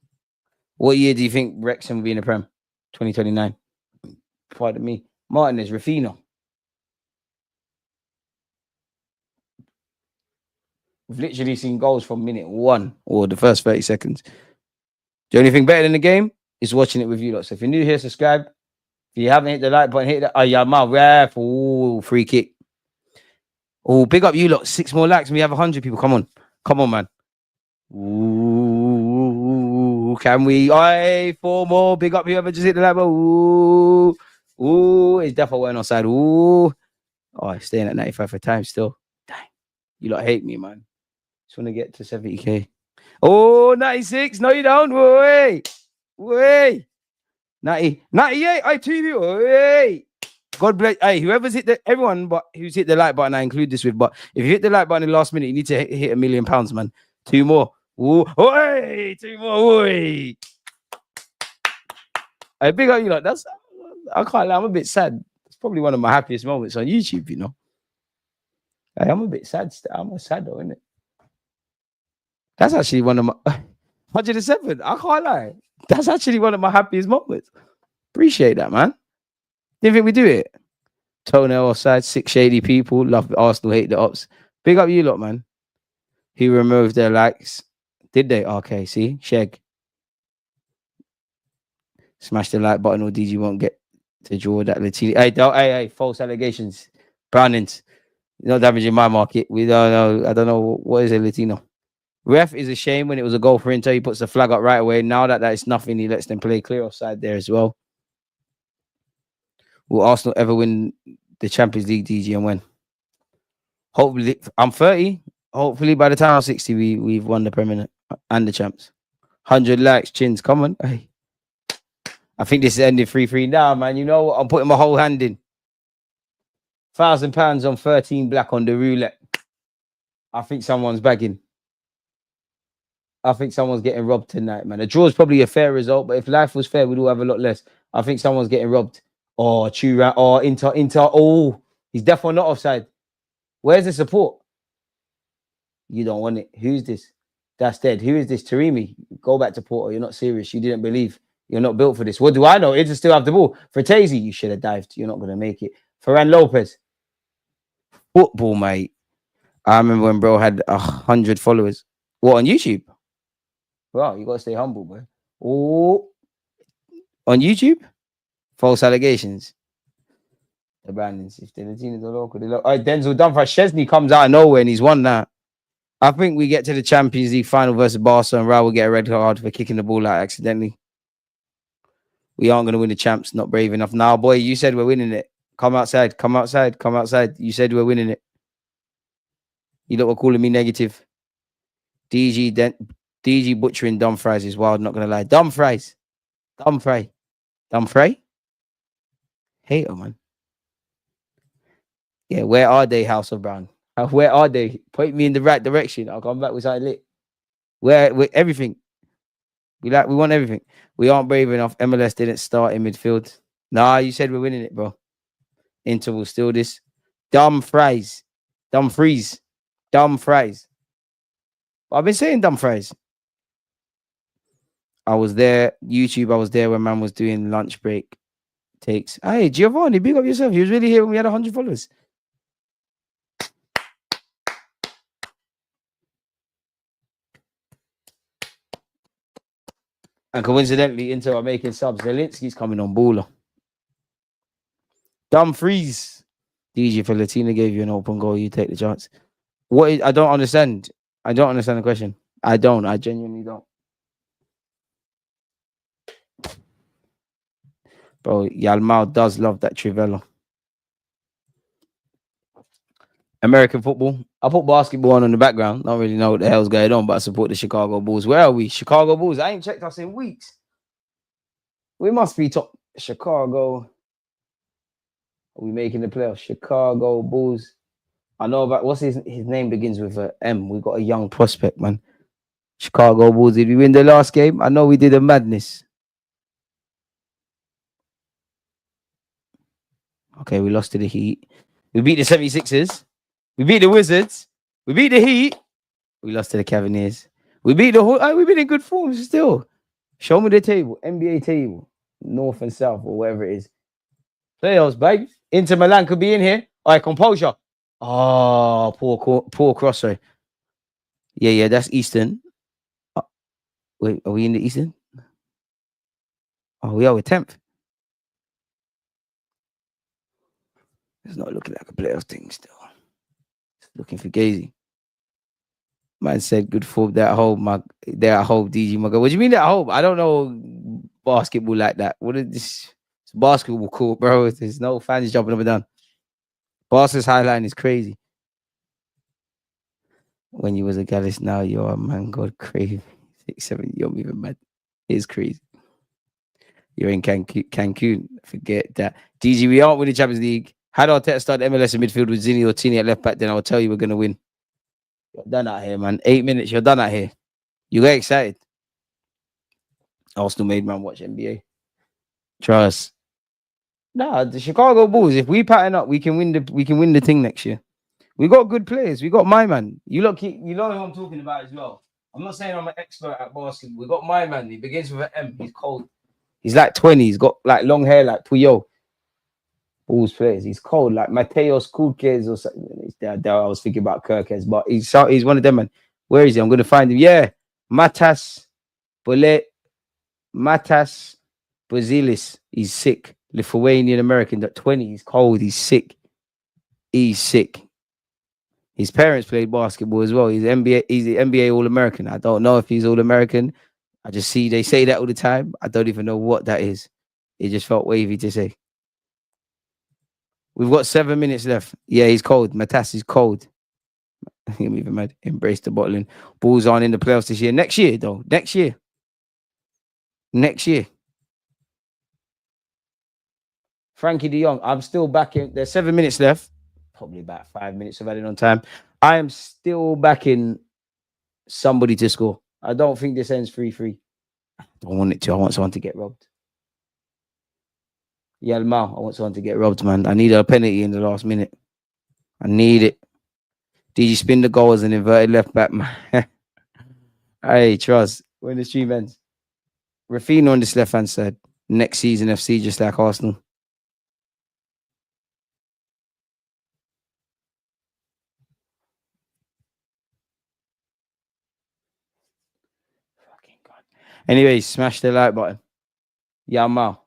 What year do you think Wrexham will be in the Prem? 2029. Pardon me. Martinez, Rafina. We've literally seen goals from minute 1 or the first 30 seconds. The only thing better than the game is watching it with you lot. So if you're new here, subscribe. If you haven't hit the like button, hit that. Oh, yeah, my ref. Ooh, free kick. Oh, big up you lot. 6 more likes and we have 100 people. Come on. Come on, man. Ooh, can we? Aye, 4 more. Big up whoever just hit the like button. Ooh. Ooh, it's definitely went outside. Ooh. Oh, it's staying at 95 for time still. Dang. You lot hate me, man. Just want to get to 70k. Oh, 96. No, you don't. Wait. 90, 98. I TV. Wait. God bless. Hey, whoever's hit everyone, but who's hit the like button, I include this with. But if you hit the like button in the last minute, you need to hit £1 million, man. 2 more. Ooh. Oi. 2 more. Oi. Hey, big up you lot. I can't lie. I'm a bit sad. It's probably one of my happiest moments on YouTube, you know. Hey, I'm a bit sad. I'm sad though, isn't it? That's actually one of my 107. I can't lie. That's actually one of my happiest moments. Appreciate that, man. Didn't think we do it. Toenail offside, 6 shady people. Love Arsenal, hate the ops. Big up you lot, man. Who removed their likes? Did they? Okay, see? Sheg. Smash the like button or DG won't get to draw that Latino. Hey, false allegations. Brownings. You're not damaging my market. We don't know. I don't know. What is a Latino? Ref is a shame. When it was a goal for Inter, he puts the flag up right away. Now that is nothing, he lets them play clear offside there as well. Will Arsenal ever win the Champions League, DG, and when? Hopefully, I'm 30. Hopefully, by the time I'm 60, we've won the Premier and the champs. 100 likes, chins. Come on. Hey. I think this is ending 3-3 now, man. You know what? I'm putting my whole hand in. £1,000 on 13 black on the roulette. I think someone's bagging. I think someone's getting robbed tonight, man. A draw is probably a fair result, but if life was fair, we'd all have a lot less. I think someone's getting robbed. Oh, Inter. Oh, he's definitely not offside. Where's the support? You don't want it. Who's this? That's dead. Who is this? Taremi. Go back to Porto. You're not serious. You didn't believe. You're not built for this. What do I know? Inter still have the ball. Fratesi, you should have dived. You're not going to make it. Ferran Lopez. Football, mate. I remember when bro had 100 followers. What, on YouTube? Wow, you got to stay humble, bro. Oh, on YouTube? False allegations. The Brandons. If the Latinos are local, they look. Denzel Dumfries. Chesney comes out of nowhere and he's won that. I think we get to the Champions League final versus Barca and Raul will get a red card for kicking the ball out accidentally. We aren't going to win the champs. Not brave enough. Now, boy, you said we're winning it. Come outside. Come outside. Come outside. You said we're winning it. You lot were calling me negative. DG butchering Dumfries is wild. Not going to lie. Dumfries. Hater, man. Yeah, where are they, House of Brown? Where are they? Point me in the right direction. I'll come back with something lit. Where everything. We want everything. We aren't brave enough. MLS didn't start in midfield. Nah, you said we're winning it, bro. Inter will steal this. Dumfries. I've been saying Dumfries. I was there. YouTube, I was there when man was doing lunch break takes. Hey, Giovanni, big up yourself. He was really here when we had 100 followers. And coincidentally, Inter are making subs. Zelinski's coming on baller. Dumfries. DG, if a Latina gave you an open goal, you take the chance. I don't understand. I don't understand the question. I genuinely don't. Bro, Yalmao does love that Trivella. American football. I put basketball on in the background. Don't really know what the hell's going on, but I support the Chicago Bulls. Where are we? Chicago Bulls. I ain't checked us in weeks. We must be top. Chicago. Are we making the playoffs? Chicago Bulls. I know about what's his name begins with a M. We got a young prospect, man. Chicago Bulls. Did we win the last game? I know we did a madness. Okay, we lost to the Heat. We beat the 76ers. We beat the Wizards. We beat the Heat. We lost to the Cavaliers. We beat the whole. We've been in good form still. Show me the table, NBA table, North and South or whatever it is. Playoffs, babe. Inter Milan could be in here. All right, composure. Oh, poor cross. Sorry. Yeah, that's Eastern. Uh, wait, are we in the Eastern? Oh, we are with 10th. It's not looking like a playoff thing still. It's looking for Gazy. Man said good for that home. They're at home, DG. My God. What do you mean at home? I don't know basketball like that. What is this? It's basketball court, bro. There's no fans jumping up and down. Barca's highline is crazy. When you was a Gallus, now you're a man. God, crazy. 6-7, you're moving mad. It's crazy. You're in Cancun. Forget that. DG, we aren't winning Champions League. Had Arteta start MLS in midfield with Zinni or Tini at left back, then I'll tell you we're going to win. You're done out here, man. 8 minutes, you're done out here. You get excited. Arsenal made man watch NBA. Trust. Nah, the Chicago Bulls, if we pattern up, we can win the thing next year. We got good players. We got my man. You know who I'm talking about as well. I'm not saying I'm an expert at basketball. We got my man. He begins with an M. He's cold. He's like 20. He's got like long hair like Puyol. Bulls players. He's cold, like Mateos Kulkes or something. I was thinking about Kirkes, but he's one of them, man. Where is he? I'm going to find him. Yeah. Matas Bazilis. He's sick. Lithuanian American, that 20. He's cold. He's sick. His parents played basketball as well. He's the NBA All American. I don't know if he's All American. I just see they say that all the time. I don't even know what that is. It just felt wavy to say. We've got 7 minutes left. Yeah, he's cold. Matas is cold. I'm even mad. Embrace the bottling. Bulls aren't in the playoffs this year. Next year, though. Next year. Frankie de Jong. I'm still backing. There's 7 minutes left. Probably about 5 minutes of adding on time. I am still backing somebody to score. I don't think this ends 3-3. I don't want it to. I want someone to get robbed. Yalmao, I want someone to get robbed, man. I need a penalty in the last minute. I need it. Did you spin the goal as an inverted left back, man? Hey, trust. When the stream ends. Rafinha on this left-hand side. Next season, FC, just like Arsenal. Fucking God. Anyway, smash the like button. Yamal.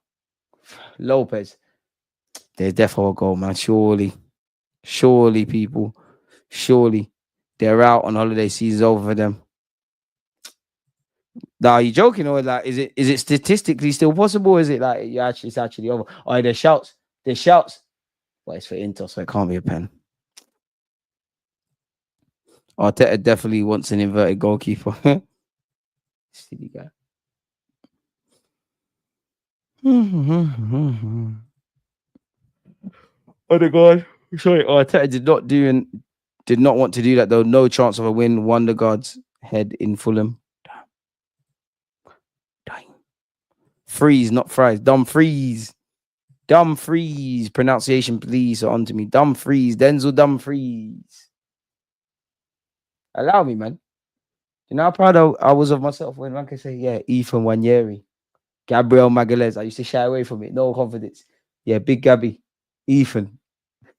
Lopez. There's definitely a goal, man. Surely, people. Surely. They're out on holiday. Season's over for them. Now, are you joking or like is it statistically still possible? Or is it like it's actually over? Oh, there's shouts. Well, it's for Inter, so it can't be a pen. Arteta definitely wants an inverted goalkeeper. Silly guy. Oh my God. Sorry, Arteta did not want to do that though. No chance of a win. Wondergaard's head in Fulham. Damn. Freeze, not fries. Dumfries. Pronunciation, please. On to me. Dumfries. Denzel Dumfries. Allow me, man. You know how proud I was of myself when I could say, yeah, Ethan Wanyeri, Gabriel Magalhaes. I used to shy away from it. No confidence. Yeah, big Gabby. Ethan.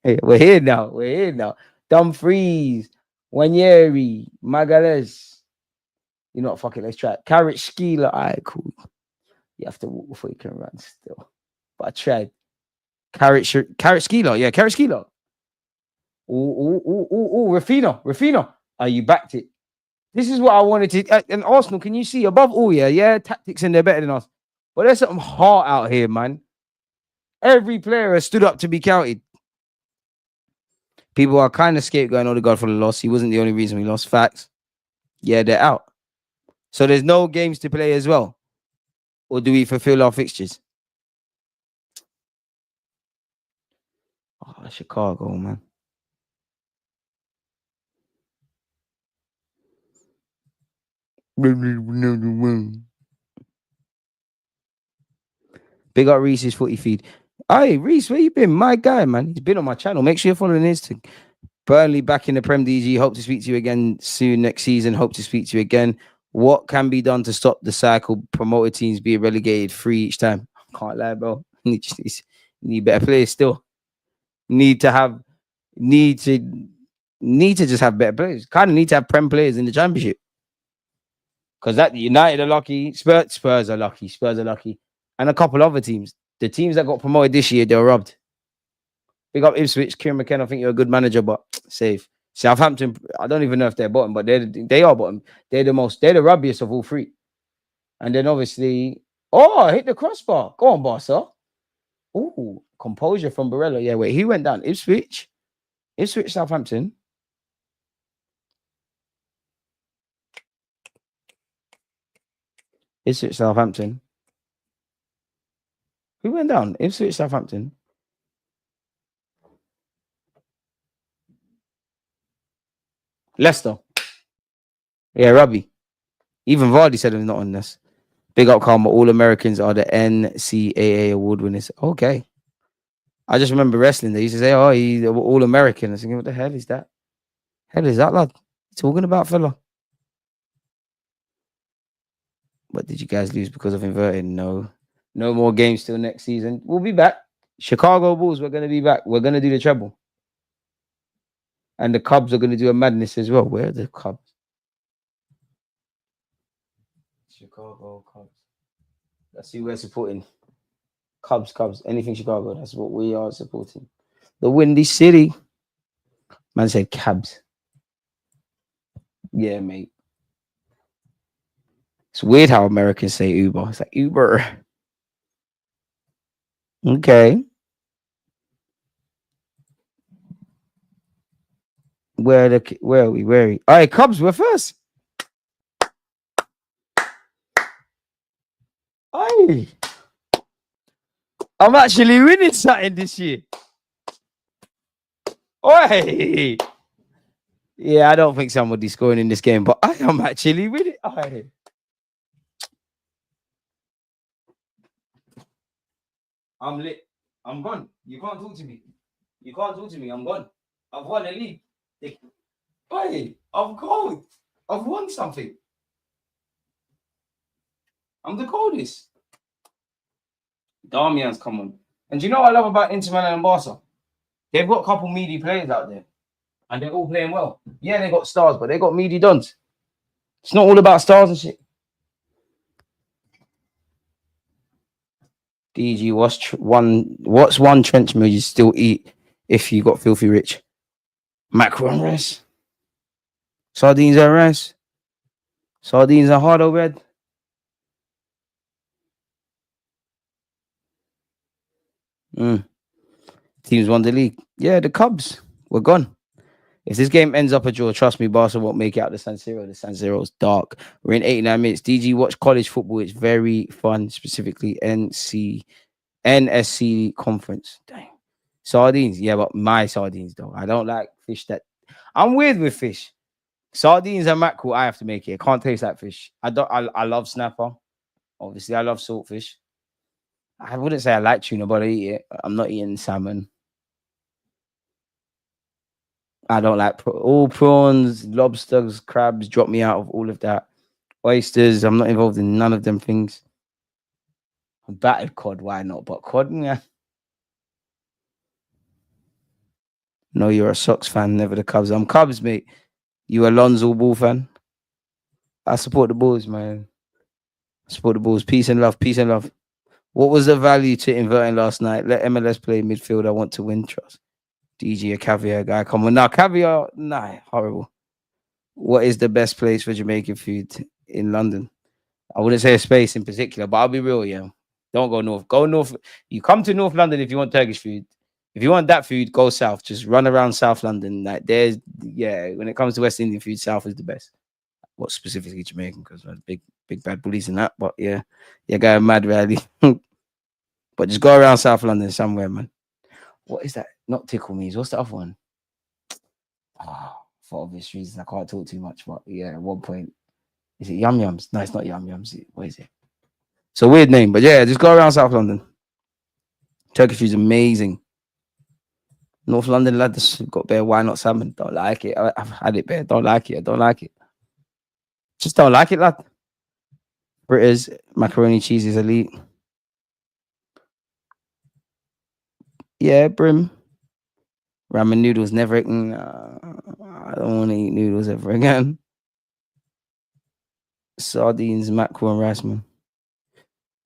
Hey, we're here now. Dumfries, Wanyeri, Magalhaes. You know what? Fuck it. Let's try it. Carrot Skeeler. All right, cool. You have to walk before you can run still. But I tried. Carrot Skeeler. Yeah, Carrot Skeeler. Oh, Rafinha. Oh, you backed it. This is what I wanted to. And Arsenal, can you see above all? Yeah, tactics and they're better than us. But there's something heart out here, man. Every player has stood up to be counted. People are kind of scapegoating Odegaard for the loss. He wasn't the only reason we lost. Facts. Yeah, they're out. So there's no games to play as well. Or do we fulfill our fixtures? Oh, Chicago, man. Big up Reese's footy feed. Hey, Reese, where you been? My guy, man. He's been on my channel. Make sure you're following his thing. Burnley back in the Prem, DG. Hope to speak to you again soon next season. Hope to speak to you again. What can be done to stop the cycle? Promoted teams being relegated 3 each time. Can't lie, bro. Need better players still. Need to have need to need to just have better players. Kind of need to have Prem players in the championship. Because that United are lucky, Spurs are lucky, Spurs are lucky, and a couple other teams. The teams that got promoted this year, they were robbed. Big up Ipswich, Kieran McKenna. I think you're a good manager, but safe. Southampton, I don't even know if they're bottom, but they are bottom. They're the rubbiest of all three. And then obviously, hit the crossbar. Go on, Barça. Oh, composure from Barella. Yeah, wait, he went down. Ipswich, Southampton. Ipswich, Southampton. Who went down? Ipswich, Southampton. Leicester. Yeah, Robbie. Even Vardy said he's not on this. Big up, Karma. All Americans are the NCAA award winners. Okay. I just remember wrestling. They used to say, "Oh, he's all American." I was thinking, what the hell is that? Hell is that, lad? Talking about, fella. But did you guys lose because of inverting? No. No more games till next season. We'll be back. Chicago Bulls, we're going to be back. We're going to do the treble. And the Cubs are going to do a madness as well. Where are the Cubs? Chicago Cubs. That's who we're supporting. Cubs. Anything Chicago. That's what we are supporting. The Windy City. Man said cabs. Yeah, mate. It's weird how Americans say Uber. It's like Uber. Okay. Where are we? All right, Cubs, we're first. Hey. I'm actually winning something this year. Oi. Yeah, I don't think somebody's scoring in this game, but I am actually winning. Oi. I'm lit. I'm gone. You can't talk to me. I'm gone. I've won a league. Oi, I'm cold. I've won something. I'm the coldest. Damian's come on. And do you know what I love about Inter Milan and Barca? They've got a couple meaty players out there. And they're all playing well. Yeah, they got stars, but they got meaty dons. It's not all about stars and shit. DG, what's one trench meal you still eat if you got filthy rich? Mackerel and rice. Sardines and rice. Sardines and hardo bread. Teams won the league. Yeah, the Cubs. We're gone. If this game ends up a draw, trust me, Barca won't make it out the San Siro. The San Siro's dark. We're in 89 minutes. DG, watch college football. It's very fun, specifically NSC conference. Dang. Sardines. Yeah, but my sardines, though. I don't like fish that... I'm weird with fish. Sardines and mackerel, I have to make it. It can't taste like fish. I love snapper. Obviously, I love saltfish. I wouldn't say I like tuna, but I eat it. I'm not eating salmon. I don't like all prawns, lobsters, crabs. Drop me out of all of that. Oysters, I'm not involved in none of them things. Battered cod, why not? But cod, yeah. No, you're a Sox fan, never the Cubs. I'm Cubs, mate. You a Lonzo Ball fan? I support the Bulls, man. I support the Bulls. Peace and love. Peace and love. What was the value to inverting last night? Let MLS play midfield. I want to win. Trust. DG, a caviar guy. Come on. Now, caviar, nah, horrible. What is the best place for Jamaican food in London? I wouldn't say a space in particular, but I'll be real, yeah. Don't go north. Go north. You come to North London if you want Turkish food. If you want that food, go south. Just run around South London. Like when it comes to West Indian food, south is the best. What specifically Jamaican? Because big bad bullies in that. But yeah, going mad rally. But just go around South London somewhere, man. What is that? Not tickle me's. What's the other one? For obvious reasons, I can't talk too much. But yeah, at one point, is it Yum Yums? No, it's not Yum Yums. What is it? It's a weird name, but yeah, just go around South London. Turkish food's amazing. North London lad, this got bare why not salmon. Don't like it. I've had it bare. Don't like it. I don't like it. Just don't like it, lad. British macaroni cheese is elite. Yeah, brim. Ramen noodles never. I don't want to eat noodles ever again. Sardines, mackerel, and rice, man.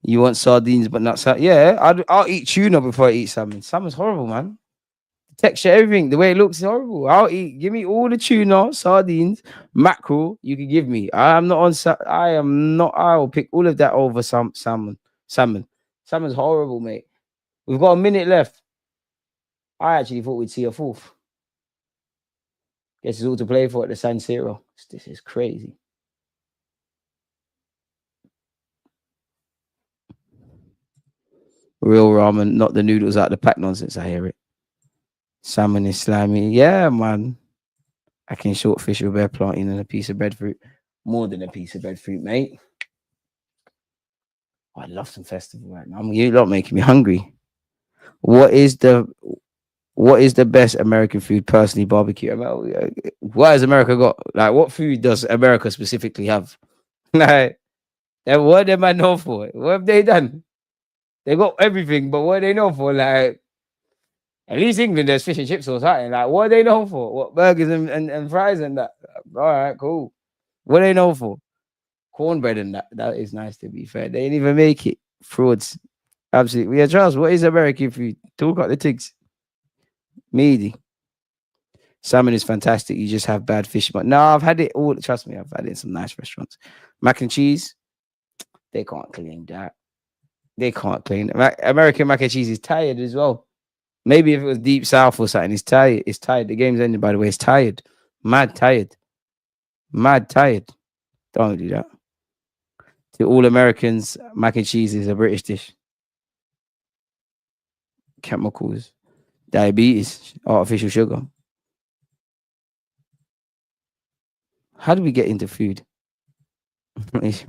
You want sardines, but not salmon? Yeah, I'll eat tuna before I eat salmon. Salmon's horrible, man. Texture, everything, the way it looks is horrible. I'll eat. Give me all the tuna, sardines, mackerel. You can give me. I am not on. I am not. I will pick all of that over some salmon. Salmon's horrible, mate. We've got a minute left. I actually thought we'd see a fourth. Guess it's all to play for at the San Siro. This is crazy. Real ramen, not the noodles out the pack nonsense. I hear it. Salmon is slimy. Yeah, man. I can short fish with bare plantain and a piece of breadfruit. More than a piece of breadfruit, mate. Oh, I love some festival right now. You lot making me hungry. What is the best American food? Personally, barbecue. What has America got? Like, what food does America specifically have? Like, what am I known for? What have they done? They got everything, but what are they known for? Like, at least England, there's fish and chips or something. Like, what are they known for? What, burgers and fries and that? All right, cool. What are they known for? Cornbread and that. That is nice, to be fair. They didn't even make it. Frauds. Absolutely. Yeah, Charles, what is American food? Talk about the tigs. Meaty. Salmon is fantastic. You just have bad fish. But no, I've had it all. Trust me, I've had it in some nice restaurants. Mac and cheese. They can't claim that. They can't claim that. American mac and cheese is tired as well. Maybe if it was deep south or something, it's tired. It's tired. The game's ended, by the way. It's tired. Mad tired. Mad tired. Don't do that. To all Americans, mac and cheese is a British dish. Chemicals, diabetes, artificial sugar. How do we get into food?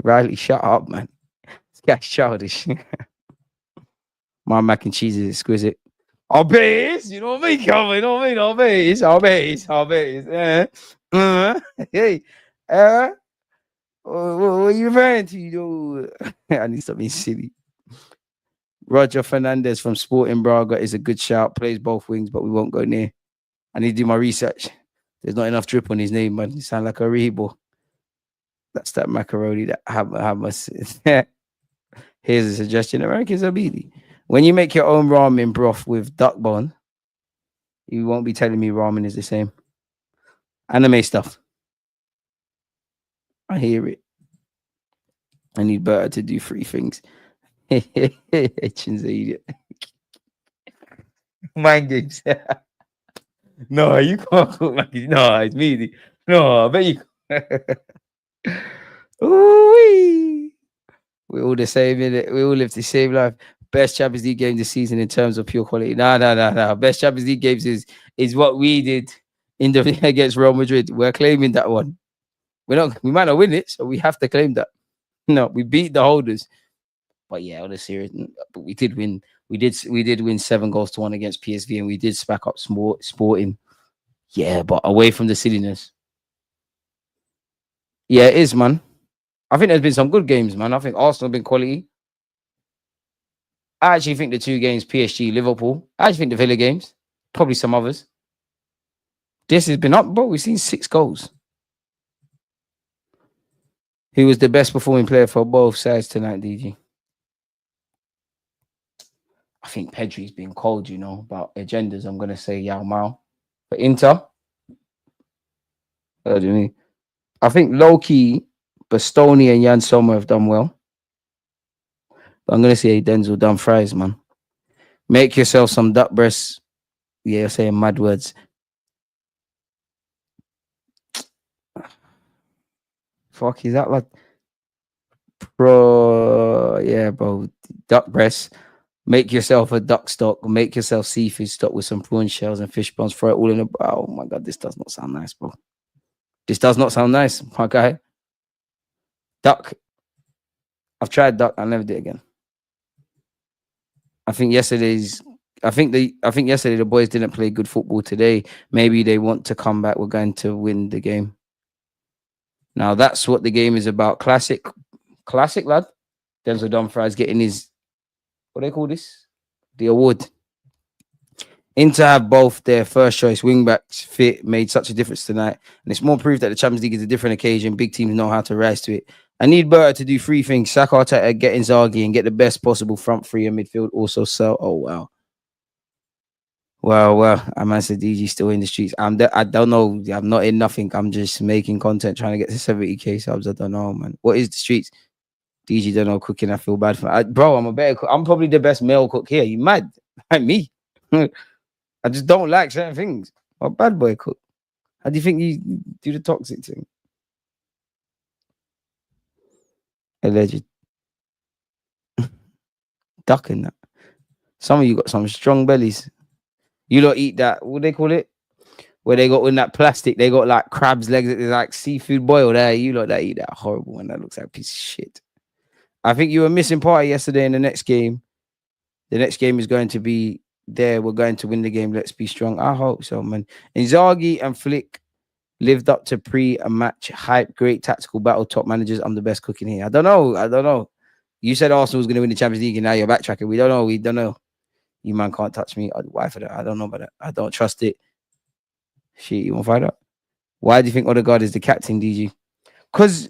Riley, shut up, man. This guy's childish. My mac and cheese is exquisite. I'll base, you know what I mean? You know what I mean? I'll base. Hey, what are you referring to? You know? I need something silly. Roger Fernandez from Sporting Braga is a good shout. Plays both wings, but we won't go near. I need to do my research. There's not enough drip on his name, man. He sound like a Rebo. That's that macaroni that have Here's a suggestion. Americans are beady. When you make your own ramen broth with duck bone, you won't be telling me ramen is the same. Anime stuff. I hear it. I need Berta to do 3 things. Chin's an idiot. Mind games. No, you can't cook like it. No, it's me. No, I bet you. Ooh-wee. We're all the same, innit? We all live the same life. Best Champions League game this season in terms of pure quality. No. Best Champions League games is what we did in the against Real Madrid. We're claiming that one. We might not win it, so we have to claim that. No, we beat the holders. But yeah, on a serious, but we did win. We did win 7-1 against PSV, and we did spack up Sporting. Yeah, but away from the silliness. Yeah, it is, man. I think there's been some good games, man. I think Arsenal have been quality. I actually think the 2 games, PSG, Liverpool. I actually think the Villa games, probably some others. This has been up, bro. We've seen 6 goals. Who was the best performing player for both sides tonight, DG? I think Pedri's been cold, you know, about agendas. I'm going to say Yao Mao. For Inter, what do you mean? I think low-key, Bastoni and Jan Sommer have done well. But I'm going to say Denzel Dumfries, man. Make yourself some duck breasts. Yeah, you're saying mad words. Fuck, is that like yeah, bro. Duck breasts. Make yourself a duck stock. Make yourself seafood stock with some prawn shells and fish bones. Throw it all in a. Oh my god, this does not sound nice, bro. This does not sound nice, my guy. Duck. I've tried duck. I'll never do it again. I think yesterday's I think yesterday the boys didn't play good football. Today, maybe they want to come back. We're going to win the game. Now that's what the game is about. Classic lad. Denzel Dumfries getting his, what do they call this? The award. Inter have both their first choice wing backs fit made such a difference tonight, and it's more proof that the Champions League is a different occasion. Big teams know how to rise to it. I need Berta to do three things: sack Arteta, get Inzaghi, and get the best possible front three in midfield. Also sell. Oh wow. Well, I man said DG still in the streets. I don't know. I'm not in nothing. I'm just making content, trying to get to 70k subs. I don't know, man. What is the streets? DG don't know cooking. I feel bad for bro. I'm a better cook. I'm probably the best male cook here. You mad? Like me. I just don't like certain things. I'm a bad boy cook. How do you think you do the toxic thing? Alleged. Ducking that. Some of you got some strong bellies. You lot eat that, what do they call it? Where they got in that plastic, they got like crab's legs, it's like seafood boiled there. You lot that eat that horrible one. That looks like a piece of shit. I think you were missing party yesterday in the next game. The next game is going to be there. We're going to win the game. Let's be strong. I hope so, man. Inzaghi and Flick lived up to pre-match hype. Great tactical battle. Top managers. I'm the best cooking here. I don't know. You said Arsenal was going to win the Champions League and now you're backtracking. We don't know. You man can't touch me. Why for that? I don't know about that. I don't trust it. Shit, you want to find out? Why do you think Odegaard is the captain, DG? Because,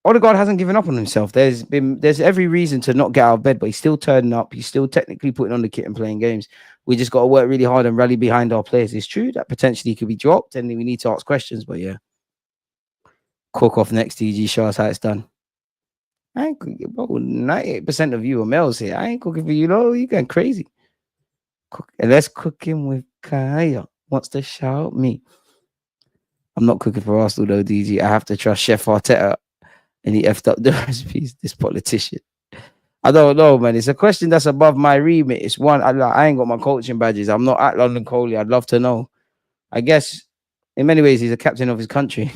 Odegaard hasn't given up on himself. There's every reason to not get out of bed, but he's still turning up. He's still technically putting on the kit and playing games. We just got to work really hard and rally behind our players. It's true that potentially he could be dropped and we need to ask questions, but yeah. Cook off next, DG. Show us how it's done. I ain't cooking, bro. 98% of you are males here. I ain't cooking for you, though. You going crazy. Let's cooking with Kaya. Wants to shout me. I'm not cooking for Arsenal, though, DG. I have to trust Chef Arteta. And he effed up the recipes. This politician. I don't know, man. It's a question that's above my remit. It's one. I ain't got my coaching badges. I'm not at London Coley. I'd love to know. I guess, in many ways, he's a captain of his country.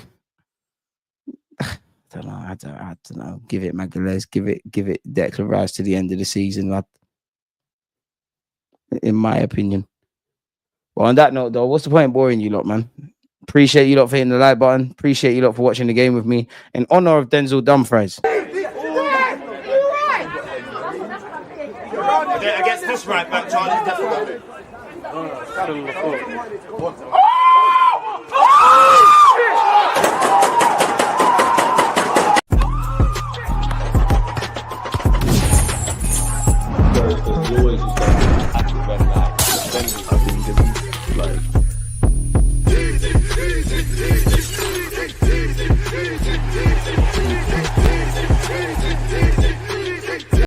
I don't know. Give it Magalhaes. Give it Declan Rice to the end of the season, lad. In my opinion. Well, on that note, though, what's the point of boring you lot, man? Appreciate you lot for hitting the like button. Appreciate you lot for watching the game with me. In honor of Denzel Dumfries. Against this right back, Charlie's definitely.